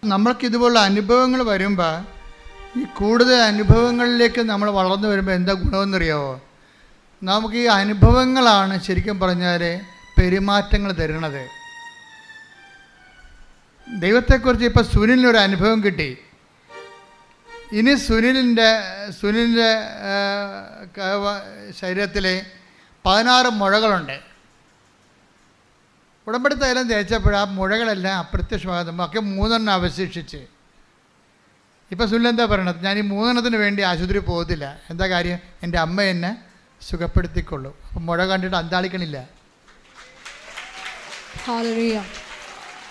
നമ്മൾക്കിതുപോലുള്ള അനുഭവങ്ങൾ വരുമ്പോൾ, ഈ കൂടുതൽ അനുഭവങ്ങളിലേക്ക് നമ്മൾ വളർന്നു വരുമ്പോൾ എന്താ ഗുണമെന്നറിയാമോ? നമുക്ക് ഈ അനുഭവങ്ങളാണ് ശരിക്കും പറഞ്ഞാൽ പെരുമാറ്റങ്ങൾ തരുന്നത്. ദൈവത്തെക്കുറിച്ച് ഇപ്പോൾ സുനിലിനൊരു അനുഭവം കിട്ടി. ഇനി സുനിലിൻ്റെ ശരീരത്തിൽ 16 മുഴകളുണ്ട്. ഉടമ്പടി തൈലം തേച്ചപ്പോൾ ആ മുഴകളെല്ലാം അപ്രത്യക്ഷമാകുമ്പോൾ ഒക്കെ 3 അവശേഷിച്ച്. ഇപ്പോൾ സുനിൽ എന്താ പറയണത്? ഞാൻ ഈ 3 വേണ്ടി ആശുപത്രി പോകത്തില്ല. എന്താ കാര്യം? എൻ്റെ അമ്മ എന്നെ സുഖപ്പെടുത്തിക്കൊള്ളു. അപ്പം മുഴ കണ്ടിട്ട് അന്താളിക്കണില്ല.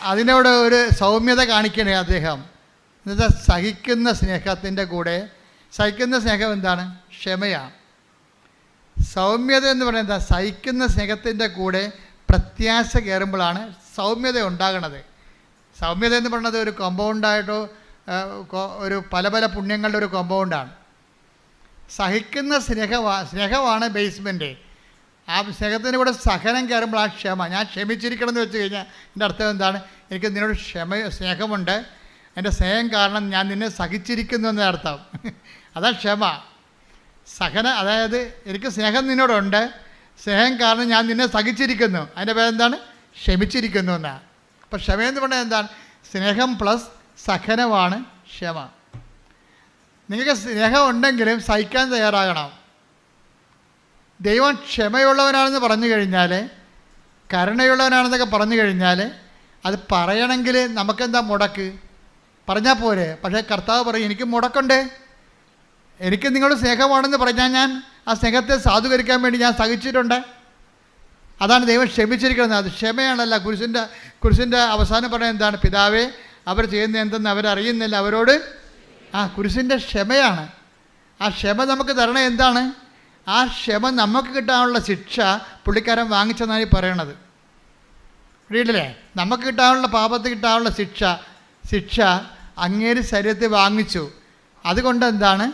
അതിനോട് ഒരു സൗമ്യത കാണിക്കണേ അദ്ദേഹം. എന്നുവെച്ചാൽ സഹിക്കുന്ന സ്നേഹത്തിൻ്റെ കൂടെ, സഹിക്കുന്ന സ്നേഹം എന്താണ്? ക്ഷമയാണ്. സൗമ്യത എന്ന് പറയുന്നത് സഹിക്കുന്ന സ്നേഹത്തിൻ്റെ കൂടെ പ്രത്യാശ കയറുമ്പോഴാണ് സൗമ്യത ഉണ്ടാകണത്. സൗമ്യത എന്ന് പറയുന്നത് ഒരു കോമ്പൗണ്ടായിട്ടോ ഒരു പല പല പുണ്യങ്ങളുടെ ഒരു കോമ്പൗണ്ടാണ്. സഹിക്കുന്ന സ്നേഹമാണ് ബേസ്മെൻറ്റ്. ആ സ്നേഹത്തിൻ്റെ കൂടെ സഹനം കയറുമ്പോൾ ആ ക്ഷമ. ഞാൻ ക്ഷമിച്ചിരിക്കണം എന്ന് വെച്ച് കഴിഞ്ഞാൽ എൻ്റെ അർത്ഥം എന്താണ്? എനിക്ക് നിന്നോട് സ്നേഹമുണ്ട്, എൻ്റെ സ്നേഹം കാരണം ഞാൻ നിന്നെ സഹിച്ചിരിക്കുന്നു എന്നതിൻ്റെ അർത്ഥം. അതാണ് ക്ഷമ. അതായത് എനിക്ക് സ്നേഹം നിന്നോടുണ്ട്, സ്നേഹം കാരണം ഞാൻ നിന്നെ സഹിച്ചിരിക്കുന്നു. അതിൻ്റെ പേരെന്താണ്? ക്ഷമിച്ചിരിക്കുന്നു എന്നാണ്. അപ്പോൾ ക്ഷമയെന്ന് പറഞ്ഞാൽ എന്താണ്? സ്നേഹം പ്ലസ് സഹനമാണ് ക്ഷമ. നിങ്ങൾക്ക് സ്നേഹം ഉണ്ടെങ്കിലും സഹിക്കാൻ തയ്യാറാകണം. ദൈവം ക്ഷമയുള്ളവനാണെന്ന് പറഞ്ഞു കഴിഞ്ഞാൽ, കരുണയുള്ളവനാണെന്നൊക്കെ പറഞ്ഞു കഴിഞ്ഞാൽ, അത് പറയണമെങ്കിൽ നമുക്കെന്താ മുടക്ക്? പറഞ്ഞാൽ പോരെ. പക്ഷേ കർത്താവ് പറയും, എനിക്ക് മുടക്കുണ്ട്. എനിക്ക് നിങ്ങളുടെ സ്നേഹമാണെന്ന് പറഞ്ഞാൽ ഞാൻ ആ സ്നേഹത്തെ സാധൂകരിക്കാൻ വേണ്ടി ഞാൻ സഹിച്ചിട്ടുണ്ട്. അതാണ് ദൈവം ക്ഷമിച്ചിരിക്കുന്നത്. അത് ക്ഷമയാണല്ല. കുരിശിൻ്റെ അവസാനം പറയുന്നത് എന്താണ്? പിതാവേ, അവർ ചെയ്യുന്ന എന്തെന്ന് അവരറിയുന്നില്ല, അവരോട്. കുരിശിൻ്റെ ക്ഷമയാണ്. ആ ക്ഷമ നമുക്ക് തരണേ. എന്താണ് ആ ക്ഷമ? നമുക്ക് കിട്ടാനുള്ള ശിക്ഷ പുള്ളിക്കാരൻ വാങ്ങിച്ചെന്നാണ് ഈ പറയണത്. വീട്ടിലെ നമുക്ക് കിട്ടാനുള്ള പാപത്തിൽ കിട്ടാനുള്ള ശിക്ഷ അങ്ങേര് ശരീരത്തിൽ വാങ്ങിച്ചു. അതുകൊണ്ട് എന്താണ്?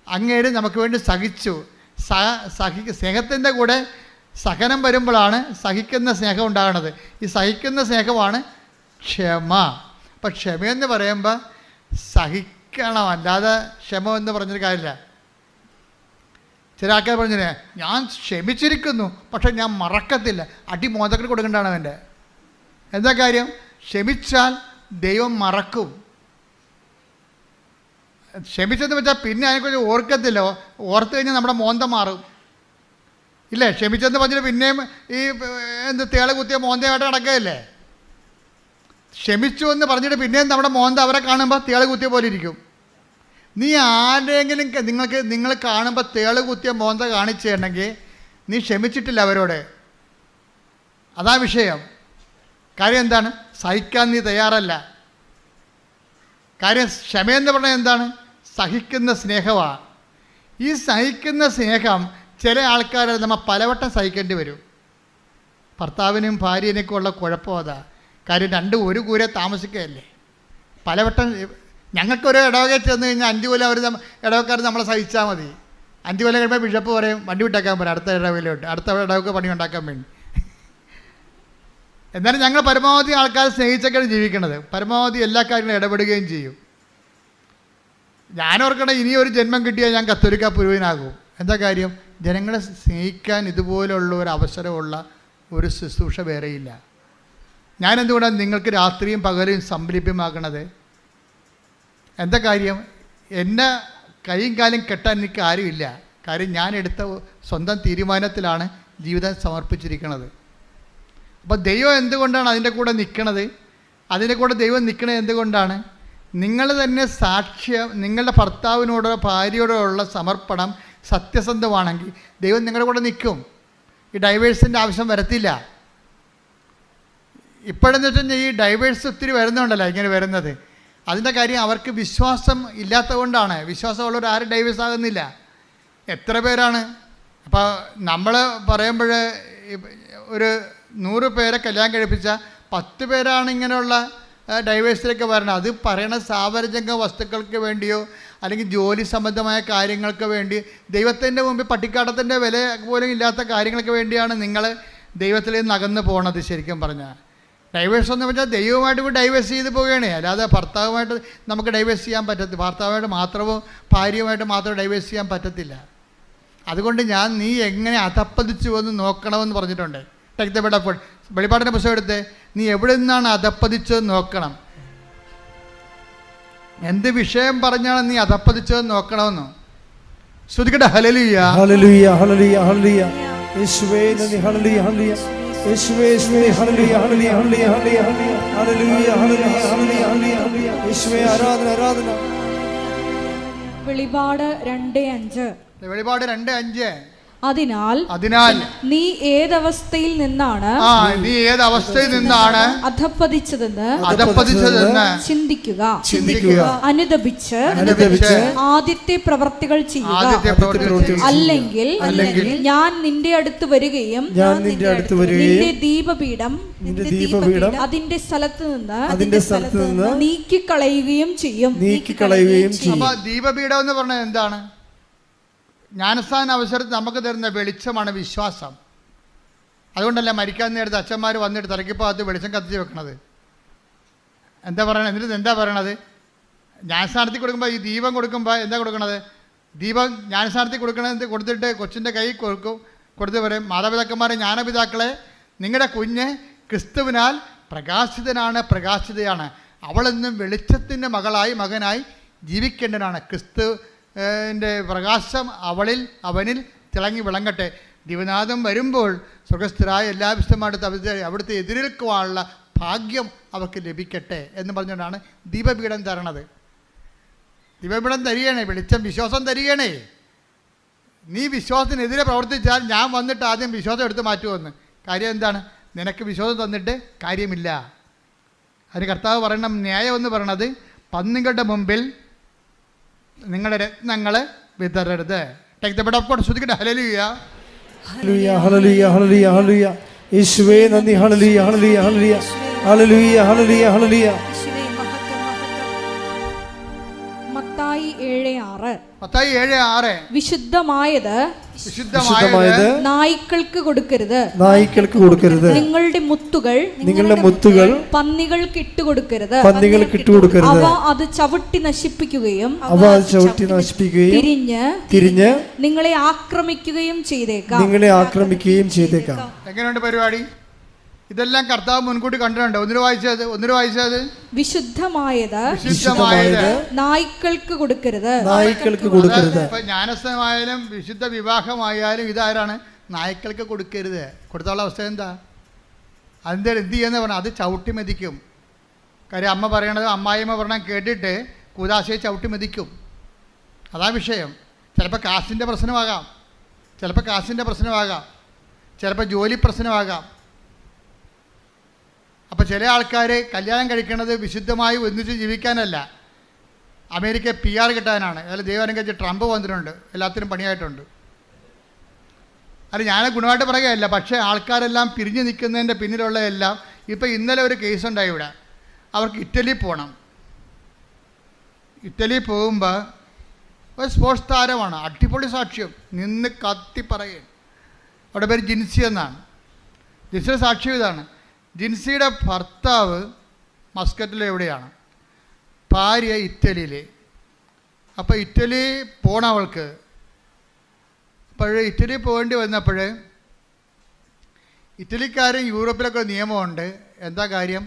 അങ്ങേര് നമുക്ക് വേണ്ടി സഹിച്ചു. സ്നേഹത്തിൻ്റെ കൂടെ സഹനം വരുമ്പോഴാണ് സഹിക്കുന്ന സ്നേഹം ഉണ്ടാകുന്നത്. ഈ സഹിക്കുന്ന സ്നേഹമാണ് ക്ഷമ. അപ്പം ക്ഷമയെന്ന് പറയുമ്പോൾ സഹിക്കണം, അല്ലാതെ ക്ഷമ എന്ന് പറഞ്ഞൊരു കാര്യമില്ല. ചില ആൾക്കാർ പറഞ്ഞില്ലേ, ഞാൻ ക്ഷമിച്ചിരിക്കുന്നു പക്ഷെ ഞാൻ മറക്കത്തില്ല. അടി മോദത്തിൽ കൊടുക്കേണ്ടതാണ് അവൻ്റെ. എന്താ കാര്യം? ക്ഷമിച്ചാൽ ദൈവം മറക്കും. ക്ഷമിച്ചെന്ന് വെച്ചാൽ പിന്നെ അതിനെക്കുറിച്ച് ഓർക്കത്തില്ല. ഓർത്ത് കഴിഞ്ഞാൽ നമ്മുടെ മോന്ത മാറും. ഇല്ലേ? ക്ഷമിച്ചെന്ന് പറഞ്ഞിട്ട് പിന്നെയും ഈ തേള് കുത്തിയ മോന്തയായിട്ട് നടക്കുകയല്ലേ. ക്ഷമിച്ചു എന്ന് പറഞ്ഞിട്ട് പിന്നെയും നമ്മുടെ മോന്ത അവരെ കാണുമ്പോൾ തേള് കുത്തിയ പോലെ ഇരിക്കും. നീ ആരെങ്കിലും നിങ്ങൾ കാണുമ്പോൾ തേള് കുത്തിയ മോന്ത കാണിച്ചിട്ടുണ്ടെങ്കിൽ നീ ക്ഷമിച്ചിട്ടില്ല അവരോട്. അതാ വിഷയം. കാര്യം എന്താണ്? സഹിക്കാൻ നീ തയ്യാറല്ല. കാര്യം ക്ഷമയെന്ന് പറഞ്ഞാൽ എന്താണ്? സഹിക്കുന്ന സ്നേഹമാണ്. ഈ സഹിക്കുന്ന സ്നേഹം ചില ആൾക്കാർ നമ്മൾ പലവട്ടം സഹിക്കേണ്ടി വരും. ഭർത്താവിനും ഭാര്യനൊക്കെ ഉള്ള കുഴപ്പം അതാ. കാര്യം രണ്ടും ഒരു കൂരെ താമസിക്കുകയല്ലേ. പലവട്ടം ഞങ്ങൾക്കൊരു ഇടവകയിൽ ചെന്ന് കഴിഞ്ഞാൽ 5 കൊല്ലം ഇടവക്കാർ നമ്മളെ സഹിച്ചാൽ മതി. 5 കൊല്ലം കഴിയുമ്പോൾ ബിഷപ്പ് പറയും വണ്ടി വിട്ടേക്കാൻ പറയും അടുത്ത ഇടവകയിലോട്ട്, അടുത്ത ഇടവക്ക് പണി ഉണ്ടാക്കാൻ വേണ്ടി. എന്നാലും ഞങ്ങൾ പരമാവധി ആൾക്കാർ സ്നേഹിച്ചൊക്കെയാണ് ജീവിക്കുന്നത്. പരമാവധി എല്ലാ കാര്യങ്ങളും ഇടപെടുകയും ചെയ്യും. ഞാനോർക്കണേ ഇനി ഒരു ജന്മം കിട്ടിയാൽ ഞാൻ കത്തോലിക്ക പുരോഹിതനാകും. എന്താ കാര്യം? ജനങ്ങളെ സ്നേഹിക്കാൻ ഇതുപോലുള്ള ഒരു അവസരമുള്ള ഒരു ശുശ്രൂഷ വേറെയില്ല. ഞാനെന്തുകൊണ്ടാണ് നിങ്ങൾക്ക് രാത്രിയും പകലും സംരംഭ്യമാക്കണത്? എന്താ കാര്യം? എന്നെ കൈയും കാലും കെട്ടാൻ എനിക്ക് ആരുമില്ല. കാര്യം ഞാൻ എടുത്ത സ്വന്തം തീരുമാനത്തിലാണ് ജീവിതം സമർപ്പിച്ചിരിക്കുന്നത്. അപ്പോൾ ദൈവം എന്തുകൊണ്ടാണ് അതിൻ്റെ കൂടെ നിൽക്കണത്? അതിൻ്റെ കൂടെ ദൈവം നിൽക്കണത് എന്തുകൊണ്ടാണ്? നിങ്ങൾ തന്നെ സാക്ഷ്യം, നിങ്ങളുടെ ഭർത്താവിനോടോ ഭാര്യയോടോ ഉള്ള സമർപ്പണം സത്യസന്ധമാണെങ്കിൽ ദൈവം നിങ്ങളുടെ കൂടെ നിൽക്കും. ഈ ഡൈവേഴ്സിൻ്റെ ആവശ്യം വരത്തില്ല. ഇപ്പോഴെന്ന് വെച്ച് കഴിഞ്ഞാൽ ഈ ഡൈവേഴ്സ് ഒത്തിരി വരുന്നുണ്ടല്ലോ ഇങ്ങനെ വരുന്നത്. അതിൻ്റെ കാര്യം അവർക്ക് വിശ്വാസം ഇല്ലാത്തതുകൊണ്ടാണ്. വിശ്വാസമുള്ളവർ ആരും ഡൈവേഴ്സ് ആകുന്നില്ല. എത്ര പേരാണ്? അപ്പോൾ നമ്മൾ പറയുമ്പോൾ ഒരു 100 പേരെ കല്യാണം കഴിപ്പിച്ച 10 പേരാണ് ഇങ്ങനെയുള്ള ഡൈവേഴ്സിലേക്ക് വരണം. അത് പറയണ സാവരജംഗ വസ്തുക്കൾക്ക് വേണ്ടിയോ അല്ലെങ്കിൽ ജോലി സംബന്ധമായ കാര്യങ്ങൾക്ക് വേണ്ടി, ദൈവത്തിൻ്റെ മുമ്പിൽ പട്ടിക്കാട്ടത്തിൻ്റെ വില പോലും ഇല്ലാത്ത കാര്യങ്ങൾക്ക് വേണ്ടിയാണ് നിങ്ങൾ ദൈവത്തിൽ നിന്ന് അകന്ന് പോകണത്. ശരിക്കും പറഞ്ഞാൽ ഡൈവേഴ്സ് എന്ന് വെച്ചാൽ ദൈവമായിട്ട് പോയി ഡൈവേഴ്സ് ചെയ്ത് പോവുകയാണ്. അല്ലാതെ ഭർത്താവുമായിട്ട് നമുക്ക് ഡൈവേഴ്സ് ചെയ്യാൻ പറ്റത്തില്ല. ഭർത്താവുമായിട്ട് മാത്രമോ ഭാര്യയുമായിട്ട് മാത്രമോ ഡൈവേഴ്സ് ചെയ്യാൻ പറ്റത്തില്ല. അതുകൊണ്ട് നീ എങ്ങനെ അധപ്പതിച്ചു എന്ന് നോക്കണമെന്ന് പറഞ്ഞിട്ടുണ്ട്. വെളിപ്പാടിൻ്റെ പുസ്തകം എടുത്ത് നീ എവിടെ നിന്നാണ് അധപ്പതിച്ചതെന്ന് നോക്കണം. എന്ത് വിഷയം പറഞ്ഞാണ് നീ അധപ്പതിച്ചതെന്ന് നോക്കണമെന്നോ. ശ്രുതിക്കട്ടെ ഹല്ലേലൂയ ഹല്ലേലൂയ ഹല്ലേലൂയ ഹല്ലേലൂയ. യേശുവേ നന്ദി. Hallelujah hallelujah. യേശുവേ യേശുവേ hallelujah hallelujah hallelujah hallelujah hallelujah hallelujah hallelujah hallelujah. യേശുവേ ആരാധന ആരാധന. വെളിപാട് 2:5. വെളിപാട് 2:5. അതിനാൽ നീ ഏതവസ്ഥയിൽ നിന്നാണ് അധപ്പതിച്ചതെന്ന് ചിന്തിക്കുക. അനുദപിച്ച് ആദ്യത്തെ പ്രവർത്തികൾ ചെയ്യുക. അല്ലെങ്കിൽ ഞാൻ നിന്റെ അടുത്ത് വരികയും നിന്റെ ദീപപീഠം അതിന്റെ സ്ഥലത്ത് നിന്ന് നീക്കിക്കളയുകയും ചെയ്യും. ദീപപീഠം എന്ന് പറഞ്ഞത് എന്താണ്? ജ്ഞാനസ്ഥാന അവസരത്തിൽ നമുക്ക് തരുന്ന വെളിച്ചമാണ് വിശ്വാസം. അതുകൊണ്ടല്ല മരിക്കാൻ നേരത്തെ അച്ഛന്മാർ വന്നിട്ട് തലയ്ക്കിപ്പോൾ വെളിച്ചം കത്തിച്ച് വെക്കണത്. എന്താ പറയണത്? എന്നിട്ട് എന്താ പറയണത്? ജ്ഞാനസ്ഥാനത്തിൽ കൊടുക്കുമ്പോൾ ഈ ദീപം കൊടുക്കുമ്പോൾ എന്താ കൊടുക്കണത്? ദീപം ജ്ഞാനസ്ഥാനത്തിൽ കൊടുത്തിട്ട് കൊച്ചിൻ്റെ കൈ കൊടുത്ത് പറയും, മാതാപിതാക്കന്മാരെ, ജ്ഞാനപിതാക്കളെ, നിങ്ങളുടെ കുഞ്ഞ് ക്രിസ്തുവിനാൽ പ്രകാശിതയാണ്. അവളെന്നും വെളിച്ചത്തിൻ്റെ മകനായി ജീവിക്കേണ്ടതാണ്. ക്രിസ്തുവിൻ്റെ പ്രകാശം അവനിൽ തിളങ്ങി വിളങ്ങട്ടെ. ദിവനാഥം വരുമ്പോൾ സ്വർഗസ്ഥരായ എല്ലാ വിശുദ്ധമായിട്ട് അവിടുത്തെ എതിരേൽക്കുവാനുള്ള ഭാഗ്യം അവർക്ക് ലഭിക്കട്ടെ എന്ന് പറഞ്ഞുകൊണ്ടാണ് ദീപപീഠം തരണത്. ദീപപീഠം തരികണേ, വെളിച്ചം വിശ്വാസം തരികണേ. നീ വിശ്വാസത്തിനെതിരെ പ്രവർത്തിച്ചാൽ ഞാൻ വന്നിട്ട് ആദ്യം വിശ്വാസം എടുത്ത് മാറ്റുമെന്ന്. കാര്യം എന്താണ്? നിനക്ക് വിശ്വാസം തന്നിട്ട് കാര്യമില്ല. അതിന് കർത്താവ് പറയണം, ന്യായം എന്ന് പറയണത് പന്നികളുടെ മുമ്പിൽ നിങ്ങളുടെ രത്നങ്ങൾ വിതറരുത്. Take the word of God. ശ്രദ്ധിക്കട്ടെ. Hallelujah hallelujah hallelujah hallelujah hallelujah. യേശുവേ നന്ദി. Hallelujah hallelujah hallelujah hallelujah hallelujah hallelujah. മത്തായി 7:6. മത്തായി 7:6. വിശുദ്ധമായത് നായ്ക്കൾക്ക് കൊടുക്കരുത്. നിങ്ങളുടെ മുത്തുകൾ പന്നികൾക്ക് ഇട്ടുകൊടുക്കരുത്. അവ അത് ചവിട്ടി നശിപ്പിക്കുകയും തിരിഞ്ഞ് നിങ്ങളെ ആക്രമിക്കുകയും ചെയ്തേക്കാം. എങ്ങനെയുണ്ട് പരിപാടി? ഇതെല്ലാം കർത്താവ് മുൻകൂട്ടി കണ്ടിട്ടുണ്ട്. ഒന്നിനു വായിച്ചത് വിശുദ്ധമായത് നായ്ക്കൾക്ക് കൊടുക്കരുത്. ജ്ഞാനസ്ഥമായാലും വിശുദ്ധ വിവാഹമായാലും ഇതാരാണ്? നായ്ക്കൾക്ക് കൊടുക്കരുത്. കൊടുത്തുള്ള അവസ്ഥ എന്താ? അതിൻ്റെ എന്ത് ചെയ്യുന്ന പറഞ്ഞാൽ അത് ചവിട്ടി മെതിക്കും. കാര്യം അമ്മ പറയണത്, അമ്മായിമ്മ പറഞ്ഞാൽ കേട്ടിട്ട് കൂദാശയെ ചവിട്ടി മെതിക്കും. അതാ വിഷയം. ചിലപ്പോൾ കാശിൻ്റെ പ്രശ്നമാകാം, ചിലപ്പോൾ ജോലി പ്രശ്നമാകാം. അപ്പോൾ ചില ആൾക്കാർ കല്യാണം കഴിക്കുന്നത് വിശുദ്ധമായി ഒന്നിച്ച് ജീവിക്കാനല്ല, അമേരിക്ക PR കിട്ടാനാണ്. അതിൽ ദൈവം കഴിച്ച് ട്രംപ് വന്നിട്ടുണ്ട്, എല്ലാത്തിനും പണിയായിട്ടുണ്ട്. അത് ഞാൻ ഗുണമായിട്ട് പറയുകയല്ല, പക്ഷേ ആൾക്കാരെല്ലാം പിരിഞ്ഞു നിൽക്കുന്നതിൻ്റെ പിന്നിലുള്ള എല്ലാം. ഇപ്പോൾ ഇന്നലെ ഒരു കേസുണ്ടായി ഇവിടെ. അവർക്ക് ഇറ്റലി പോകണം. ഇറ്റലി പോകുമ്പോൾ ഒരു സ്പോർട്സ് താരമാണ്, അടിപൊളി സാക്ഷ്യം, നിന്ന് കത്തി പറയും. അവിടെ പേര് ജിൻസി എന്നാണ്. ജിൻസിയുടെ സാക്ഷ്യം ഇതാണ്. ജിൻസിയുടെ ഭർത്താവ് മസ്കറ്റിൽ എവിടെയാണ്, ഭാര്യ ഇറ്റലിയിൽ. അപ്പോൾ ഇറ്റലി പോകണം അവൾക്ക്. ഇറ്റലി പോകേണ്ടി വന്നപ്പോൾ ഇറ്റലിക്കാരും യൂറോപ്പിലൊക്കെ നിയമമുണ്ട്. എന്താ കാര്യം?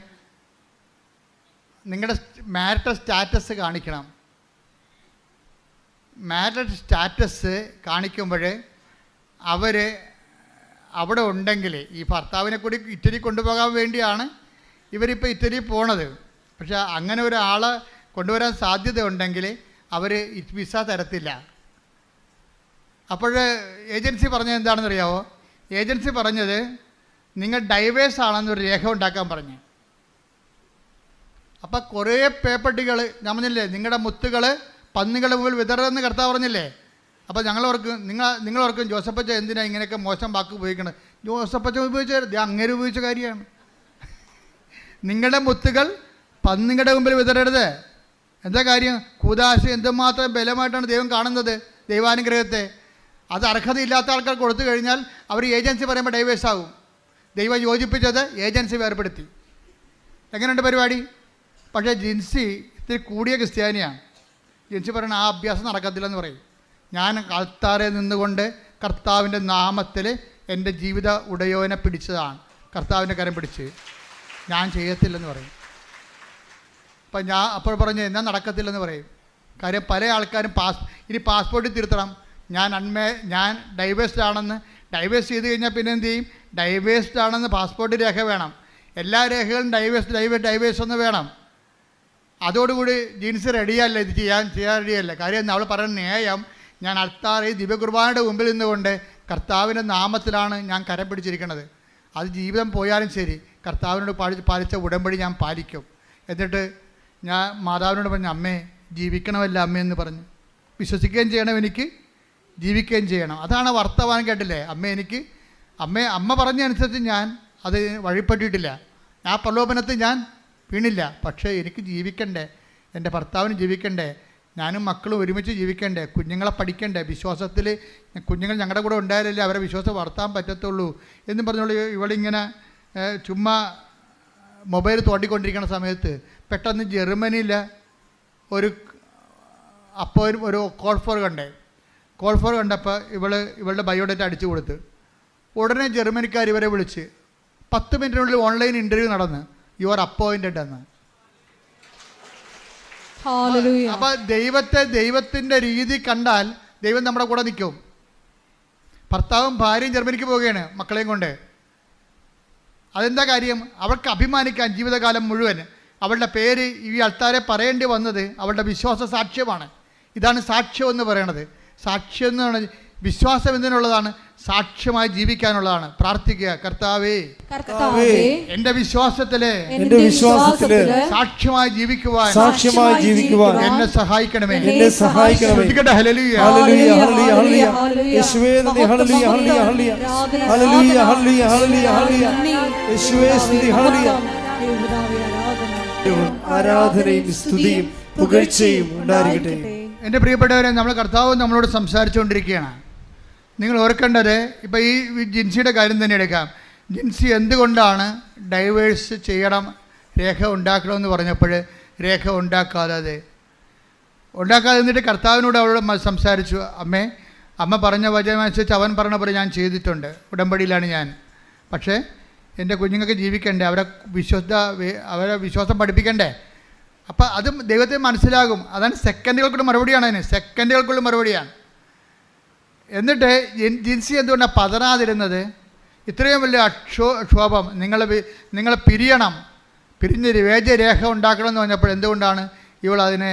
നിങ്ങളുടെ മാരിറ്റൽ സ്റ്റാറ്റസ് കാണിക്കണം. മാരിറ്റൽ സ്റ്റാറ്റസ് കാണിക്കുമ്പോൾ അവർ അവിടെ ഉണ്ടെങ്കിൽ, ഈ ഭർത്താവിനെ കൂടി ഇറ്റലി കൊണ്ടുപോകാൻ വേണ്ടിയാണ് ഇവരിപ്പോൾ ഇറ്റലി പോണത്. പക്ഷേ അങ്ങനെ ഒരാളെ കൊണ്ടുവരാൻ സാധ്യത ഉണ്ടെങ്കിൽ അവർ വിസ തരത്തില്ല. അപ്പോൾ ഏജൻസി പറഞ്ഞത് എന്താണെന്ന് അറിയാമോ? ഏജൻസി പറഞ്ഞത് നിങ്ങൾ ഡൈവേഴ്സ് ആണെന്നൊരു രേഖ ഉണ്ടാക്കാൻ പറഞ്ഞു. അപ്പോൾ കുറേ പേപ്പട്ടികൾ, ഞാൻ പറഞ്ഞില്ലേ, നിങ്ങളുടെ മുത്തുകൾ പന്നികളുടെ മുമ്പിൽ വിതറെന്ന് കർത്താവ് പറഞ്ഞില്ലേ. അപ്പോൾ നിങ്ങളോർക്കും ജോസഫച്ച എന്തിനാണ് ഇങ്ങനെയൊക്കെ മോശം വാക്ക് ഉപയോഗിക്കണത്? ജോസഫച്ച ഉപയോഗിച്ചത് അങ്ങനെ ഉപയോഗിച്ച കാര്യമാണ്. നിങ്ങളുടെ മുത്തുകൾ പന്നികളുടെ മുമ്പിൽ വിതറരുത്. എന്താ കാര്യം? കൂദാശ എന്തുമാത്രം ബലമായിട്ടാണ് ദൈവം കാണുന്നത്, ദൈവാനുഗ്രഹത്തെ. അത് അർഹതയില്ലാത്ത ആൾക്കാർ കൊടുത്തു കഴിഞ്ഞാൽ അവർ ഏജൻസി പറയുമ്പോൾ ഡൈവേഴ്സ് ആകും. ദൈവം യോജിപ്പിച്ചത് ഏജൻസി വേർപെടുത്തി. എങ്ങനെയുണ്ട് പരിപാടി? പക്ഷേ ജിൻസി ഇത്തിരി കൂടിയ ക്രിസ്ത്യാനിയാണ്. ജിൻസി പറയണ ആ അഭ്യാസം നടക്കത്തില്ലെന്ന് പറയും. ഞാൻ ആൾത്താരെ നിന്നുകൊണ്ട് കർത്താവിൻ്റെ നാമത്തിൽ എൻ്റെ ജീവിത ഉടയോനെ പിടിച്ചതാണ്, കർത്താവിൻ്റെ കരം പിടിച്ച്, ഞാൻ ചെയ്യത്തില്ലെന്ന് പറയും. അപ്പം ഞാൻ അപ്പോൾ പറഞ്ഞു എന്നാൽ നടക്കത്തില്ലെന്ന് പറയും. കാര്യം പല ആൾക്കാരും ഇനി പാസ്പോർട്ടിൽ തിരുത്തണം, ഞാൻ ഡൈവേഴ്സ്ഡ് ആണെന്ന്. ഡൈവേഴ്സ് ചെയ്ത് കഴിഞ്ഞാൽ പിന്നെ എന്ത് ചെയ്യും? ഡൈവേഴ്സ്ഡ് ആണെന്ന് പാസ്പോർട്ട് രേഖ വേണം. എല്ലാ രേഖകളും ഡൈവേഴ്സ് ഒന്ന് വേണം. അതോടുകൂടി ജീൻസ് റെഡിയല്ല, ഇത് ചെയ്യാൻ റെഡിയല്ല. കാര്യം അവൾ പറയുന്ന ന്യായം, ഞാൻ അൾത്താറിൽ ദിവ്യകുർബാനയുടെ മുമ്പിൽ നിന്നുകൊണ്ട് കർത്താവിൻ്റെ നാമത്തിലാണ് ഞാൻ കരം പിടിച്ചിരിക്കുന്നത്. അത് ജീവിതം പോയാലും ശരി കർത്താവിനോട് പാലിച്ച ഉടമ്പടി ഞാൻ പാലിക്കും. എന്നിട്ട് ഞാൻ മാതാവിനോട് പറഞ്ഞു, അമ്മേ ജീവിക്കണമല്ല അമ്മയെന്ന് പറഞ്ഞു. വിശ്വസിക്കുകയും ചെയ്യണം, എനിക്ക് ജീവിക്കുകയും ചെയ്യണം. അതാണ് വർത്തമാനം. കേട്ടില്ലേ? അമ്മ പറഞ്ഞനുസരിച്ച് ഞാൻ അത് വഴിപ്പെട്ടിട്ടില്ല. ആ പ്രലോഭനത്തിൽ ഞാൻ വീണില്ല. പക്ഷേ എനിക്ക് ജീവിക്കണ്ടേ, എൻ്റെ ഭർത്താവിന് ജീവിക്കണ്ടേ, ഞാനും മക്കളും ഒരുമിച്ച് ജീവിക്കണ്ടേ, കുഞ്ഞുങ്ങളെ പഠിക്കണ്ടേ, വിശ്വാസത്തിൽ കുഞ്ഞുങ്ങൾ ഞങ്ങളുടെ കൂടെ ഉണ്ടായാലല്ലേ അവരെ വിശ്വാസം വളർത്താൻ പറ്റത്തുള്ളൂ എന്ന് പറഞ്ഞോളൂ. ഇവളിങ്ങനെ ചുമ്മാ മൊബൈൽ തോണ്ടിക്കൊണ്ടിരിക്കുന്ന സമയത്ത് പെട്ടെന്ന് ജർമ്മനിയിൽ ഒരു കോൾ ഫോർ കണ്ടപ്പോൾ ഇവളുടെ ബയോഡേറ്റ അടിച്ചു കൊടുത്ത് ഉടനെ ജർമ്മനിക്കാർ ഇവരെ വിളിച്ച് 10 മിനിറ്റിനുള്ളിൽ ഓൺലൈൻ ഇൻ്റർവ്യൂ നടന്ന് യുവർ അപ്പോയിൻറ്റഡ് എന്ന്. അപ്പോൾ ദൈവത്തിൻ്റെ രീതി കണ്ടാൽ ദൈവം നമ്മുടെ കൂടെ നിൽക്കും. ഭർത്താവും ഭാര്യയും ജർമ്മനിക്ക് പോവുകയാണ് മക്കളെയും കൊണ്ട്. അതെന്താ കാര്യം? അവൾക്ക് അഭിമാനിക്കാൻ ജീവിതകാലം മുഴുവൻ അവളുടെ പേര് ഈ അൾത്താരെ പറയേണ്ടി വന്നത് അവളുടെ വിശ്വാസ സാക്ഷ്യമാണ്. ഇതാണ് സാക്ഷ്യം എന്ന് പറയണത്. സാക്ഷ്യം എന്ന് പറഞ്ഞാൽ വിശ്വാസം എന്തിനുള്ളതാണ്? സാക്ഷ്യമായി ജീവിക്കാനുള്ളതാണ്. പ്രാർത്ഥിക്കുക, കർത്താവേ എൻ്റെ വിശ്വാസത്തിലെ സാക്ഷ്യമായി ജീവിക്കുവാൻ എന്നെ സഹായിക്കണമേ. ഹല്ലേലൂയ. ആരാധനയും സ്തുതിയും പുകഴ്ചയും ഉണ്ടായിരിക്കട്ടെ. എൻ്റെ പ്രിയപ്പെട്ടവരെ, നമ്മൾ കർത്താവ് നമ്മളോട് സംസാരിച്ചുകൊണ്ടിരിക്കുകയാണ്. നിങ്ങൾ ഓർക്കേണ്ടത്, ഇപ്പോൾ ഈ ജിൻസിയുടെ കാര്യം തന്നെ എടുക്കാം. ജിൻസി എന്തുകൊണ്ടാണ് ഡൈവേഴ്സ് ചെയ്യണം, രേഖ ഉണ്ടാക്കണമെന്ന് പറഞ്ഞപ്പോൾ രേഖ ഉണ്ടാക്കാതെ എന്നിട്ട് കർത്താവിനോട് അവളോട് സംസാരിച്ചു. അമ്മ പറഞ്ഞ വചനമനുസരിച്ച് അവൻ പറഞ്ഞ പോലെ ഞാൻ ചെയ്തിട്ടുണ്ട്, ഉടമ്പടിയിലാണ് ഞാൻ. പക്ഷേ എൻ്റെ കുഞ്ഞുങ്ങൾക്ക് ജീവിക്കണ്ടേ, അവരെ വിശ്വാസം പഠിപ്പിക്കണ്ടേ. അപ്പം അതും ദൈവത്തെ മനസ്സിലാകും. അതാണ് സെക്കൻഡുകൾക്കുള്ള മറുപടിയാണ്. സെക്കൻഡുകൾക്കുള്ള മറുപടിയാണ്. എന്നിട്ട് ജിൻസി എന്തുകൊണ്ടാണ് പതറാതിരുന്നത്? ഇത്രയും വലിയ ക്ഷോഭം, നിങ്ങൾ പിരിഞ്ഞ് വേദ്യരേഖ ഉണ്ടാക്കണമെന്ന് പറഞ്ഞപ്പോൾ എന്തുകൊണ്ടാണ് ഇവൾ അതിനെ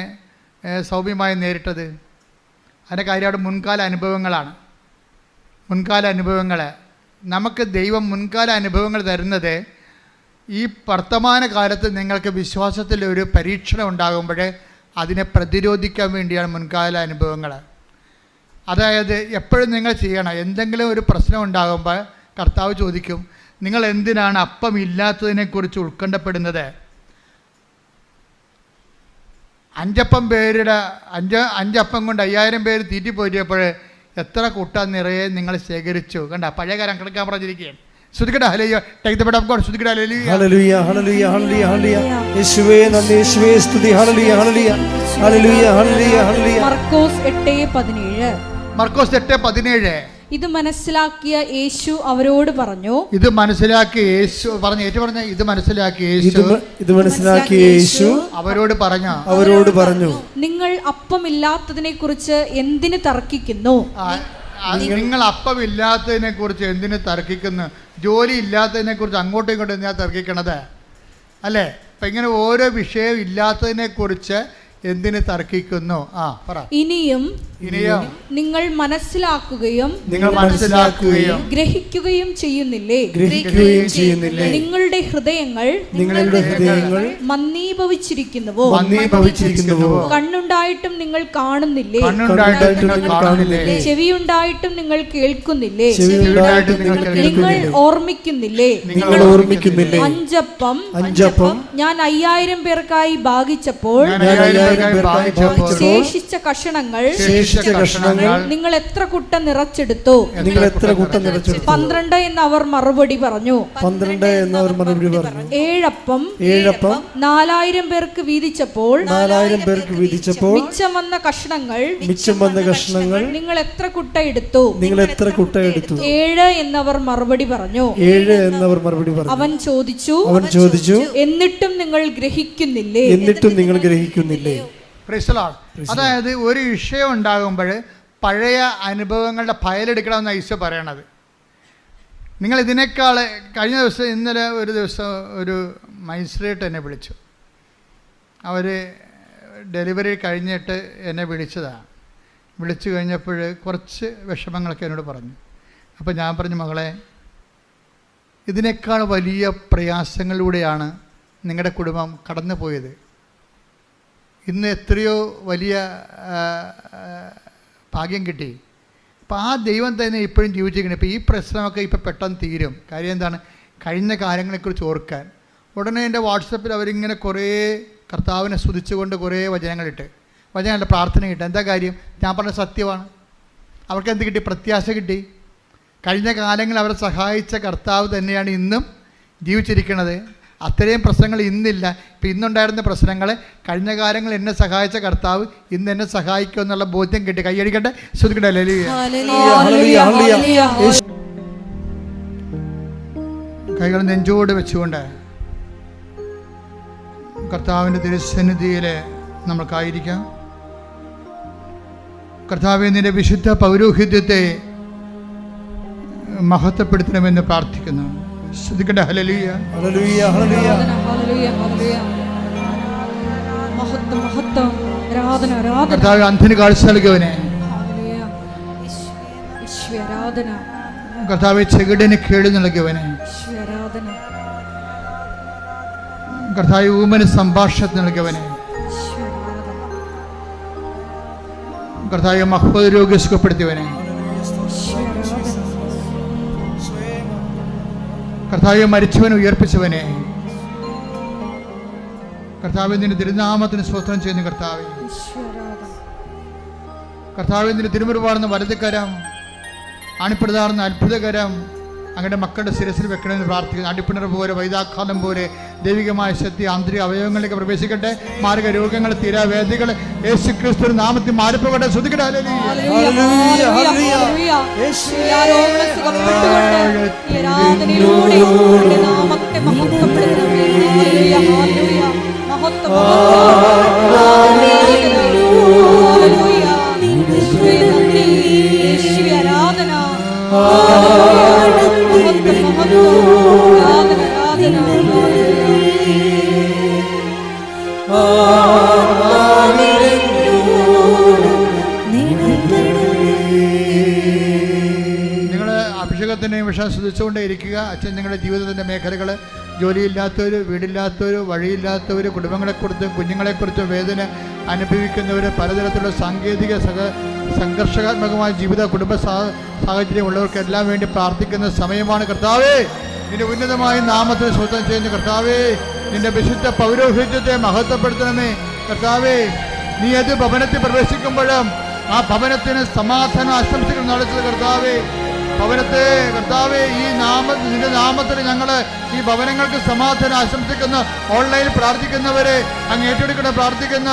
സൗമ്യമായി നേരിട്ടത്? അതിൻ്റെ കാര്യമായിട്ട് മുൻകാല അനുഭവങ്ങൾ. നമുക്ക് ദൈവം മുൻകാല അനുഭവങ്ങൾ തരുന്നത് ഈ വർത്തമാന കാലത്ത് നിങ്ങൾക്ക് വിശ്വാസത്തിൽ ഒരു പരീക്ഷണം ഉണ്ടാകുമ്പോൾ അതിനെ പ്രതിരോധിക്കാൻ വേണ്ടിയാണ് മുൻകാല അനുഭവങ്ങൾ. അതായത് എപ്പോഴും നിങ്ങൾ ചെയ്യണം, എന്തെങ്കിലും ഒരു പ്രശ്നം ഉണ്ടാകുമ്പോൾ കർത്താവ് ചോദിക്കും, നിങ്ങൾ എന്തിനാണ് അപ്പം ഇല്ലാത്തതിനെക്കുറിച്ച് ഉത്കണ്ഠപ്പെടുന്നത്? അഞ്ചപ്പം കൊണ്ട് 5000 പേര് തീറ്റിപ്പോറ്റിയപ്പോൾ എത്ര കുട്ട നിറയെ നിങ്ങൾ ശേഖരിച്ചു? കണ്ട, പഴയ കാലം കണക്കാൻ പറഞ്ഞിരിക്കുകയാണ്. ശ്രുതിക്കട്ടെ, hallelujah. Take the word of God. ശ്രുതിക്കട്ടെ, hallelujah. Hallelujah, hallelujah, hallelujah, hallelujah. യേശുവേ നന്ദി, യേശുവേ സ്തുതി. Hallelujah, hallelujah, hallelujah, hallelujah, hallelujah. മർക്കോസ് 8:17. ഇത് മനസ്സിലാക്കിയ യേശു അവരോട് പറഞ്ഞു. ഇത് മനസ്സിലാക്കിയ യേശു അവരോട് പറഞ്ഞു, നിങ്ങൾ അപ്പമില്ലാത്തതിനെ കുറിച്ച് എന്തിന് തർക്കിക്കുന്നു? നിങ്ങൾ അപ്പമില്ലാത്തതിനെ കുറിച്ച് എന്തിന് തർക്കിക്കുന്നു? ജോലി ഇല്ലാത്തതിനെ കുറിച്ച് അങ്ങോട്ടും ഇങ്ങോട്ടും എന്തിനാ തർക്കിക്കണത്? അല്ലേ? അപ്പം ഇങ്ങനെ ഓരോ വിഷയം ഇല്ലാത്തതിനെ കുറിച്ച് എന്തിന് തർക്കിക്കുന്നു? ഇനിയും നിങ്ങൾ മനസ്സിലാക്കുകയും ഗ്രഹിക്കുകയും ചെയ്യുന്നില്ലേ? നിങ്ങളുടെ ഹൃദയങ്ങൾ മന്ദീഭവിച്ചിരിക്കുന്നുവോ? കണ്ണുണ്ടായിട്ടും നിങ്ങൾ കാണുന്നില്ലേ? ചെവിയുണ്ടായിട്ടും നിങ്ങൾ കേൾക്കുന്നില്ലേ? നിങ്ങൾ ഓർമ്മിക്കുന്നില്ലേ? 5 അപ്പം ഞാൻ 5000 പേർക്കായി ഭാഗിച്ചപ്പോൾ ശേഷിച്ച ശേഷിച്ച കഷ്ണങ്ങൾ നിങ്ങൾ എത്ര കുട്ട നിറച്ചെടുത്തു? 12 എന്ന് അവർ മറുപടി പറഞ്ഞു. 12 എന്ന് അവർ മറുപടി പറഞ്ഞു. 7 അപ്പം 4000 പേർക്ക് വീതിച്ചപ്പോൾ മിച്ചം വന്ന കഷ്ണങ്ങൾ നിങ്ങൾ എത്ര കുട്ട എടുത്തു? 7 എന്നവർ മറുപടി പറഞ്ഞു. അവൻ ചോദിച്ചു എന്നിട്ടും നിങ്ങൾ ഗ്രഹിക്കുന്നില്ലേ? അതായത് ഒരു വിഷയം ഉണ്ടാകുമ്പോൾ പഴയ അനുഭവങ്ങളുടെ ഫയലെടുക്കണമെന്ന് ഈശോ പറയണത്. നിങ്ങൾ ഇതിനേക്കാൾ കഴിഞ്ഞ ദിവസം ഇന്നലെ ഒരു ദിവസം ഒരു മജിസ്ട്രേറ്റ് എന്നെ വിളിച്ചു. അവർ ഡെലിവറി കഴിഞ്ഞിട്ട് എന്നെ വിളിച്ചതാണ്. വിളിച്ചു കഴിഞ്ഞപ്പോൾ കുറച്ച് വിഷമങ്ങളൊക്കെ എന്നോട് പറഞ്ഞു. അപ്പോൾ ഞാൻ പറഞ്ഞു, മകളെ, ഇതിനേക്കാൾ വലിയ പ്രയാസങ്ങളിലൂടെയാണ് നിങ്ങളുടെ കുടുംബം കടന്നു പോയത്. ഇന്ന് എത്രയോ വലിയ ഭാഗ്യം കിട്ടി. അപ്പോൾ ആ ദൈവം തന്നെ ഇപ്പോഴും ജീവിച്ചിരിക്കണം. ഇപ്പോൾ ഈ പ്രശ്നമൊക്കെ ഇപ്പോൾ പെട്ടെന്ന് തീരും. കാര്യം എന്താണ്? കഴിഞ്ഞ കാര്യങ്ങളെക്കുറിച്ച് ഓർക്കാൻ. ഉടനെ എൻ്റെ വാട്സപ്പിൽ അവരിങ്ങനെ കുറേ കർത്താവിനെ സ്തുതിച്ചുകൊണ്ട് കുറേ വചനങ്ങളുടെ പ്രാർത്ഥന കിട്ടും. എന്താ കാര്യം? ഞാൻ പറഞ്ഞ സത്യമാണ്. അവർക്ക് എന്ത് കിട്ടി? പ്രത്യാശ കിട്ടി. കഴിഞ്ഞ കാലങ്ങളിൽ അവരെ സഹായിച്ച കർത്താവ് തന്നെയാണ് ഇന്നും ജീവിച്ചിരിക്കുന്നത്. അത്രയും പ്രശ്നങ്ങൾ ഇന്നില്ല. ഇപ്പം ഇന്നുണ്ടായിരുന്ന പ്രശ്നങ്ങൾ കഴിഞ്ഞ കാലങ്ങൾ എന്നെ സഹായിച്ച കർത്താവ് ഇന്ന് എന്നെ സഹായിക്കും എന്നുള്ള ബോധ്യം കിട്ടി. കൈയടിക്കട്ടെ, ശ്രദ്ധിക്കട്ടെ. കൈകൾ നെഞ്ചോട് വെച്ചുകൊണ്ട് കർത്താവിൻ്റെ തിരുസന്നിധിയിൽ നമ്മൾക്കായിരിക്കാം. കർത്താവേ, നിന്റെ വിശുദ്ധ പൗരോഹിത്യത്തെ മഹത്വപ്പെടുത്തണമെന്ന് പ്രാർത്ഥിക്കുന്നു. ശ്രദ്ധിക്കട്ടെ. Hallelujah, hallelujah, hallelujah, hallelujah, hallelujah. മഹത്വം, മഹത്വം, ആരാധന, ആരാധന. കർത്താവേ, അന്ധന് കാഴ്ച നൽകിയവനെ. ഹല്ലേലൂയ, യേശുവേ ആരാധന. കർത്താവേ, ചെകിടന് കേൾവി നൽകിയവനെ. യേശുവേ ആരാധന. കർത്താവേ, ഊമന് സംഭാഷണം നൽകിയവനെ. യേശുവേ ആരാധന. കർത്താവേ, മഹ്ഫൂദ് രോഗി സുഖപ്പെടുത്തിയവനെ. കർത്താവെ, മരിച്ചവനെ ഉയർപ്പിച്ചവനെ. കർത്താവെ, നിന്റെ തിരുനാമത്തിന് സ്തോത്രം ചെയ്യുന്നു. കർത്താവെ, നിന്റെ തിരുമുറുപാടുന്ന വലതുകരം, ആണിപ്പിടുതാർന്ന അത്ഭുതകരം അങ്ങയുടെ മക്കളുടെ ശിരസിൽ വെക്കണമെന്ന് പ്രാർത്ഥിക്കുന്നു. അടിപ്പിണർ പോലെ, വൈതാക്കാലം പോലെ ദൈവികമായ ശക്തി ആന്തരിക അവയവങ്ങളിലേക്ക് പ്രവേശിക്കട്ടെ. മാരക രോഗങ്ങൾ, തീരാവേദികൾ യേശു ക്രിസ്തു നാമത്തിൽ മാറിപ്പോകട്ടെ. ശ്രദ്ധിക്കട്ടെ. അഭിഷേകത്തിനെയും വിശ്വാസം ശ്രദ്ധിച്ചുകൊണ്ടേ ഇരിക്കുക. അച്ഛൻ നിങ്ങളുടെ ജീവിതത്തിൻ്റെ മേഖലകൾ, ജോലിയില്ലാത്തവർ, വീടില്ലാത്തവർ, വഴിയില്ലാത്തവർ, കുടുംബങ്ങളെക്കുറിച്ചും കുഞ്ഞുങ്ങളെക്കുറിച്ചും വേദന അനുഭവിക്കുന്നവർ, പലതരത്തിലുള്ള സാങ്കേതിക സംഘർഷാത്മകമായ ജീവിത കുടുംബ സാഹചര്യമുള്ളവർക്കെല്ലാം വേണ്ടി പ്രാർത്ഥിക്കുന്ന സമയമാണ്. കർത്താവേ, നിന്റെ ഉന്നതമായ നാമത്തിന് സ്വന്തം ചെയ്യുന്ന കർത്താവേ, നിന്റെ വിശുദ്ധ പൗരോഹിത്യത്തെ മഹത്വപ്പെടുത്തണമേ. കർത്താവേ, നീ ഏത് ഭവനത്തിൽ പ്രവേശിക്കുമ്പോഴും ആ ഭവനത്തിന് സമാധാനം ആശംസിക്കുന്ന നടത്തുന്നത്. കർത്താവേ, ഭവനത്തെ കർത്താവേ, നിന്റെ നാമത്തിൽ ഞങ്ങൾ ഈ ഭവനങ്ങൾക്ക് സമാധാനം ആശംസിക്കുന്ന ഓൺലൈനിൽ പ്രാർത്ഥിക്കുന്നവരെ അങ്ങ് ഏറ്റെടുക്കണം. പ്രാർത്ഥിക്കുന്ന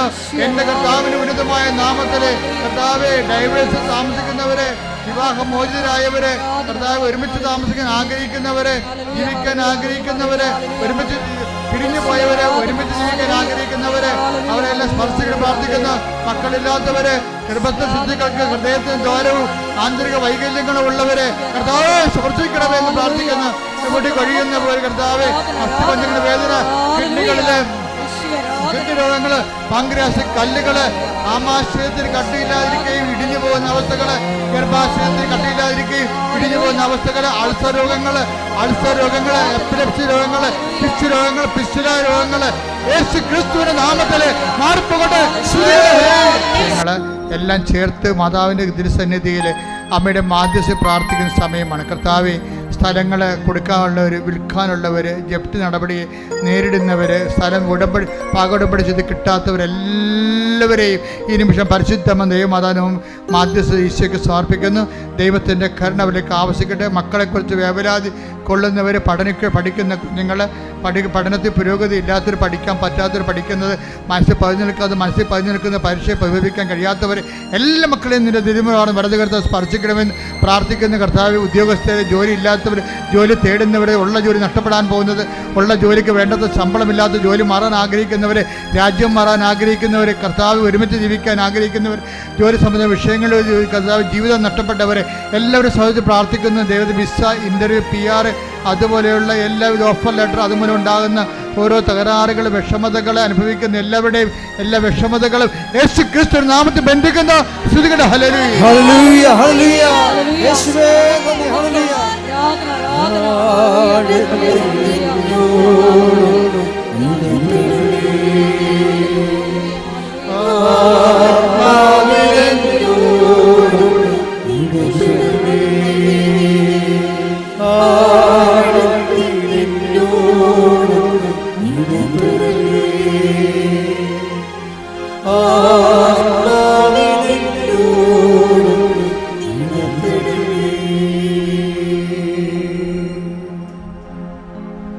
എൻ്റെ കർത്താവിന് ഉന്നതമായ നാമത്തില് കർത്താവേ, ഡൈവേഴ്സ് താമസിക്കുന്നവരെ, വിവാഹമോചിതരായവരെ, കർത്താവ് ഒരുമിച്ച് താമസിക്കാൻ ആഗ്രഹിക്കുന്നവരെ, ജീവിക്കാൻ ആഗ്രഹിക്കുന്നവരെ, ഒരുമിച്ച് പിരിഞ്ഞു പോയവരെ, ഒരുമിച്ച് ജീവിക്കാൻ ആഗ്രഹിക്കുന്നവരെ, അവരെല്ലാം സ്പർശിക്കണം. പ്രാർത്ഥിക്കുന്ന മക്കളില്ലാത്തവരെ, ഗർഭസ്ഥ ശുദ്ധികൾക്ക് ഹൃദയത്തിന് ദ്വാരവും ആന്തരിക വൈകല്യങ്ങളും ഉള്ളവരെ കർത്താവേ സ്പർശിക്കണമെന്ന് പ്രാർത്ഥിക്കുന്ന ഇവിടെ കഴിയുന്ന പോലെ കർത്താവേ, അസ്ഥിപഞ്ചങ്ങളുടെ വേദന, കിഡ്നികളിലെ രോഗങ്ങള്, പാങ്ക്രിയാസിക് കല്ലുകള്, ആമാശയത്തിന് കട്ടിയില്ലാതിരിക്കുകയും ഇടിഞ്ഞു പോകുന്ന അവസ്ഥകള്, ഗർഭാശയത്തിന് കട്ടിയില്ലാതിരിക്കുകയും ഇടിഞ്ഞു പോകുന്ന അവസ്ഥകള്, അൾസർ രോഗങ്ങള്, എപ്പിലെപ്സി രോഗങ്ങള്, പിച്ച് രോഗങ്ങൾ, പിസ്റ്റുല രോഗങ്ങള് യേശു ക്രിസ്തുവിന്റെ നാമത്തില് മാറിപ്പോകട്ടെ. എല്ലാം ചേർത്ത് മാതാവിന്റെ തിരുസന്നിധിയിൽ അമ്മയുടെ മാധ്യസ്ഥ പ്രാർത്ഥിക്കുന്ന സമയമാണ്. കർത്താവെ, സ്ഥലങ്ങൾ കൊടുക്കാനുള്ളവർ, വിൽക്കാനുള്ളവർ, ജപ്തി നടപടി നേരിടുന്നവർ, സ്ഥലം പാകോടമ്പടി ചെയ്ത് കിട്ടാത്തവരെല്ലാവരെയും ഈ നിമിഷം പരിശുദ്ധമ ദൈവമാതാനവും മാധ്യസ്ഥ ഈശോയ്ക്ക് സമർപ്പിക്കുന്നു. ദൈവത്തിൻ്റെ കരുണ അവരിലേക്ക് ആവശ്യിക്കട്ടെ. മക്കളെക്കുറിച്ച് വേവലാതി കൊള്ളുന്നവർ, പഠിക്കുന്ന കുഞ്ഞുങ്ങൾ, പഠനത്തിൽ പുരോഗതി ഇല്ലാത്തവർ, പഠിക്കാൻ പറ്റാത്തവർ, പഠിക്കുന്നത് മനസ്സിൽ പതിഞ്ഞു നിൽക്കുന്ന പരീക്ഷയെ പരിഹരിക്കാൻ കഴിയാത്തവർ, എല്ലാ മക്കളെയും നിന്റെ തിരുമുറാണ് വലതുകർത്താവ് സ്പർശിക്കണമെന്ന് പ്രാർത്ഥിക്കുന്ന കർത്താവ്. ഉദ്യോഗസ്ഥരെ, ജോലി ഇല്ലാത്തവർ, ജോലി തേടുന്നവരെ, ഉള്ള ജോലി നഷ്ടപ്പെടാൻ പോകുന്നത്, ഉള്ള ജോലിക്ക് വേണ്ടത് ശമ്പളമില്ലാത്ത ജോലി മാറാൻ ആഗ്രഹിക്കുന്നവർ, രാജ്യം മാറാൻ ആഗ്രഹിക്കുന്നവർ, കർത്താവ് ഒരുമിച്ച് ജീവിക്കാൻ ആഗ്രഹിക്കുന്നവർ, ജോലി സംബന്ധ വിഷയങ്ങളിൽ കർത്താവ് ജീവിതം നഷ്ടപ്പെട്ടവരെ എല്ലാവരും സഹിച്ച് പ്രാർത്ഥിക്കുന്നു. ദൈവത്തെ വിസ, ഇൻ്റർവ്യൂ, PR അതുപോലെയുള്ള എല്ലാവിധ ഓഫർ ലെറ്റർ അതുമൂലം ഉണ്ടാകുന്ന ഓരോ തകരാറുകൾ, വിഷമതകൾ അനുഭവിക്കുന്ന എല്ലാവരുടെയും എല്ലാ വിഷമതകളും യേശു ക്രിസ്തു നാമത്തിൽ ബന്ധിക്കുന്ന സ്തുതിക്കട്ടെ. ഹല്ലേലൂയ, ഹല്ലേലൂയ, ഹല്ലേലൂയ, യേശുവേ നന്ദി, ഹല്ലേലൂയ.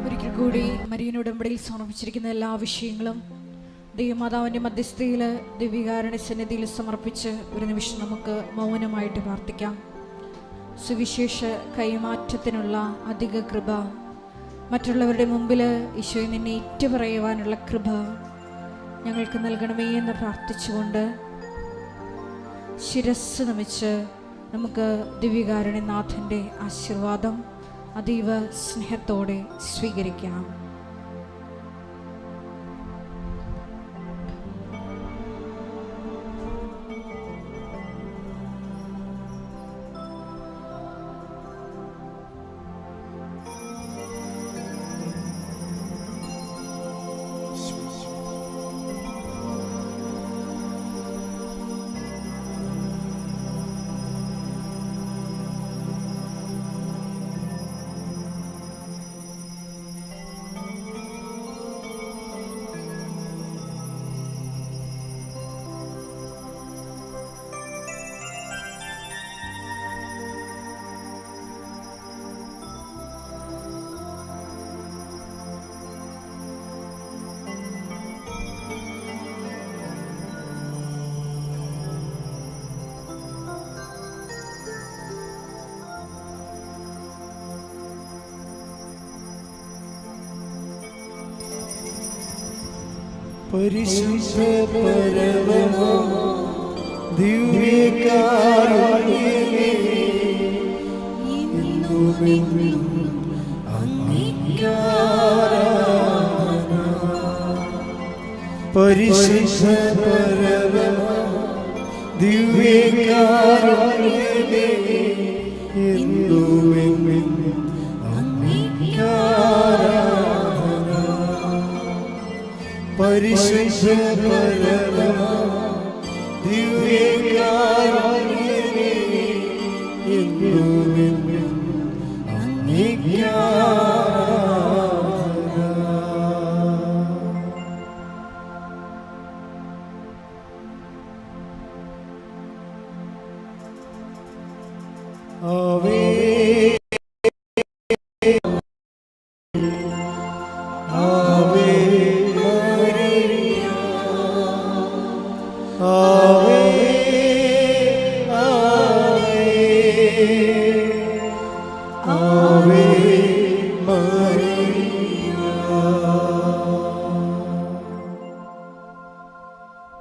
ഒരിക്കൽ കൂടി മരിയൻ ഉടമ്പടിയിൽ സമർപ്പിച്ചിരിക്കുന്ന എല്ലാ വിഷയങ്ങളും ദൈവമാതാവിൻ്റെ മധ്യസ്ഥയിൽ ദിവ്യകാരുണ്യ സന്നിധിയിൽ സമർപ്പിച്ച് ഒരു നിമിഷം നമുക്ക് മൗനമായിട്ട് പ്രാർത്ഥിക്കാം. സുവിശേഷ കൈമാറ്റത്തിനുള്ള അധിക കൃപ, മറ്റുള്ളവരുടെ മുമ്പിൽ ഈശോയെ നിന്നെ ഏറ്റുപറയുവാനുള്ള കൃപ ഞങ്ങൾക്ക് നൽകണമേ എന്ന് പ്രാർത്ഥിച്ചുകൊണ്ട് ശിരസ് നമിച്ച് നമുക്ക് ദിവ്യകാരുണ്യനാഥൻ്റെ ആശീർവാദം അതീവ സ്നേഹത്തോടെ സ്വീകരിക്കാം. പരിശുദ്ധ പരമമാ ദിവ്യകാരുണ്യമേ, എന്നുമെന്നും അങ്ങേക്കാരാധന. പരിശുദ്ധ പരമമാ ദിവ്യകാരുണ്യമേ, എന്നുമെന്നും അങ്ങേക്കാരാധന. പരിശുദ്ധ പരമമാ ദിവ്യകാരുണ്യമേ, എന്നുമെന്നും അങ്ങേക്കാരാധന. ആവേ ആവേ മരിയ, ആവേ ആവേ ആവേ മരിയ.